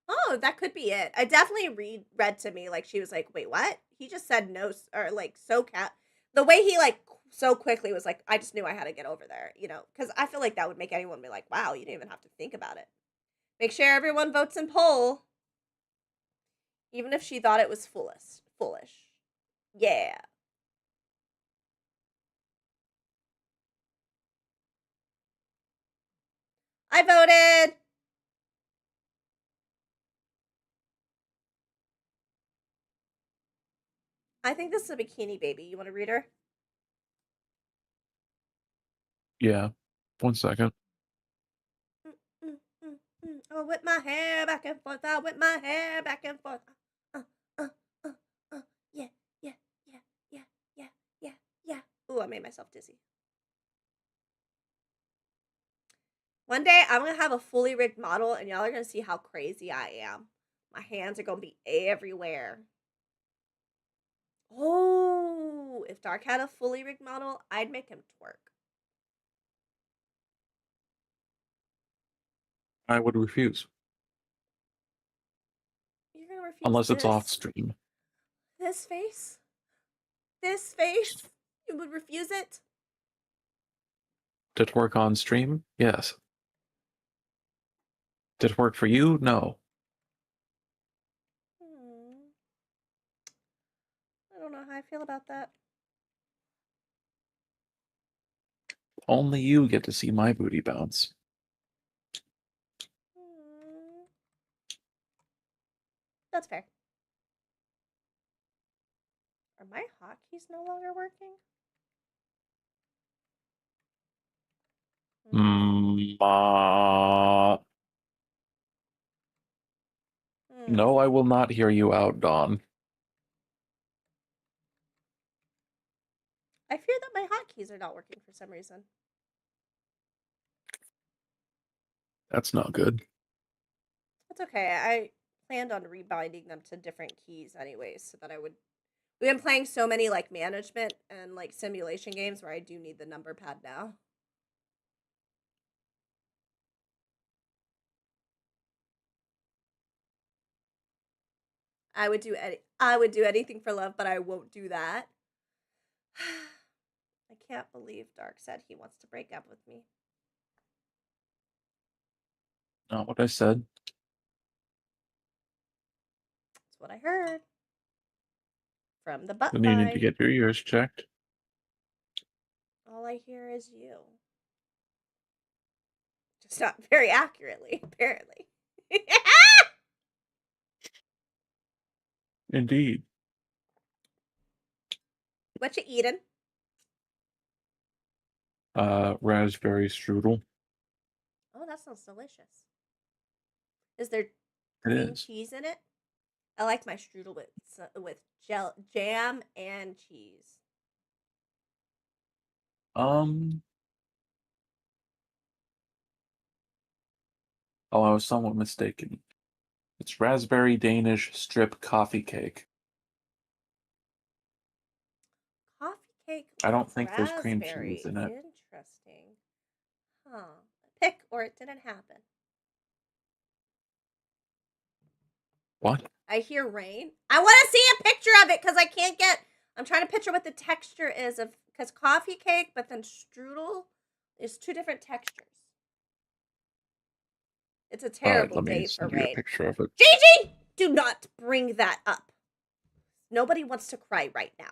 Oh, that could be it. I definitely read to me like she was like, wait, what? He just said no, or like so cat. The way he like so quickly was like, I just knew I had to get over there, you know, because I feel like that would make anyone be like, wow, you didn't even have to think about it. Make sure everyone votes in poll. Even if she thought it was foolish. Yeah. I voted. I think this is a bikini baby. You want to read her? Yeah. 1 second. I'll whip my hair back and forth. I'll whip my hair back and forth. Yeah, Ooh, I made myself dizzy. One day, I'm going to have a fully rigged model, and y'all are going to see how crazy I am. My hands are going to be everywhere. Oh, if Dark had a fully rigged model, I'd make him twerk. I would refuse. You're going to refuse Unless it's this? off stream. This face? This face? You would refuse it? Did it work on stream? Yes. Did it work for you? No. I don't know how I feel about that. Only you get to see my booty bounce. That's fair. Are my hotkeys no longer working? No, I will not hear you out, Dawn. I fear that my hotkeys are not working for some reason. That's not good. That's okay. I planned on rebinding them to different keys anyways, so that I would... We've been playing so many, like, management and, like, simulation games where I do need the number pad now. I would do anything for love, but I won't do that. I can't believe Dark said he wants to break up with me. Not what I said. That's what I heard. From the butt Then you need to fight. get your ears checked. All I hear is you. Just not very accurately, apparently. Indeed. What you eating? Raspberry strudel. Oh, that sounds delicious. Is there It cream is. cheese in it? I like my strudel with jam and cheese. Oh, I was somewhat mistaken. It's raspberry Danish strip coffee cake. Coffee cake. I don't with think there's cream raspberry. cheese in it. Interesting. Huh. Pick or it didn't happen. What? I hear rain. I want to see a picture of it because I can't get... I'm trying to picture what the texture is of... Because coffee cake, but then strudel is two different textures. It's a terrible Let me day for send you a rain. picture of it. Gigi! Do not bring that up. Nobody wants to cry right now.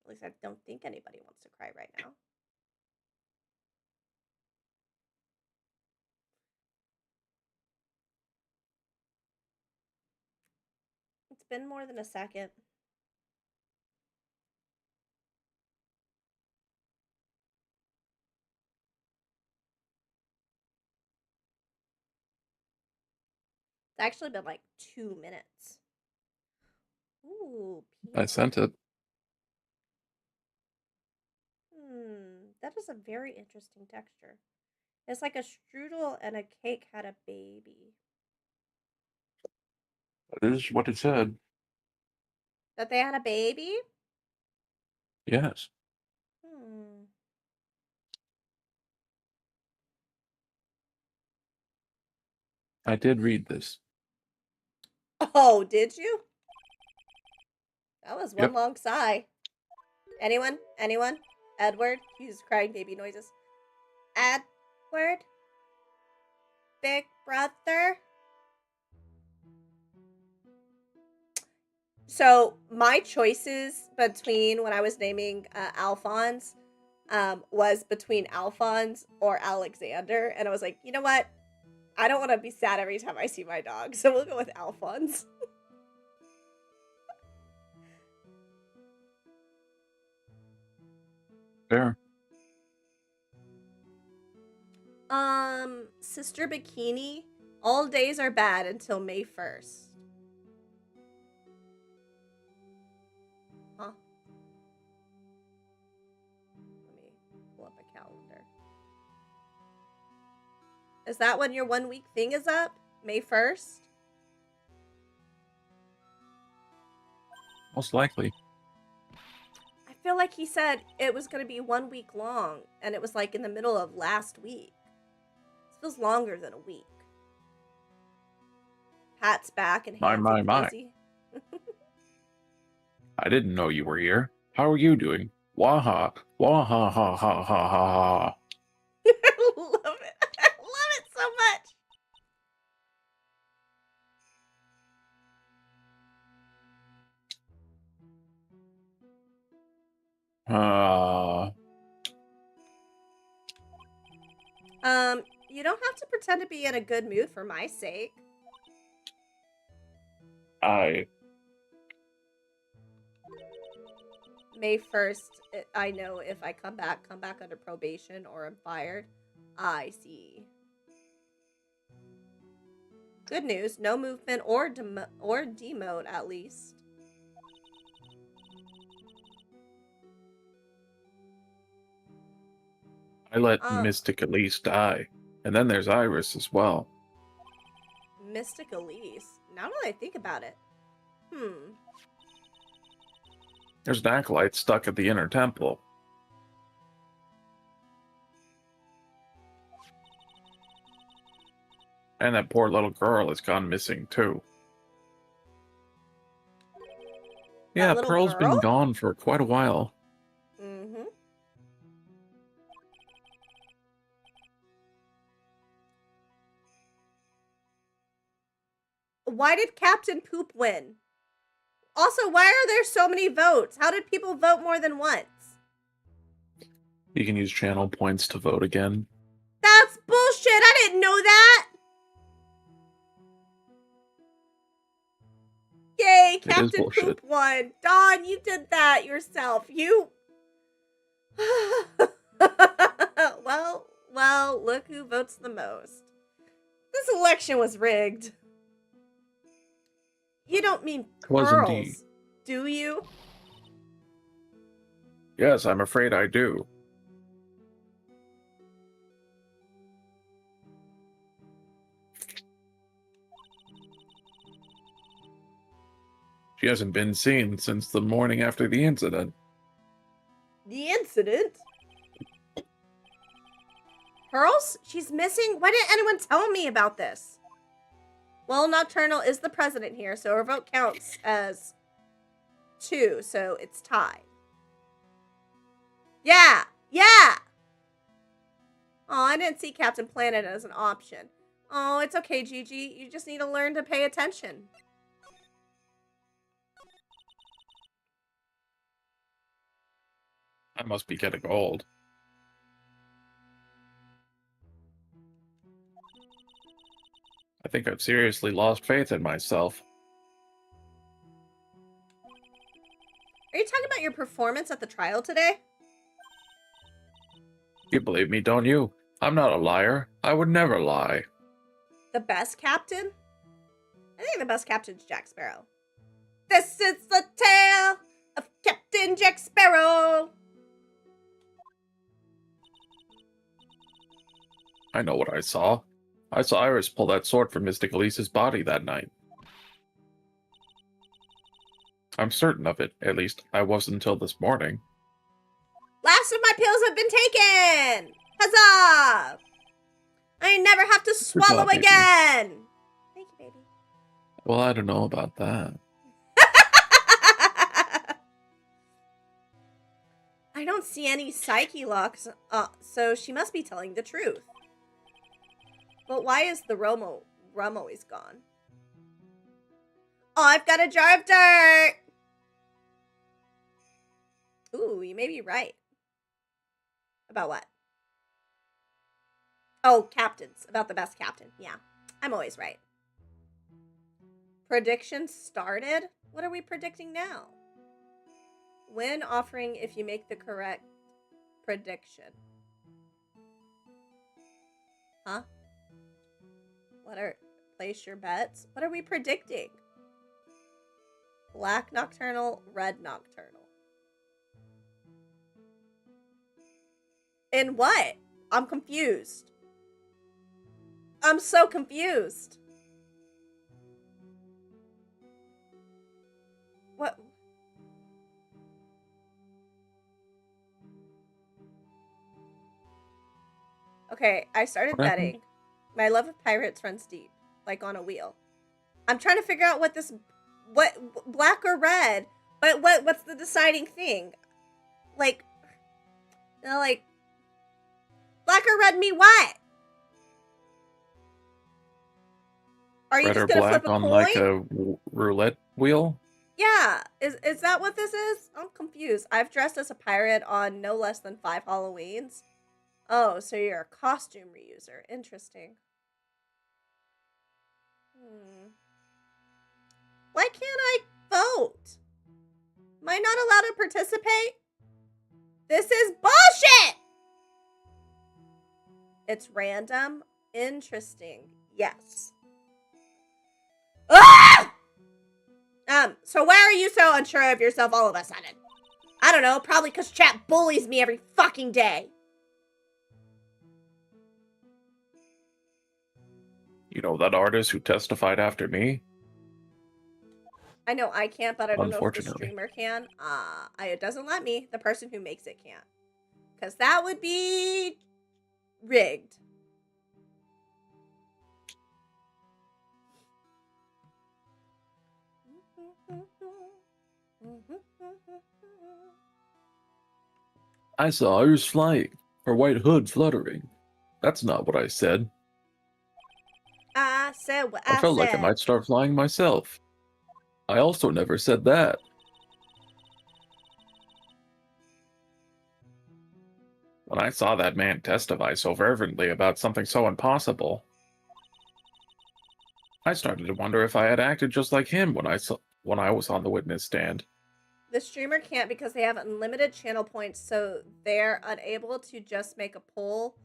At least I don't think anybody wants to cry right now. It's been more than a second. It's actually been like 2 minutes. Ooh, I sent it. That is a very interesting texture. It's like a strudel and a cake had a baby. That is what it said. That they had a baby? Yes. I did read this. Oh, did you? That was one Yep. long sigh. Anyone? Anyone? Edward? He's crying baby noises. Edward? Big brother? So, my choices between when I was naming Alphonse was between Alphonse or Alexander. And I was like, you know what? I don't want to be sad every time I see my dog. So we'll go with Alphonse. Fair. Sister Bikini. All days are bad until May 1st. up a calendar. Is that when your 1 week thing is up? May 1st? Most likely. I feel like he said it was going to be 1 week long, and it was like in the middle of last week. This feels longer than a week. Pat's back and hands it to Lizzie. I didn't know you were here. How are you doing? Waha. Waha ha ha ha ha ha. I love it. I love it so much. You don't have to pretend to be in a good mood for my sake. May 1st, I know if I come back under probation or I'm fired. I see. Good news, no movement or demote at least. I let Mystic Elise die. And then there's Iris as well. Mystic Elise? Now that I think about it. There's an acolyte stuck at the inner temple. And that poor little girl has gone missing too. Yeah, Pearl's been gone for quite a while. Mm-hmm. Why did Captain Poop win? Also, why are there so many votes? How did people vote more than once? You can use channel points to vote again. That's bullshit! I didn't know that! Yay, Captain Poop won. Dawn, you did that yourself. You... well, look who votes the most. This election was rigged. You don't mean Pearls, do you? Yes, I'm afraid I do. She hasn't been seen since the morning after the incident. The incident? Pearls? She's missing? Why didn't anyone tell me about this? Well, Nocturnal is the president here, so her vote counts as 2, so it's tied. Yeah! Yeah! Oh, I didn't see Captain Planet as an option. Oh, it's okay, Gigi. You just need to learn to pay attention. I must be getting old. I think I've seriously lost faith in myself. Are you talking about your performance at the trial today? You believe me, don't you? I'm not a liar. I would never lie. The best captain? I think the best captain's Jack Sparrow. This is the tale of Captain Jack Sparrow. I know what I saw. I saw Iris pull that sword from Mystic Elise's body that night. I'm certain of it. At least, I was until this morning. Last of my pills have been taken! Huzzah! I never have to swallow again! Thank you, baby. Well, I don't know about that. I don't see any psyche locks, so she must be telling the truth. But why is the rum always gone? Oh, I've got a jar of dirt! Ooh, you may be right. About what? Oh, captains. About the best captain. Yeah, I'm always right. Predictions started? What are we predicting now? Win offering if you make the correct prediction. Huh? Place your bets? What are we predicting? Black Nocturnal, red Nocturnal. In what? I'm confused. I'm so confused. What? Okay, I started What happened? betting. My love of pirates runs deep, like on a wheel. I'm trying to figure out what black or red, but what's the deciding thing? Like, you know, like, black or red mean what? Are you Red just or gonna black flip a on coin? like a roulette wheel? Yeah, is that what this is? I'm confused. I've dressed as a pirate on no less than 5 Halloweens. Oh, so you're a costume reuser. Interesting. Why can't I vote? Am I not allowed to participate? This is bullshit! It's random. Interesting. Yes. Ah! So why are you so unsure of yourself all of a sudden? I don't know, probably because chat bullies me every fucking day. You know that artist who testified after me? I know I can't, but I don't know if the Unfortunately. streamer can. It doesn't let me. The person who makes it can't. Because that would be rigged. I saw Iris flying, her white hood fluttering. That's not what I said. I said what I I felt like I said. might start flying myself. I also never said that. When I saw that man testify so fervently about something so impossible, I started to wonder if I had acted just like him when I was on the witness stand. The streamer can't because they have unlimited channel points, so they're unable to just make a poll,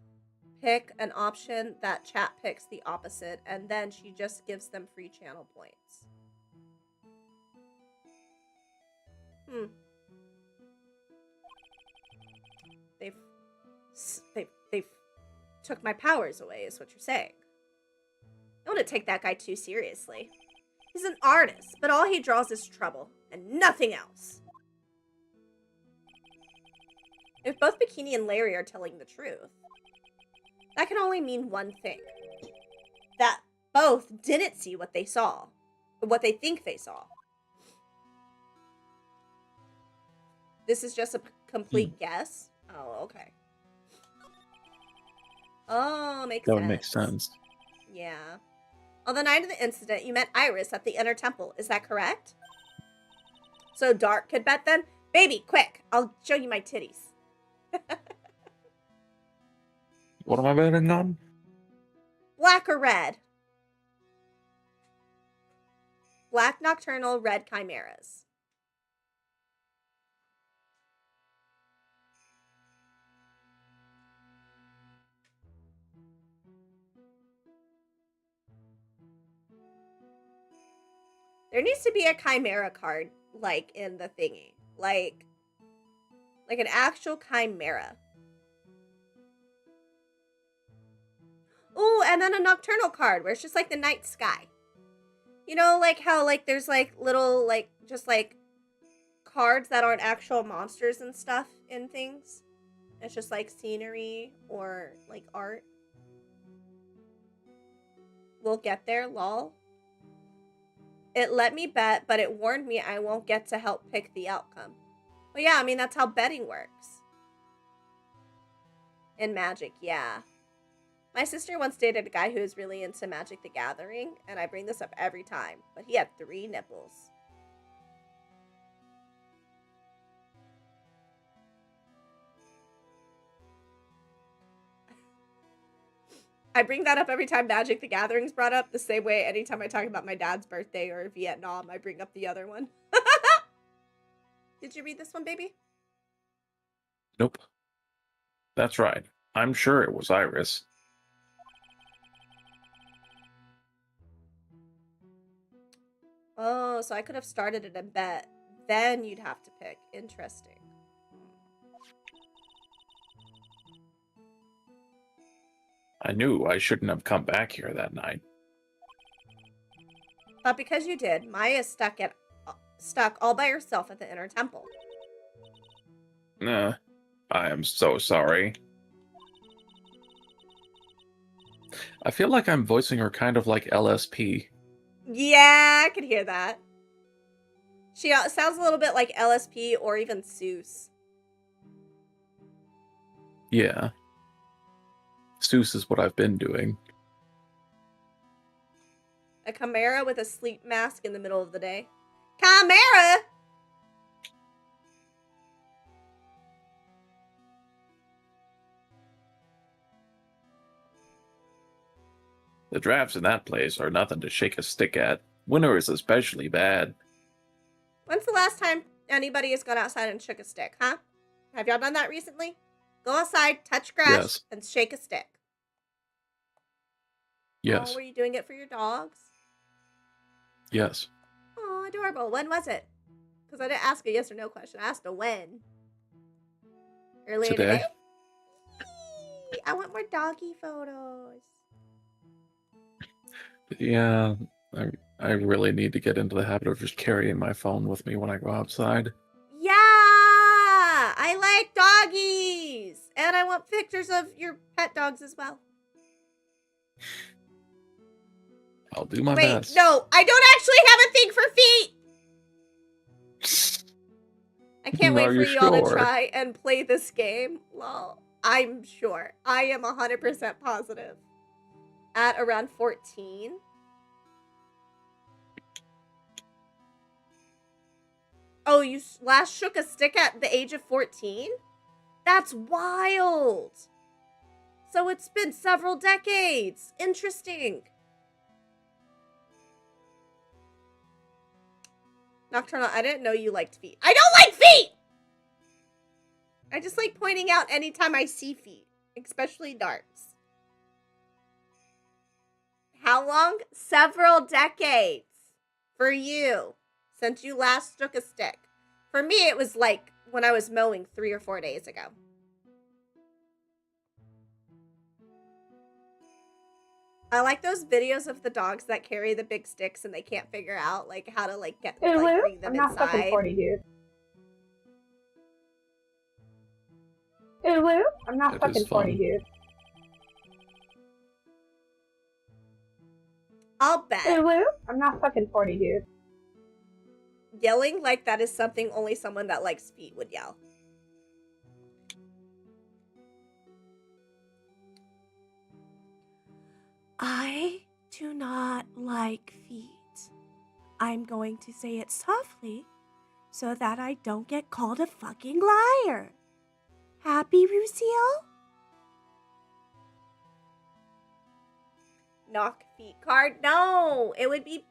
pick an option that chat picks the opposite, and then she just gives them free channel points. They've took my powers away, is what you're saying. I want to take that guy too seriously. He's an artist, but all he draws is trouble, and nothing else. If both Bikini and Larry are telling the truth, that can only mean one thing. That both didn't see what they saw, or what they think they saw. This is just a complete guess? Oh, okay. Oh, makes sense. That would make sense. Yeah. On the night of the incident, you met Iris at the inner temple. Is that correct? So Dark could bet then? Baby, quick. I'll show you my titties. What am I betting on? Black or red? Black nocturnal, red chimeras. There needs to be a chimera card, like, in the thingy. Like an actual chimera. Ooh, and then a nocturnal card where it's just like the night sky. You know, like how, like, there's, like, little, like, just, like, cards that aren't actual monsters and stuff in things. It's just, like, scenery or, like, art. We'll get there, lol. It let me bet, but it warned me I won't get to help pick the outcome. Well, yeah, I mean, that's how betting works. In Magic, yeah. My sister once dated a guy who was really into Magic the Gathering, and I bring this up every time, but he had 3 nipples. I bring that up every time Magic the Gathering's brought up, the same way anytime I talk about my dad's birthday or Vietnam, I bring up the other one. Did you read this one, baby? Nope. That's right. I'm sure it was Iris. Oh, so I could have started it and bet. Then you'd have to pick. Interesting. I knew I shouldn't have come back here that night. But because you did, Maya's stuck all by herself at the inner temple. I am so sorry. I feel like I'm voicing her kind of like LSP. Yeah, I could hear that. She sounds a little bit like LSP or even Seuss. Yeah. Seuss is what I've been doing. A chimera with a sleep mask in the middle of the day. Chimera! The drafts in that place are nothing to shake a stick at. Winter is especially bad. When's the last time anybody has gone outside and shook a stick, huh? Have y'all done that recently? Go outside, touch grass, Yes. and shake a stick. Yes. Oh, were you doing it for your dogs? Yes. Oh, adorable. When was it? Because I didn't ask a yes or no question. I asked a when. Earlier Today. today? Eee, I want more doggy photos. Yeah, I really need to get into the habit of just carrying my phone with me when I go outside. Yeah! I like doggies! And I want pictures of your pet dogs as well. I'll do my Wait, best. no, I don't actually have a thing for feet! I can't wait Are for you you all to sure? try and play this game. Lol. I'm sure. I am 100% positive. At around 14. Oh, you last shook a stick at the age of 14? That's wild. So it's been several decades. Interesting. Nocturnal, I didn't know you liked feet. I don't like feet! I just like pointing out anytime I see feet, especially darts. How long? Several decades for you since you last shook a stick. For me, it was like when I was mowing 3 or 4 days ago. I like those videos of the dogs that carry the big sticks and they can't figure out like how to like get Hey, like Lou, bring them I'm not fucking inside. 40, dude. Hey, Lou, I'm not That is fucking 40, fun. dude. I'll Hey, bet. Lou, I'm not fucking 40, dude. Yelling like that is something only someone that likes feet would yell. I do not like feet. I'm going to say it softly so that I don't get called a fucking liar. Happy, Rucio? Knock feet card? No, it would be...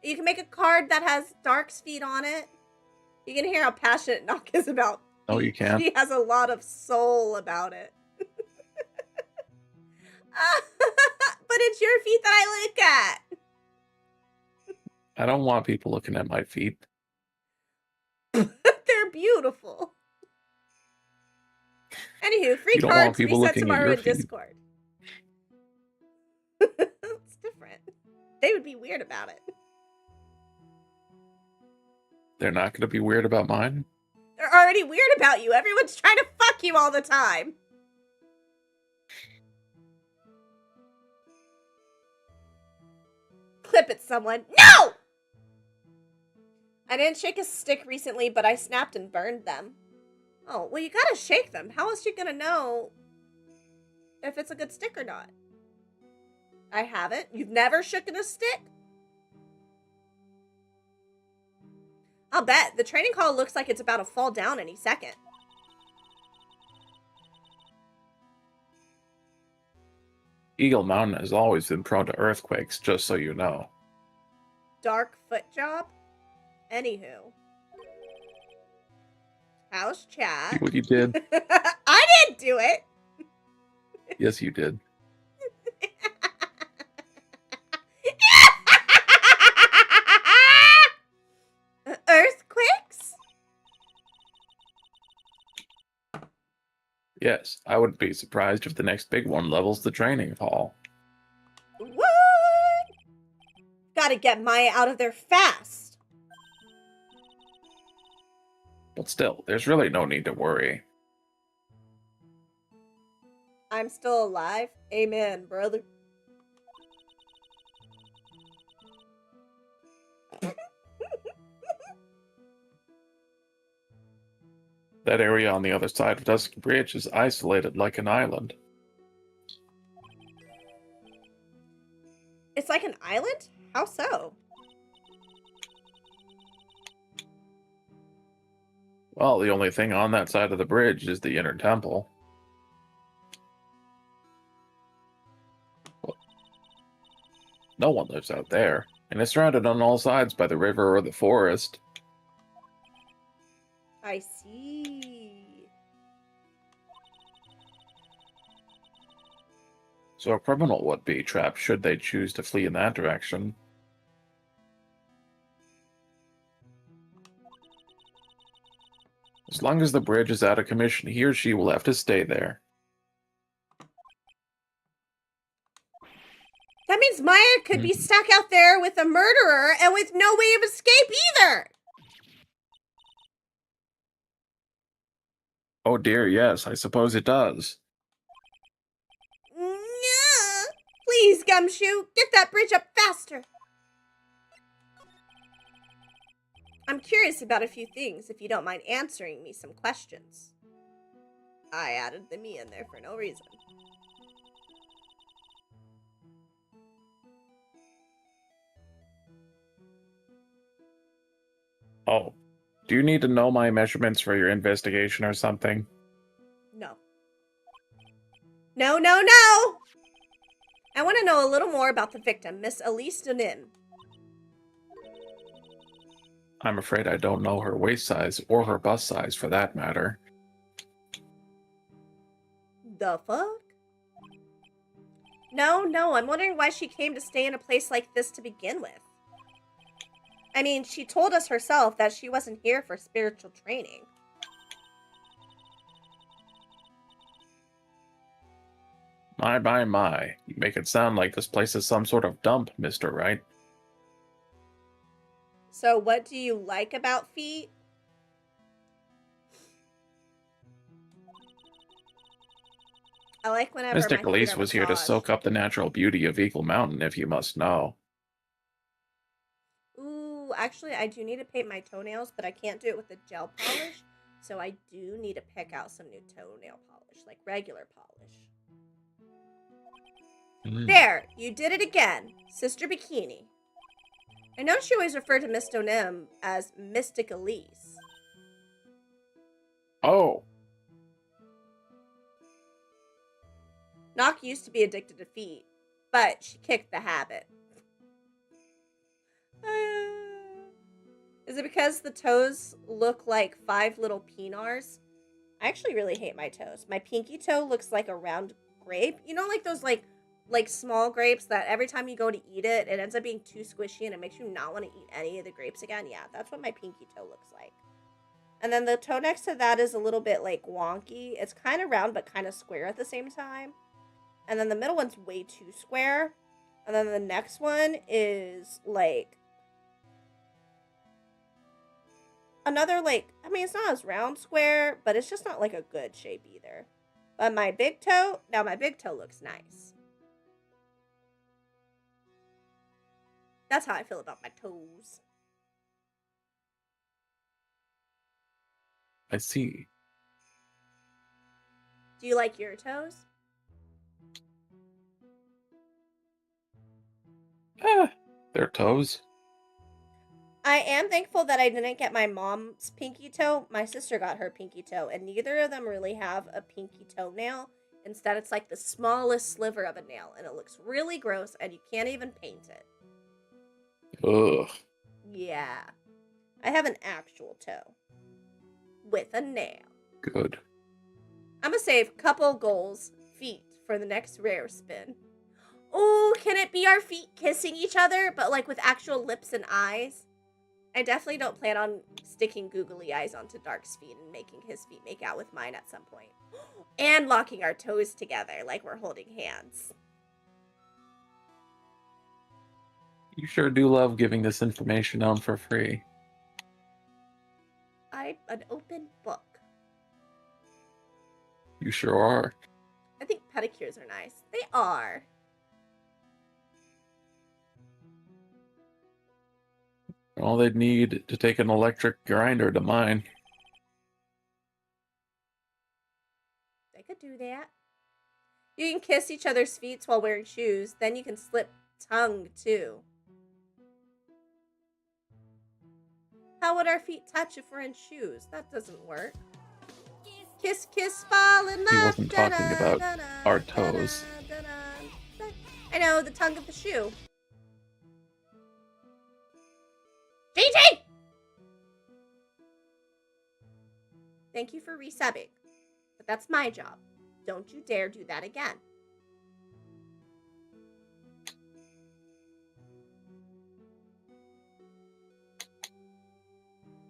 You can make a card that has Dark's feet on it. You can hear how passionate Knock is about feet. No, you can't. He has a lot of soul about it. But it's your feet that I look at. I don't want people looking at my feet. They're beautiful. Anywho, free You don't want cards people reset looking at tomorrow your in feet. Discord. It's different. They would be weird about it. They're not going to be weird about mine. They're already weird about you. Everyone's trying to fuck you all the time. Clip it, someone. No! I didn't shake a stick recently, but I snapped and burned them. Oh, well, you gotta shake them. How else you gonna know if it's a good stick or not? I haven't. You've never shooken a stick? I'll bet. The training hall looks like it's about to fall down any second. Eagle Mountain has always been prone to earthquakes, just so you know. Dark foot job? Anywho. How's chat? See what you did? I didn't do it! Yes, you did. Earthquakes? Yes, I wouldn't be surprised if the next big one levels the training hall. What? Gotta get Maya out of there fast. But still, there's really no need to worry. I'm still alive. Amen, brother. That area on the other side of Dusky Bridge is isolated like an island. It's like an island? How so? Well, the only thing on that side of the bridge is the inner temple. No one lives out there, and it's surrounded on all sides by the river or the forest. I see. So a criminal would be trapped should they choose to flee in that direction. As long as the bridge is out of commission, he or she will have to stay there. That means Maya could be stuck out there with a murderer and with no way of escape either. Oh dear, yes, I suppose it does. No. Please, Gumshoe, get that bridge up faster. I'm curious about a few things, if you don't mind answering me some questions. I added the me in there for no reason. Oh, do you need to know my measurements for your investigation or something? No. No, no, no! I want to know a little more about the victim, Miss Elise Denim. I'm afraid I don't know her waist size or her bust size for that matter. The fuck? No, I'm wondering why she came to stay in a place like this to begin with. I mean, she told us herself that she wasn't here for spiritual training. My. You make it sound like this place is some sort of dump, Mr. Wright. So what do you like about feet? I like whenever Mr. my feet Elise are was here to massaged. soak up the natural beauty of Eagle Mountain, if you must know. Ooh, actually, I do need to paint my toenails, but I can't do it with the gel polish. So I do need to pick out some new toenail polish, like regular polish. There, you did it again, Sister Bikini. I noticed you always refer to Miss Donim as Mystic Elise. Oh, Nock used to be addicted to feet, but she kicked the habit. Is it because the toes look like 5 little penars? I actually really hate my toes. My pinky toe looks like a round grape. You know, like those like small grapes that every time you go to eat it, it ends up being too squishy and it makes you not want to eat any of the grapes again. Yeah, that's what my pinky toe looks like. And then the toe next to that is a little bit like wonky. It's kind of round but kind of square at the same time. And then the middle one's way too square. And then the next one is like another like, I mean, it's not as round square, but it's just not like a good shape either. But my big toe, now my big toe looks nice. That's how I feel about my toes. I see. Do you like your toes? They're toes. I am thankful that I didn't get my mom's pinky toe. My sister got her pinky toe, and neither of them really have a pinky toenail. Instead, it's like the smallest sliver of a nail, and it looks really gross, and you can't even paint it. Ugh. Yeah. I have an actual toe. With a nail. Good. I'm gonna save a couple goals, feet, for the next rare spin. Oh, can it be our feet kissing each other, but like with actual lips and eyes? I definitely don't plan on sticking googly eyes onto Dark's feet and making his feet make out with mine at some point. And locking our toes together like we're holding hands. You sure do love giving this information out for free. I'm an open book. You sure are. I think pedicures are nice. They are. All they'd need to take an electric grinder to mine. They could do that. You can kiss each other's feet while wearing shoes. Then you can slip tongue, too. How would our feet touch if we're in shoes? That doesn't work. Kiss, kiss, fall in love. He wasn't talking about our toes. I know, the tongue of the shoe. JJ! Thank you for resubbing. But that's my job. Don't you dare do that again.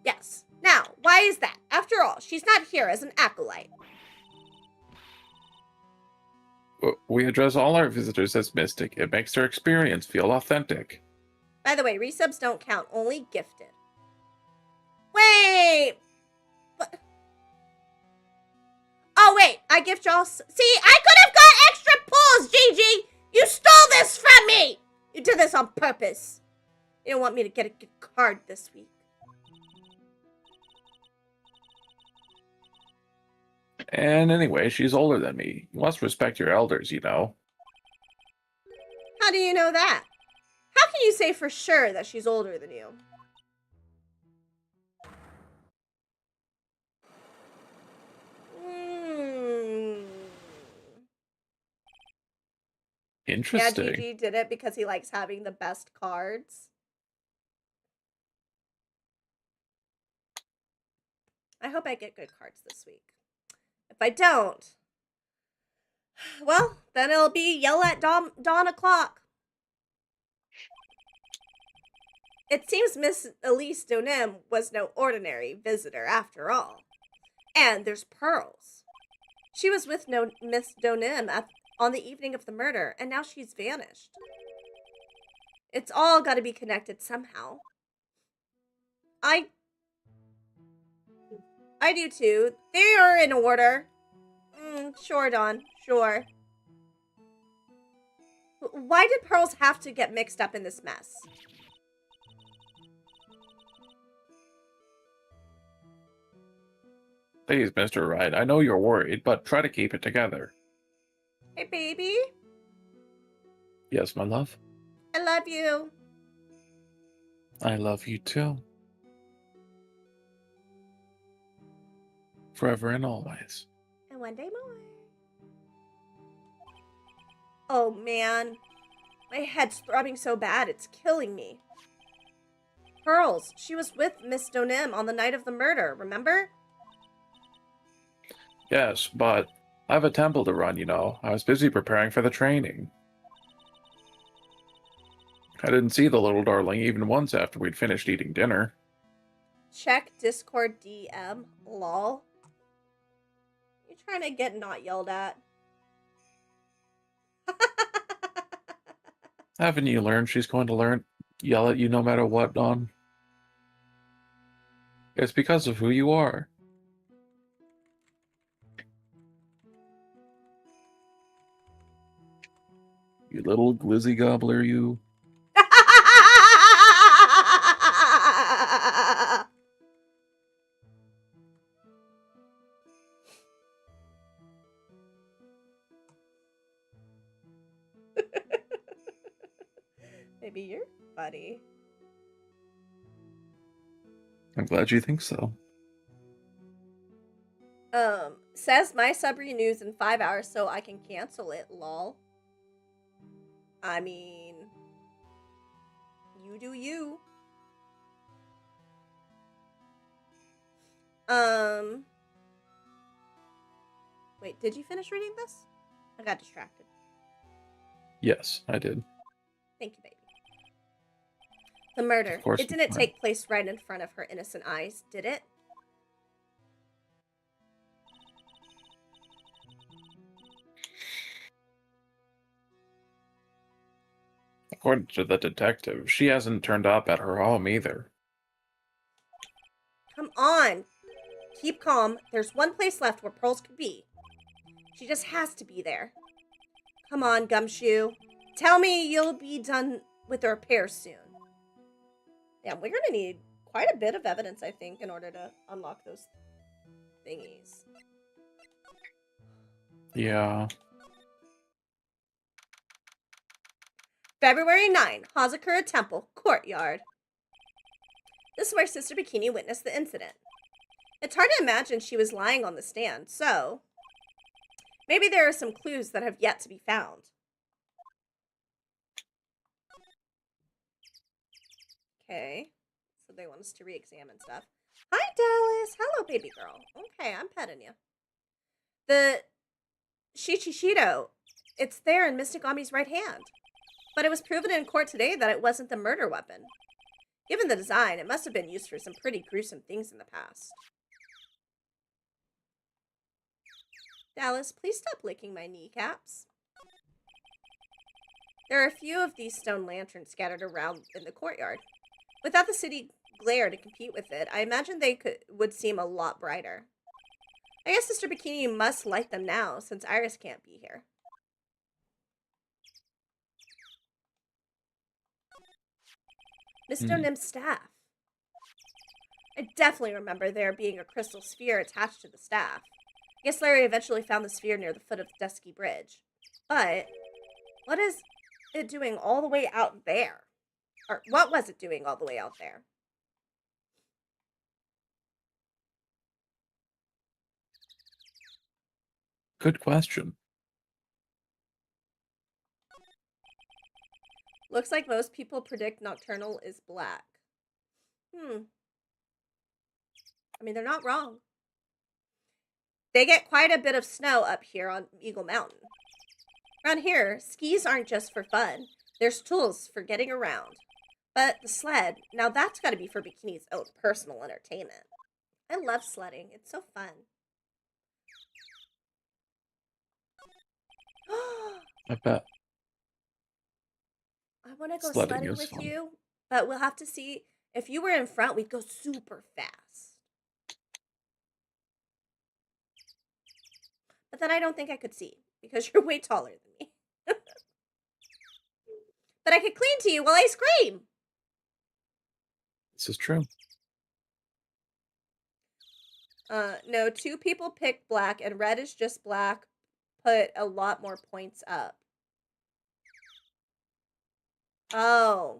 Yes. Now, why is that? After all, she's not here as an acolyte. We address all our visitors as mystic. It makes their experience feel authentic. By the way, resubs don't count, only gifted. Wait! What? Oh, wait, I gift y'all... See, I could have got extra pulls, Gigi! You stole this from me! You did this on purpose. You don't want me to get a good card this week. And anyway, she's older than me. You must respect your elders, you know. How do you know that? How can you say for sure that she's older than you? Interesting. Yeah, Gigi did it because he likes having the best cards. I hope I get good cards this week. If I don't, well, then it'll be yell at dawn o'clock. It seems Miss Elise Donim was no ordinary visitor after all. And there's Pearls. She was with Miss Donim on the evening of the murder, and now she's vanished. It's all got to be connected somehow. I do too. They are in order. Sure, Dawn. Sure. Why did Pearls have to get mixed up in this mess? Please, Mr. Wright, I know you're worried, but try to keep it together. Hey, baby. Yes, my love? I love you. I love you too. Forever and always. And one day more. Oh, man. My head's throbbing so bad, it's killing me. Pearls, she was with Miss Donim on the night of the murder, remember? Yes, but I have a temple to run, you know. I was busy preparing for the training. I didn't see the little darling even once after we'd finished eating dinner. Check Discord DM, lol. You trying to get not yelled at? Haven't you learned she's going to yell at you no matter what, Dawn? It's because of who you are. You little glizzy gobbler, you. Maybe you're funny. I'm glad you think so. Says my sub renews in 5 hours, so I can cancel it, lol. I mean, you do you. Wait, did you finish reading this? I got distracted. Yes, I did. Thank you, baby. The murder. Of course It didn't it's take place right in front of her innocent eyes, did it? According to the detective, she hasn't turned up at her home either. Come on. Keep calm. There's one place left where pearls could be. She just has to be there. Come on, Gumshoe. Tell me you'll be done with the repair soon. Yeah, we're gonna need quite a bit of evidence, I think, in order to unlock those thingies. Yeah. February 9, Hazakura Temple, Courtyard. This is where Sister Bikini witnessed the incident. It's hard to imagine she was lying on the stand, so maybe there are some clues that have yet to be found. Okay, so they want us to re-examine stuff. Hi, Dallas. Hello, baby girl. Okay, I'm petting you. The Shichishido, it's there in Mystic Ami's right hand. But it was proven in court today that it wasn't the murder weapon. Given the design, it must have been used for some pretty gruesome things in the past. Dallas, please stop licking my kneecaps. There are a few of these stone lanterns scattered around in the courtyard. Without the city glare to compete with it, I imagine they would seem a lot brighter. I guess Sister Bikini must light them now, since Iris can't be here. Mr. Nim's staff. I definitely remember there being a crystal sphere attached to the staff. I guess Larry eventually found the sphere near the foot of the Dusky Bridge. But what is it doing all the way out there? Or what was it doing all the way out there? Good question. Looks like most people predict Nocturnal is black. I mean, they're not wrong. They get quite a bit of snow up here on Eagle Mountain. Around here, skis aren't just for fun. There's tools for getting around. But the sled, now that's got to be for Bikini's own personal entertainment. I love sledding. It's so fun. I bet. I want to go Sledding sledding is with fun. you, but we'll have to see. If you were in front, we'd go super fast. But then I don't think I could see, because you're way taller than me. But I could cling to you while I scream. This is true. No, 2 people picked black, and red is just black. Put a lot more points up. Oh.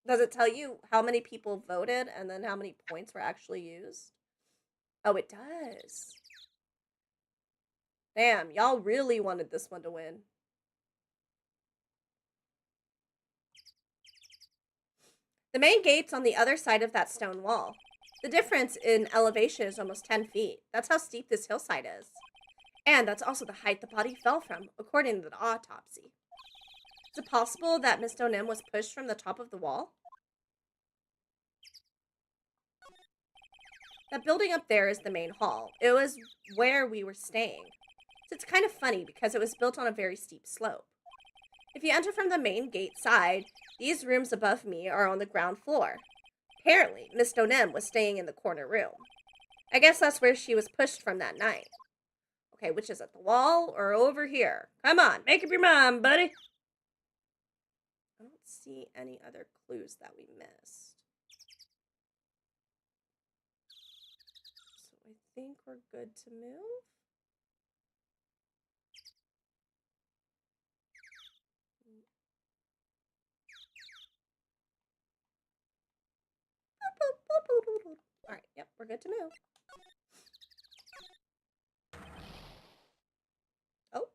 Does it tell you how many people voted and then how many points were actually used? Oh, it does. Damn, y'all really wanted this one to win. The main gate's on the other side of that stone wall. The difference in elevation is almost 10 feet. That's how steep this hillside is. And that's also the height the body fell from, according to the autopsy. Is it possible that Miss Donim was pushed from the top of the wall? That building up there is the main hall. It was where we were staying. So it's kind of funny because it was built on a very steep slope. If you enter from the main gate side, these rooms above me are on the ground floor. Apparently, Miss Donim was staying in the corner room. I guess that's where she was pushed from that night. Okay, which is it, the wall or over here? Come on, make up your mind, buddy. I don't see any other clues that we missed. So I think we're good to move. All right, yep, we're good to move. Oh.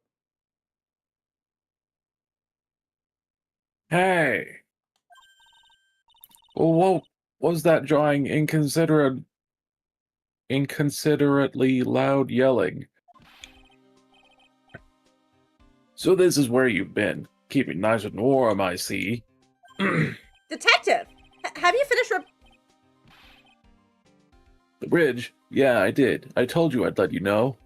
Hey! Well, what was that drawing inconsiderately loud yelling? So this is where you've been. Keeping nice and warm, I see. Detective, have you finished The bridge? Yeah, I did. I told you I'd let you know.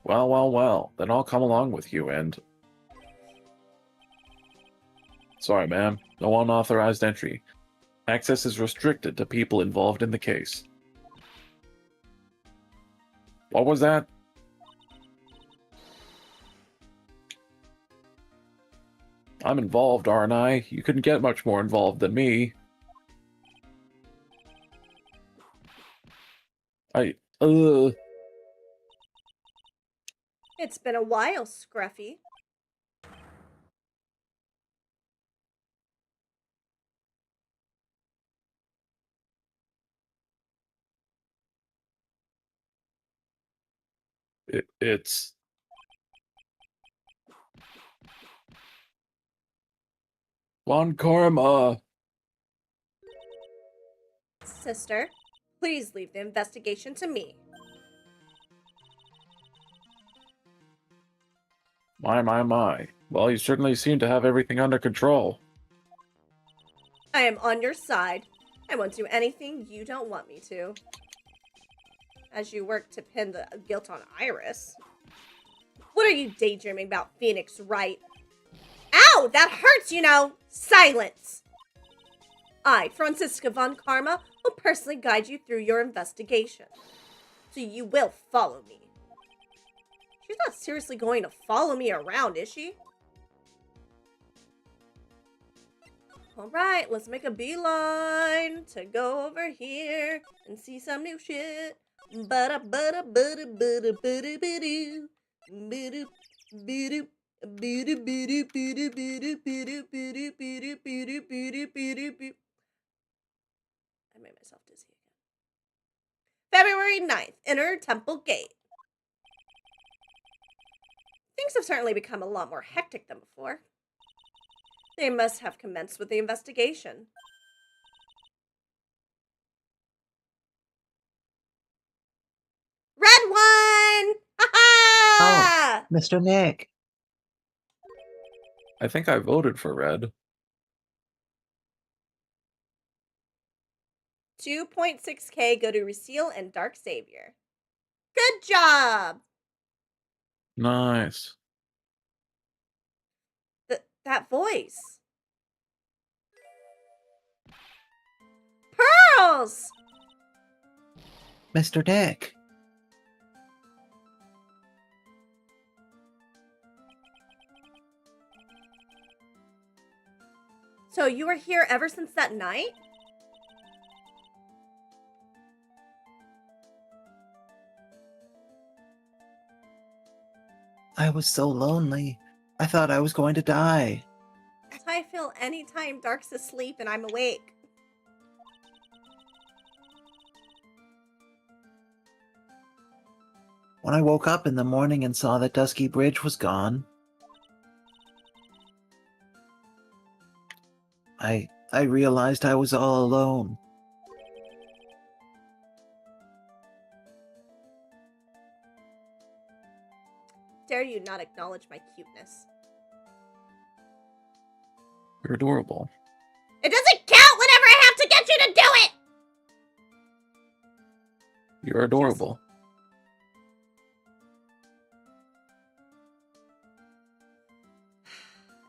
Well, well, well. Then I'll come along with you and... Sorry, ma'am. No unauthorized entry. Access is restricted to people involved in the case. What was that? I'm involved, aren't I? You couldn't get much more involved than me. It's been a while, Scruffy. It's... Von Karma! Sister, please leave the investigation to me. My. Well, you certainly seem to have everything under control. I am on your side. I won't do anything you don't want me to. As you work to pin the guilt on Iris. What are you daydreaming about, Phoenix Wright? Ow! That hurts, you know! Silence! I, Francisca Von Karma, will personally guide you through your investigation. So you will follow me. She's not seriously going to follow me around, is she? Alright, let's make a beeline to go over here and see some new shit. Bada bada bada bada bada bada bada bada bada bada bada bada bada bada bada bada bada bada bada. I made myself dizzy again. February 9th, Inner Temple Gate. Things have certainly become a lot more hectic than before. They must have commenced with the investigation. Red one! Ha-ha! Mr. Nick. I think I voted for Red. 2.6K go to Reseal and Dark Savior. Good job! Nice. That voice. Pearls! Mr. Nick. So you were here ever since that night? I was so lonely. I thought I was going to die. That's how I feel anytime Dark's asleep and I'm awake. When I woke up in the morning and saw that Dusky Bridge was gone, I realized I was all alone. Dare you not acknowledge my cuteness? You're adorable. It doesn't count whenever I have to get you to do it! You're adorable.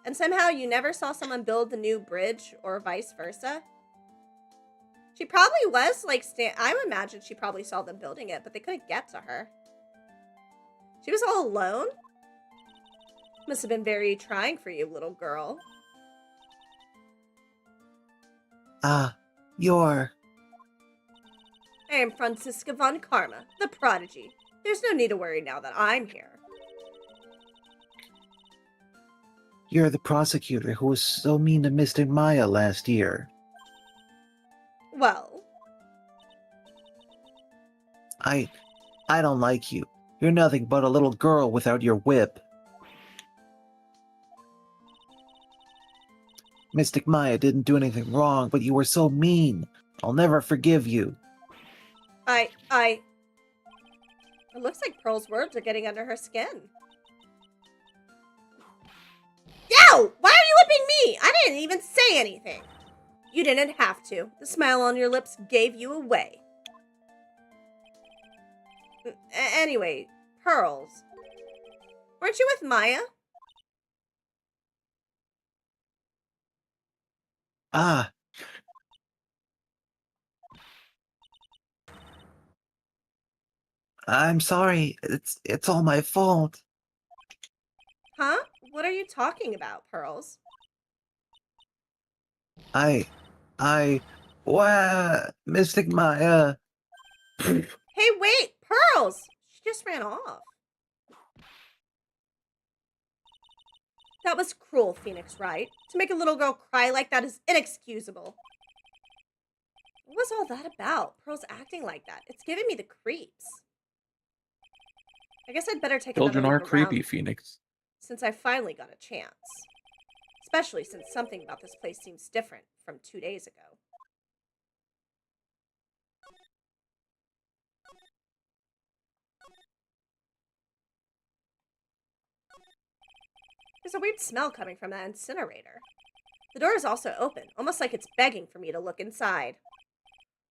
And somehow you never saw someone build the new bridge or vice versa? She probably was like, I would imagine she probably saw them building it, but they couldn't get to her. She was all alone? Must have been very trying for you, little girl. You're... I am Francisca Von Karma, the prodigy. There's no need to worry now that I'm here. You're the prosecutor who was so mean to Mr. Maya last year. Well, I don't like you. You're nothing but a little girl without your whip. Mystic Maya didn't do anything wrong, but you were so mean. I'll never forgive you. It looks like Pearl's words are getting under her skin. Whoa! Why are you whipping me? I didn't even say anything. You didn't have to. The smile on your lips gave you away. Anyway, Pearls. Weren't you with Maya? Ah. I'm sorry. It's all my fault. Huh? What are you talking about, Pearls? Mystic Maya. Hey, wait! Pearls! She just ran off. That was cruel, Phoenix Wright. To make a little girl cry like that is inexcusable. What was all that about? Pearls acting like that. It's giving me the creeps. I guess I'd better take Children another are look creepy, around Phoenix. since I finally got a chance. Especially since something about this place seems different from 2 days ago. There's a weird smell coming from that incinerator. The door is also open, almost like it's begging for me to look inside.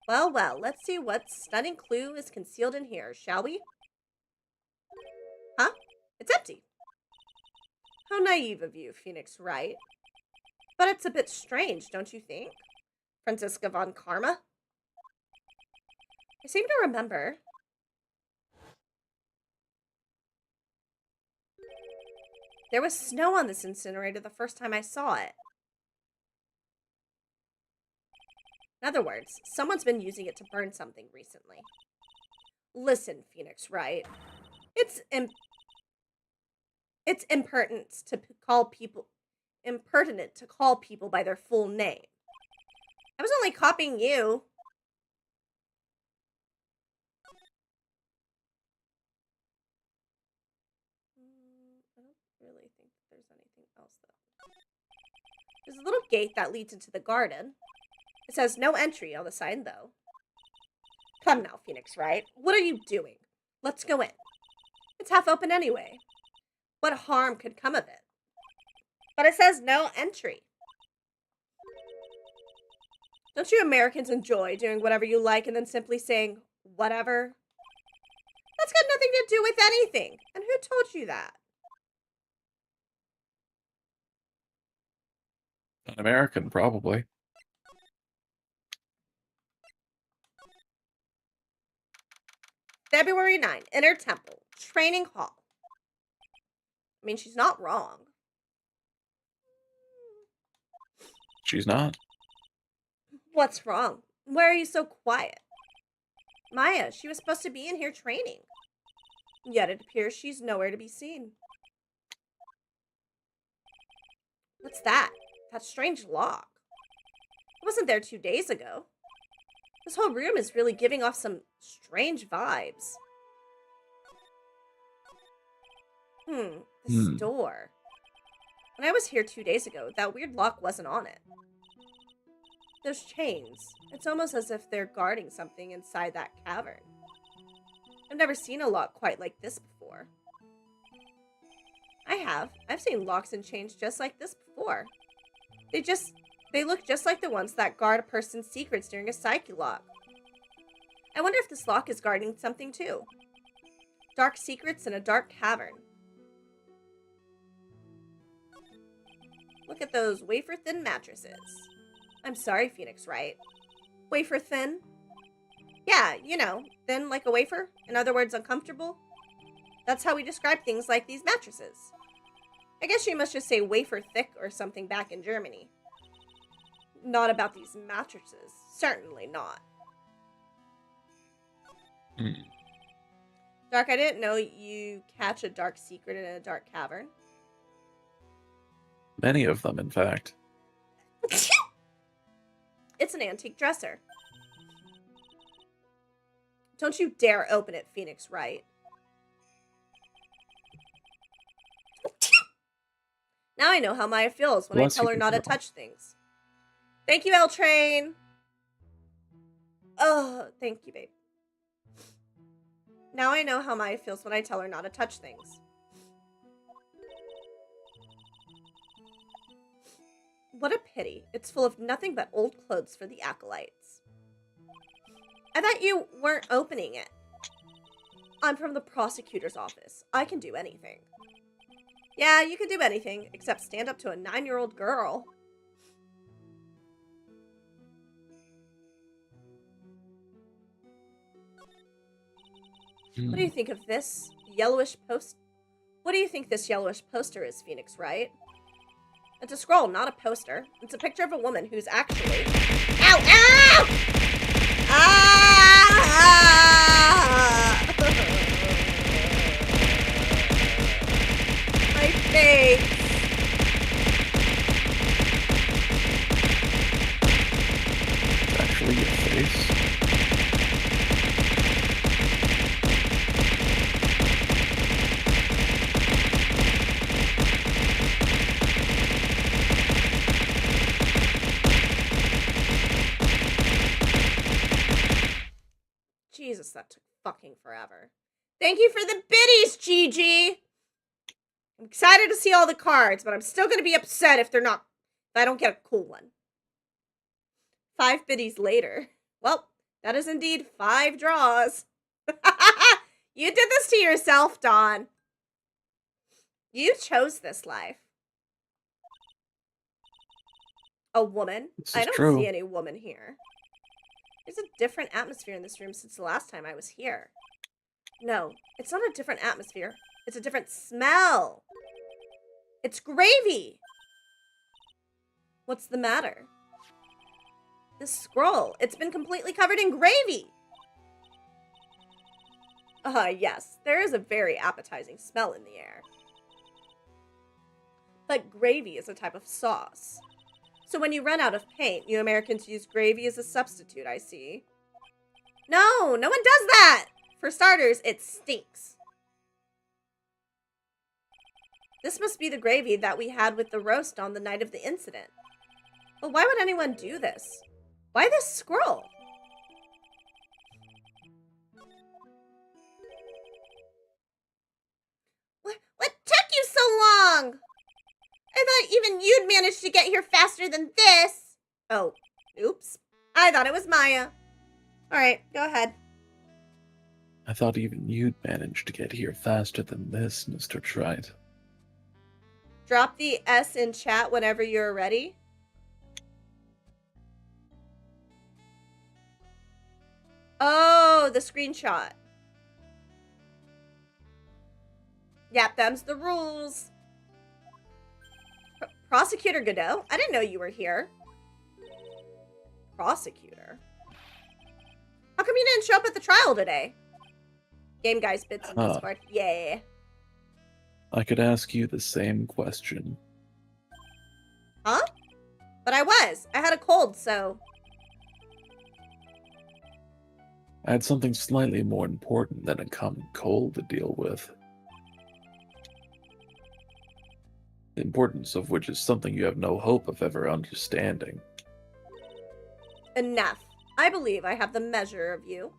Well, well, let's see what stunning clue is concealed in here, shall we? Huh? It's empty. How naive of you, Phoenix Wright. But it's a bit strange, don't you think? Franziska von Karma? I seem to remember. There was snow on this incinerator the first time I saw it. In other words, someone's been using it to burn something recently. Listen, Phoenix Wright. It's impertinent to call people by their full name. I was only copying you. I don't really think there's anything else though. There's a little gate that leads into the garden. It says no entry on the sign though. Come now, Phoenix Wright. What are you doing? Let's go in. It's half open anyway. What harm could come of it? But it says no entry. Don't you Americans enjoy doing whatever you like and then simply saying, whatever? That's got nothing to do with anything. And who told you that? An American, probably. February 9, Inner Temple, Training Hall. I mean, she's not wrong. She's not. What's wrong? Why are you so quiet? Maya, she was supposed to be in here training. Yet it appears she's nowhere to be seen. What's that? That strange lock. It wasn't there 2 days ago. This whole room is really giving off some strange vibes. This door. When I was here 2 days ago, that weird lock wasn't on it. Those chains. It's almost as if they're guarding something inside that cavern. I've never seen a lock quite like this before. I have. I've seen locks and chains just like this before. They look just like the ones that guard a person's secrets during a psyche lock. I wonder if this lock is guarding something too. Dark secrets in a dark cavern. Look at those wafer-thin mattresses. I'm sorry, Phoenix Wright. Wafer-thin? Yeah, you know, thin like a wafer. In other words, uncomfortable. That's how we describe things like these mattresses. I guess you must just say wafer-thick or something back in Germany. Not about these mattresses. Certainly not. Dark, I didn't know you catch a dark secret in a dark cavern. Many of them, in fact. It's an antique dresser. Don't you dare open it, Phoenix Wright. Now I know how Maya feels when I tell her not to touch things. Thank you, L Train. Oh, thank you, babe. Now I know how Maya feels when I tell her not to touch things. What a pity. It's full of nothing but old clothes for the acolytes. I thought you weren't opening it. I'm from the prosecutor's office. I can do anything. Yeah, you can do anything, except stand up to a 9-year-old girl. What do you think of this yellowish post? What do you think this yellowish poster is, Phoenix Wright? It's a scroll, not a poster. It's a picture of a woman who's actually... Ow! Ow! Ah! My face. It's actually your face. Jesus, that took fucking forever. Thank you for the biddies, Gigi. I'm excited to see all the cards, but I'm still gonna be upset if I don't get a cool one. 5 biddies later. Well, that is indeed 5 draws. You did this to yourself, Dawn. You chose this life. A woman? This I is don't true. see any woman here. There's a different atmosphere in this room since the last time I was here. No, it's not a different atmosphere. It's a different smell. It's gravy. What's the matter? This scroll, it's been completely covered in gravy. Yes, there is a very appetizing smell in the air. But gravy is a type of sauce. So when you run out of paint, you Americans use gravy as a substitute, I see. No one does that! For starters, it stinks. This must be the gravy that we had with the roast on the night of the incident. But why would anyone do this? Why this scroll? What took you so long? I thought even you'd manage to get here faster than this. Oh, oops. I thought it was Maya. Alright, go ahead. I thought even you'd manage to get here faster than this, Mr. Trite. Drop the S in chat whenever you're ready. Oh, the screenshot. Yep, them's the rules. Prosecutor Godot? I didn't know you were here. Prosecutor? How come you didn't show up at the trial today? Game guys bits in Discord. Yeah. I could ask you the same question. Huh? But I was. I had a cold, so... I had something slightly more important than a common cold to deal with. The importance of which is something you have no hope of ever understanding. Enough. I believe I have the measure of you.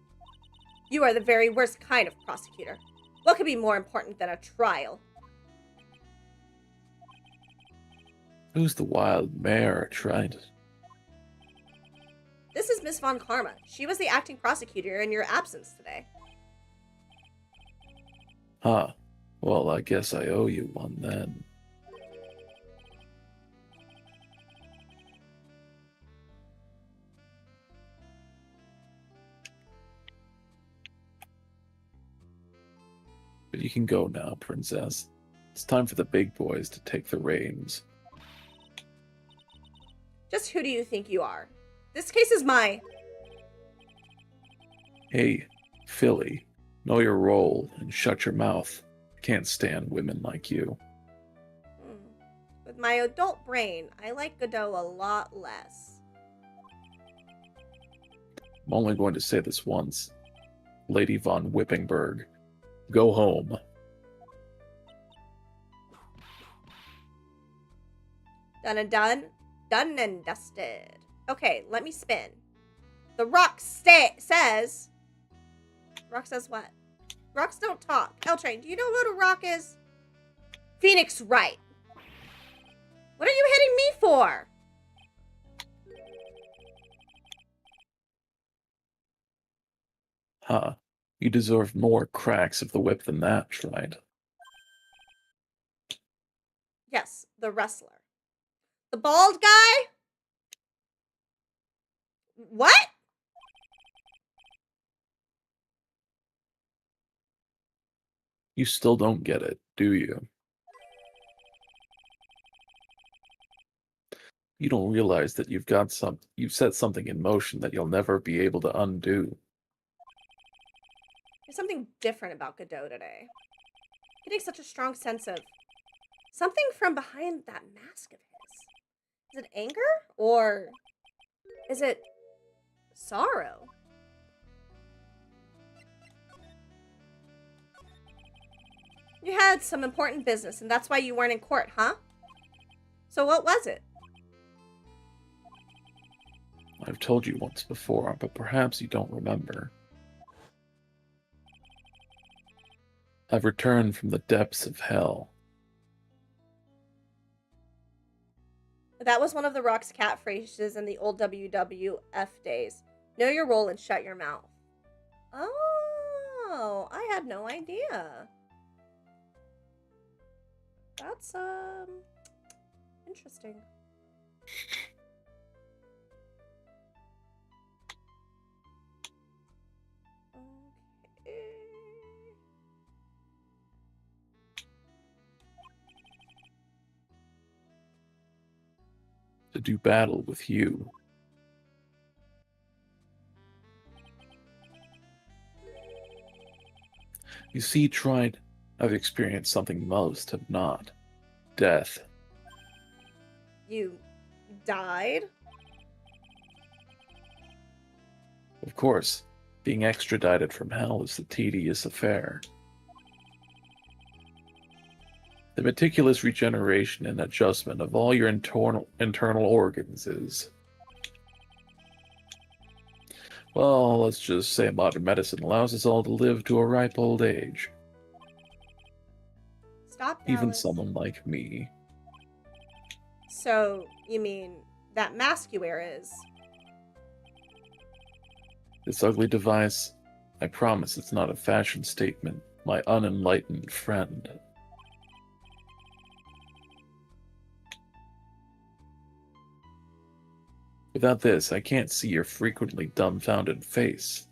You are the very worst kind of prosecutor. What could be more important than a trial? Who's the wild mare, Trite? This is Miss Von Karma. She was the acting prosecutor in your absence today. Huh. Well, I guess I owe you one then. But you can go now, Princess. It's time for the big boys to take the reins. Just who do you think you are? This case is my... Hey, Philly, know your role and shut your mouth. Can't stand women like you. With my adult brain, I like Godot a lot less. I'm only going to say this once. Lady von Whippingberg, go home. Done and done. Done and dusted. Okay, let me spin. The rock says... Rock says what? Rocks don't talk. L-Train, do you know what a rock is? Phoenix Wright. What are you hitting me for? Huh. You deserve more cracks of the whip than that, tried. Yes, the wrestler. The bald guy? What? You still don't get it, do you? You don't realize that you've set something in motion that you'll never be able to undo. There's something different about Godot today. Getting such a strong sense of something from behind that mask of his. Is it anger? Or is it sorrow? You had some important business, and that's why you weren't in court, huh? So what was it? I've told you once before, but perhaps you don't remember. I've returned from the depths of hell. That was one of the Rock's catchphrases in the old WWF days. Know your role and shut your mouth. Oh, I had no idea. That's, interesting. Okay. To do battle with you. You see, tried, I've experienced something most have not. Death. You died? Of course, being extradited from hell is a tedious affair. The meticulous regeneration and adjustment of all your internal organs is... Well, let's just say modern medicine allows us all to live to a ripe old age. Stop, Even Dallas. someone like me. So, you mean that mask you wear is... This ugly device, I promise it's not a fashion statement, my unenlightened friend. Without this, I can't see your frequently dumbfounded face.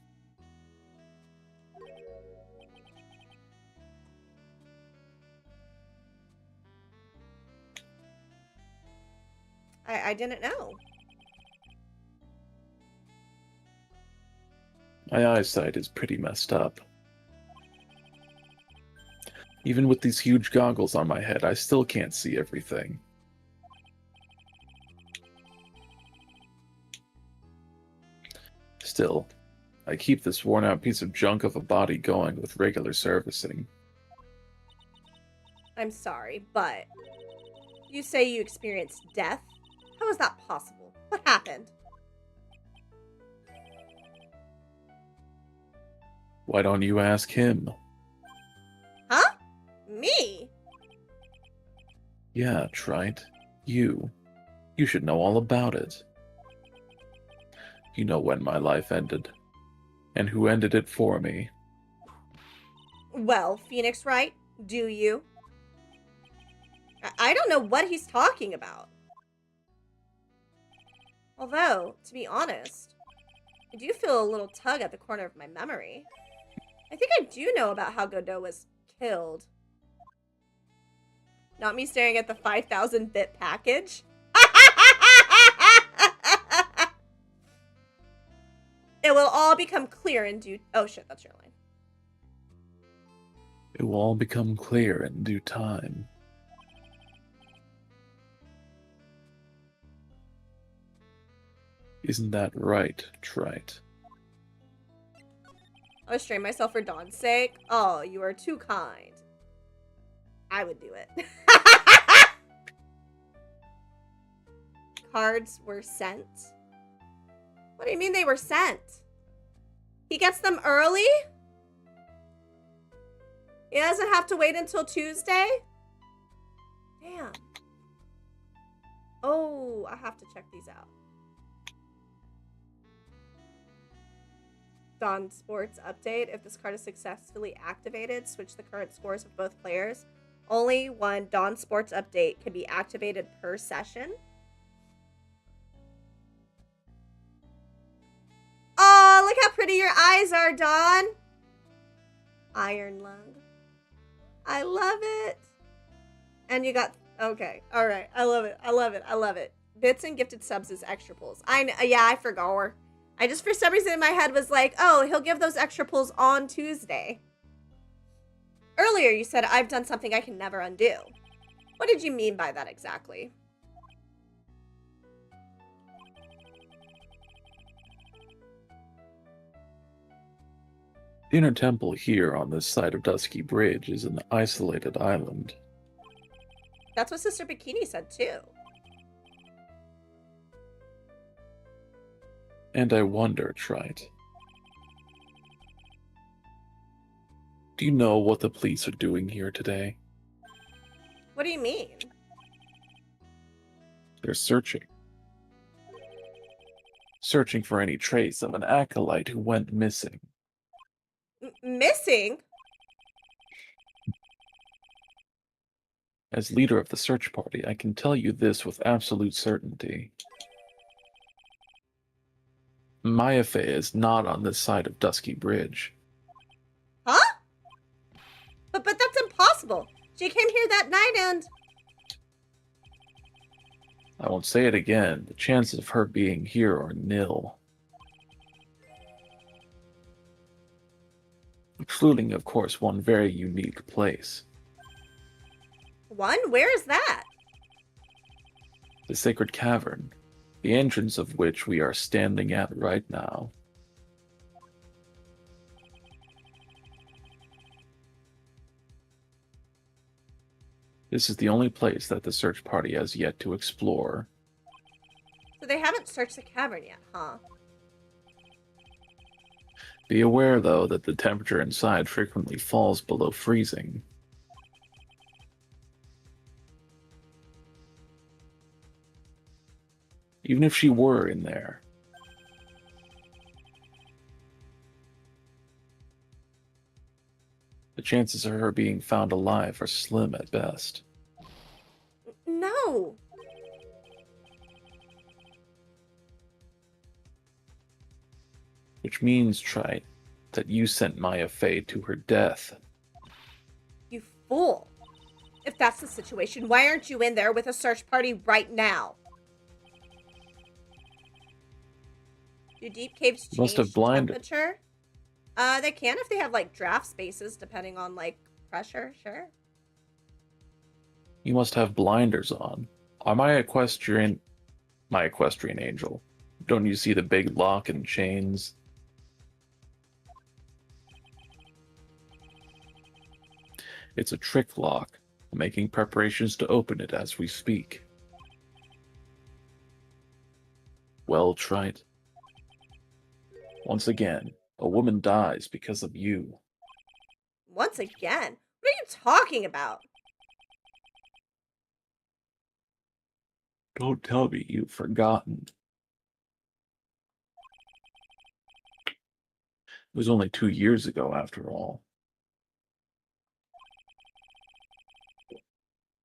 I didn't know. My eyesight is pretty messed up. Even with these huge goggles on my head, I still can't see everything. Still, I keep this worn-out piece of junk of a body going with regular servicing. I'm sorry, but you say you experienced death? How is that possible? What happened? Why don't you ask him? Huh? Me? Yeah, Trite. You. You should know all about it. You know when my life ended. And who ended it for me. Well, Phoenix Wright, do you? I don't know what he's talking about. Although, to be honest, I do feel a little tug at the corner of my memory. I think I do know about how Godot was killed. Not me staring at the 5,000-bit package. It will all become clear in due... Oh shit, that's your line. It will all become clear in due time. Isn't that right, Trite? I'll restrain myself for Dawn's sake. Oh, you are too kind. I would do it. Cards were sent? What do you mean they were sent? He gets them early? He doesn't have to wait until Tuesday? Damn. Oh, I have to check these out. Dawn Sports update. If this card is successfully activated, switch the current scores of both players. Only one Dawn Sports update can be activated per session. Oh, look how pretty your eyes are, Dawn. Iron Lung. I love it. And you got, okay, all right. I love it. I love it. I love it. Bits and gifted subs is extra pulls. Yeah, I forgot. I just, for some reason in my head was like, oh, he'll give those extra pulls on Tuesday. Earlier you said, I've done something I can never undo. What did you mean by that exactly? The inner temple here on this side of Dusky Bridge is an isolated island. That's what Sister Bikini said too. And I wonder, Trite, do you know what the police are doing here today? What do you mean? They're searching. Searching for any trace of an acolyte who went missing. Missing? As leader of the search party, I can tell you this with absolute certainty. Maya Fey is not on this side of Dusky Bridge. Huh? But that's impossible. She came here that night and... I won't say it again. The chances of her being here are nil. Excluding, of course, one very unique place. One? Where is that? The Sacred Cavern, the entrance of which we are standing at right now. This is the only place that the search party has yet to explore. So they haven't searched the cavern yet, huh? Be aware, though, that the temperature inside frequently falls below freezing. Even if she were in there, the chances of her being found alive are slim at best. No. Which means, Trite, that you sent Maya Fey to her death. You fool. If that's the situation, why aren't you in there with a search party right now? Do deep caves change Must have blinded. temperature? They can if they have, like, draft spaces, depending on, like, pressure, sure. You must have blinders on. Are my equestrian angel? Don't you see the big lock and chains? It's a trick lock. I'm making preparations to open it as we speak. Well, Trite. Once again, a woman dies because of you. Once again? What are you talking about? Don't tell me you've forgotten. It was only 2 years ago, after all.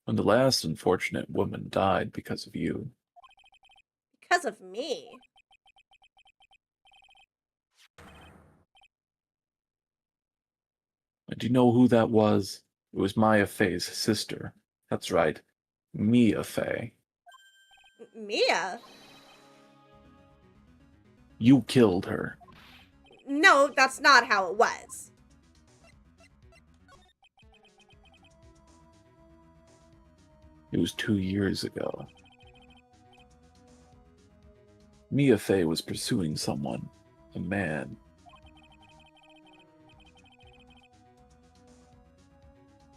When the last unfortunate woman died because of you. Because of me? And do you know who that was? It was Maya Fey's sister. That's right, Mia Fey. Mia? You killed her. No, that's not how it was. It was 2 years ago. Mia Fey was pursuing someone, a man.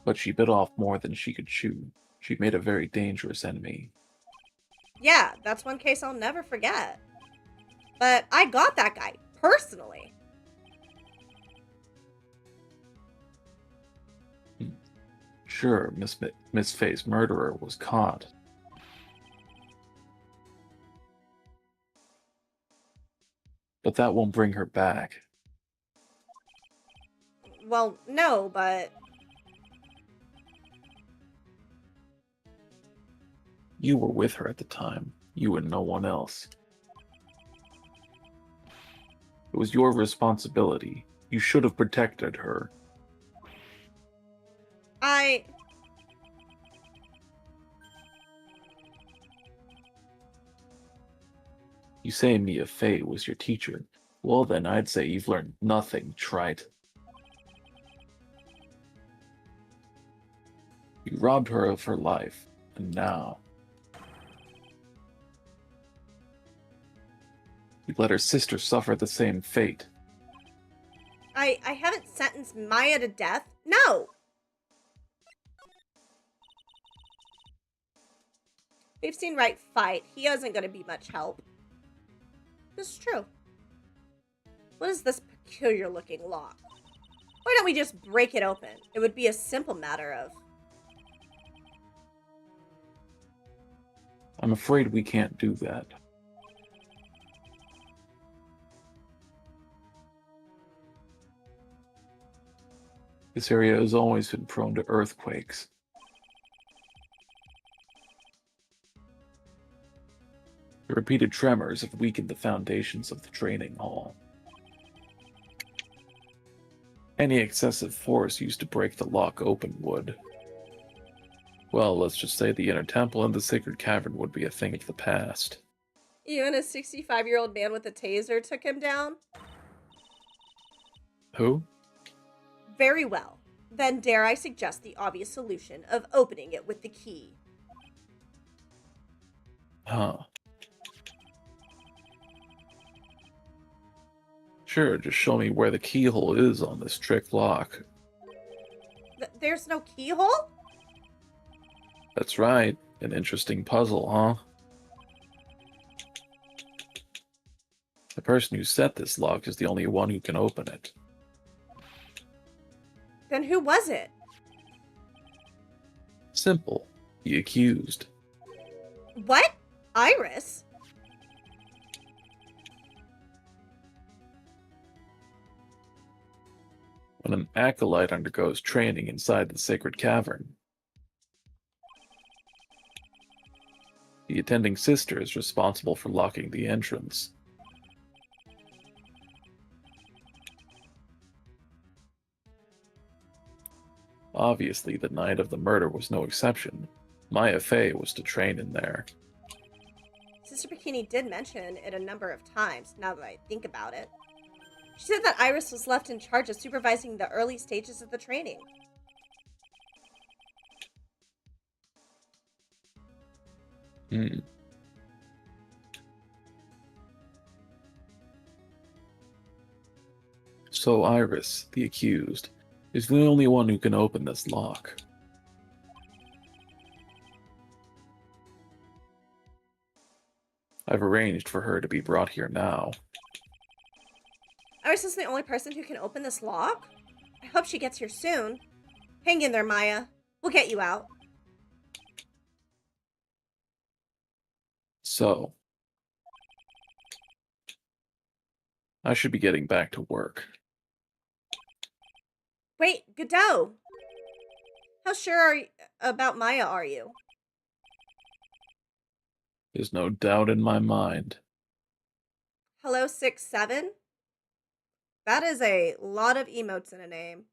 But she bit off more than she could chew. She made a very dangerous enemy. Yeah, that's one case I'll never forget. But I got that guy, personally. Sure, Miss Fey's murderer was caught. But that won't bring her back. Well, no, but... You were with her at the time. You and no one else. It was your responsibility. You should have protected her. You say Mia Fey was your teacher. Well then, I'd say you've learned nothing, trite. You robbed her of her life, and now... you let her sister suffer the same fate. I haven't sentenced Maya to death. No! We've seen Wright fight. He isn't going to be much help. This is true. What is this peculiar-looking lock? Why don't we just break it open? It would be a simple matter of... I'm afraid we can't do that. This area has always been prone to earthquakes. The repeated tremors have weakened the foundations of the training hall. Any excessive force used to break the lock open would... well, let's just say the inner temple and the sacred cavern would be a thing of the past. Even a 65-year-old man with a taser took him down? Who? Very well. Then dare I suggest the obvious solution of opening it with the key. Huh. Sure, just show me where the keyhole is on this trick lock. There's no keyhole? That's right. An interesting puzzle, huh? The person who set this lock is the only one who can open it. Then who was it? Simple. The accused. What? Iris? When an acolyte undergoes training inside the sacred cavern, the attending sister is responsible for locking the entrance. Obviously, the night of the murder was no exception. Maya Fey was to train in there. Sister Bikini did mention it a number of times, now that I think about it. She said that Iris was left in charge of supervising the early stages of the training. So Iris, the accused, is the only one who can open this lock. I've arranged for her to be brought here now. Iris is the only person who can open this lock? I hope she gets here soon. Hang in there, Maya. We'll get you out. So, I should be getting back to work. Wait, Godot! How sure about Maya are you? There's no doubt in my mind. Hello 67? That is a lot of emotes in a name.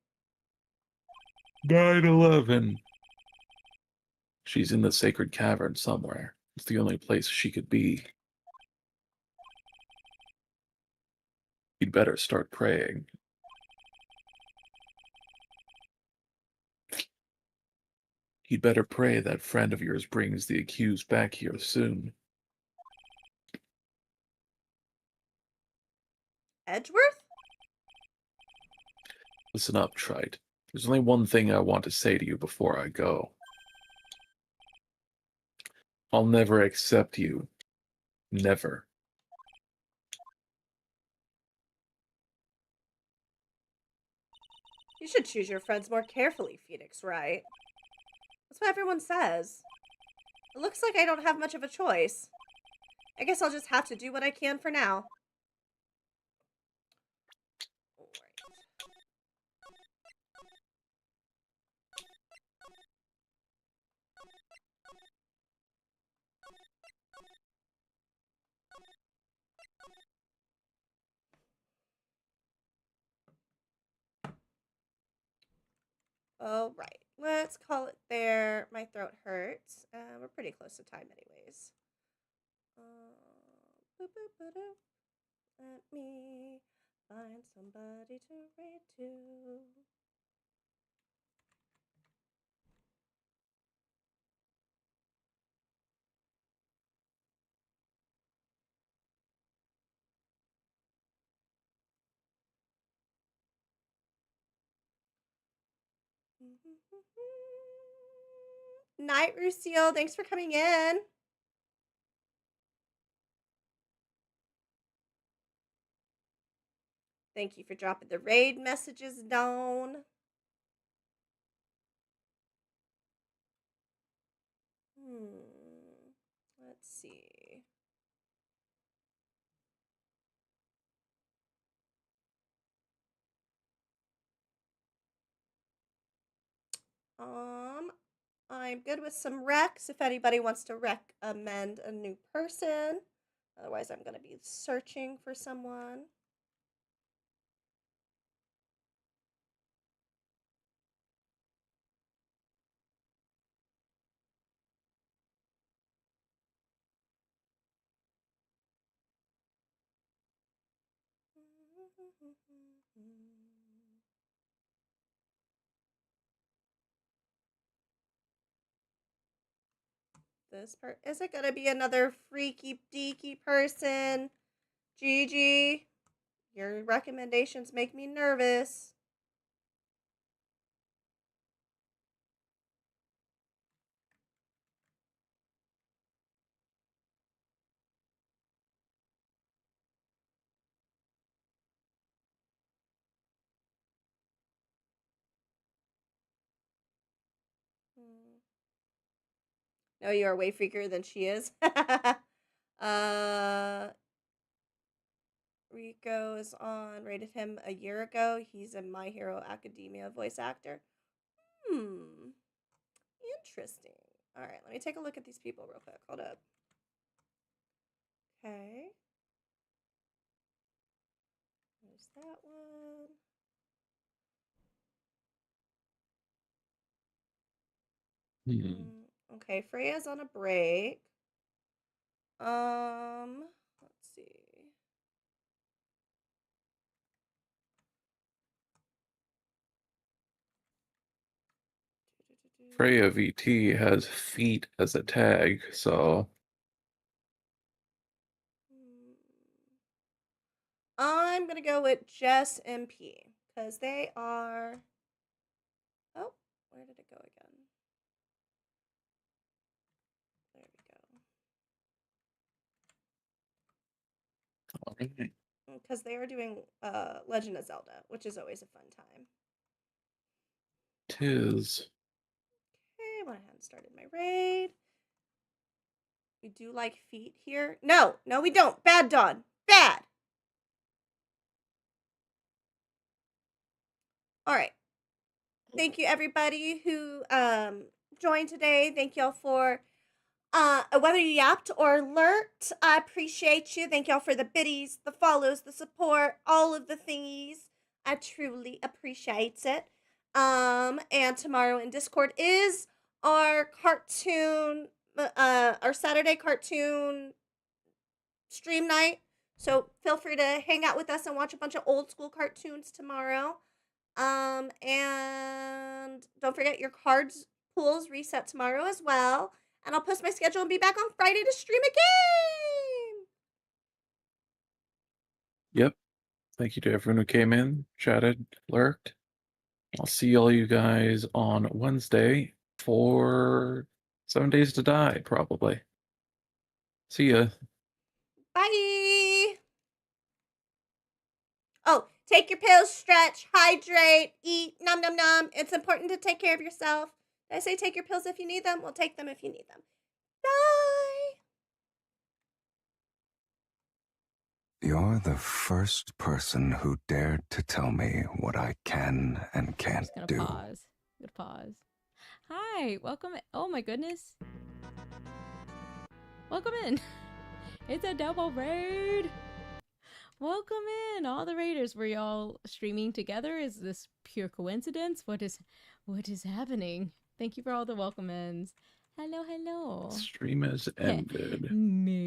9/11. She's in the sacred cavern somewhere. It's the only place she could be. You'd better start praying. You'd better pray that friend of yours brings the accused back here soon. Edgeworth? Listen up, Trite. There's only one thing I want to say to you before I go. I'll never accept you. Never. You should choose your friends more carefully, Phoenix, right? That's what everyone says. It looks like I don't have much of a choice. I guess I'll just have to do what I can for now. All right, let's call it there. My throat hurts. We're pretty close to time, anyways. Boop, boop, boop, boop. Let me find somebody to raid to. Night, Rusil. Thanks for coming in. Thank you for dropping the raid messages down. Let's see. I'm good with some recs if anybody wants to recommend a new person. Otherwise, I'm going to be searching for someone. Is it gonna be another freaky deaky person? Gigi, your recommendations make me nervous. No, you are way freakier than she is. Rico is on, rated him a year ago. He's a My Hero Academia voice actor. Interesting. All right, let me take a look at these people real quick. Hold up. Okay. There's that one. Okay, Freya's on a break. Let's see. Freya VT has feet as a tag, so I'm gonna go with Jess MP because they are. Oh, where did it go again? There we go. Because they are doing Legend of Zelda, which is always a fun time. tis. Okay, went ahead and started my raid. We do like feet here. No, we don't. Bad Dawn. Bad. All right. Thank you, everybody who joined today. Thank y'all for whether you yapped or lurked. I appreciate you. Thank y'all for the biddies, the follows, the support, all of the thingies. I truly appreciate it. And tomorrow in Discord is our cartoon, our Saturday cartoon stream night. So feel free to hang out with us and watch a bunch of old school cartoons tomorrow. And don't forget your cards pools reset tomorrow as well. And I'll post my schedule and be back on Friday to stream a game. Yep. Thank you to everyone who came in, chatted, lurked. I'll see all you guys on Wednesday for 7 Days to Die, probably. See ya. Bye. Oh, take your pills, stretch, hydrate, eat, nom nom nom. It's important to take care of yourself. Did I say take your pills if you need them? Well, take them if you need them. Bye. You're the first person who dared to tell me what I can and can't I'm just do. gonna pause. Good pause. Hi, welcome. Oh my goodness. Welcome in. It's a double raid. Welcome in, all the raiders. Were y'all streaming together? Is this pure coincidence? What is happening? Thank you for all the welcome ins. Hello, hello. Stream has ended. Me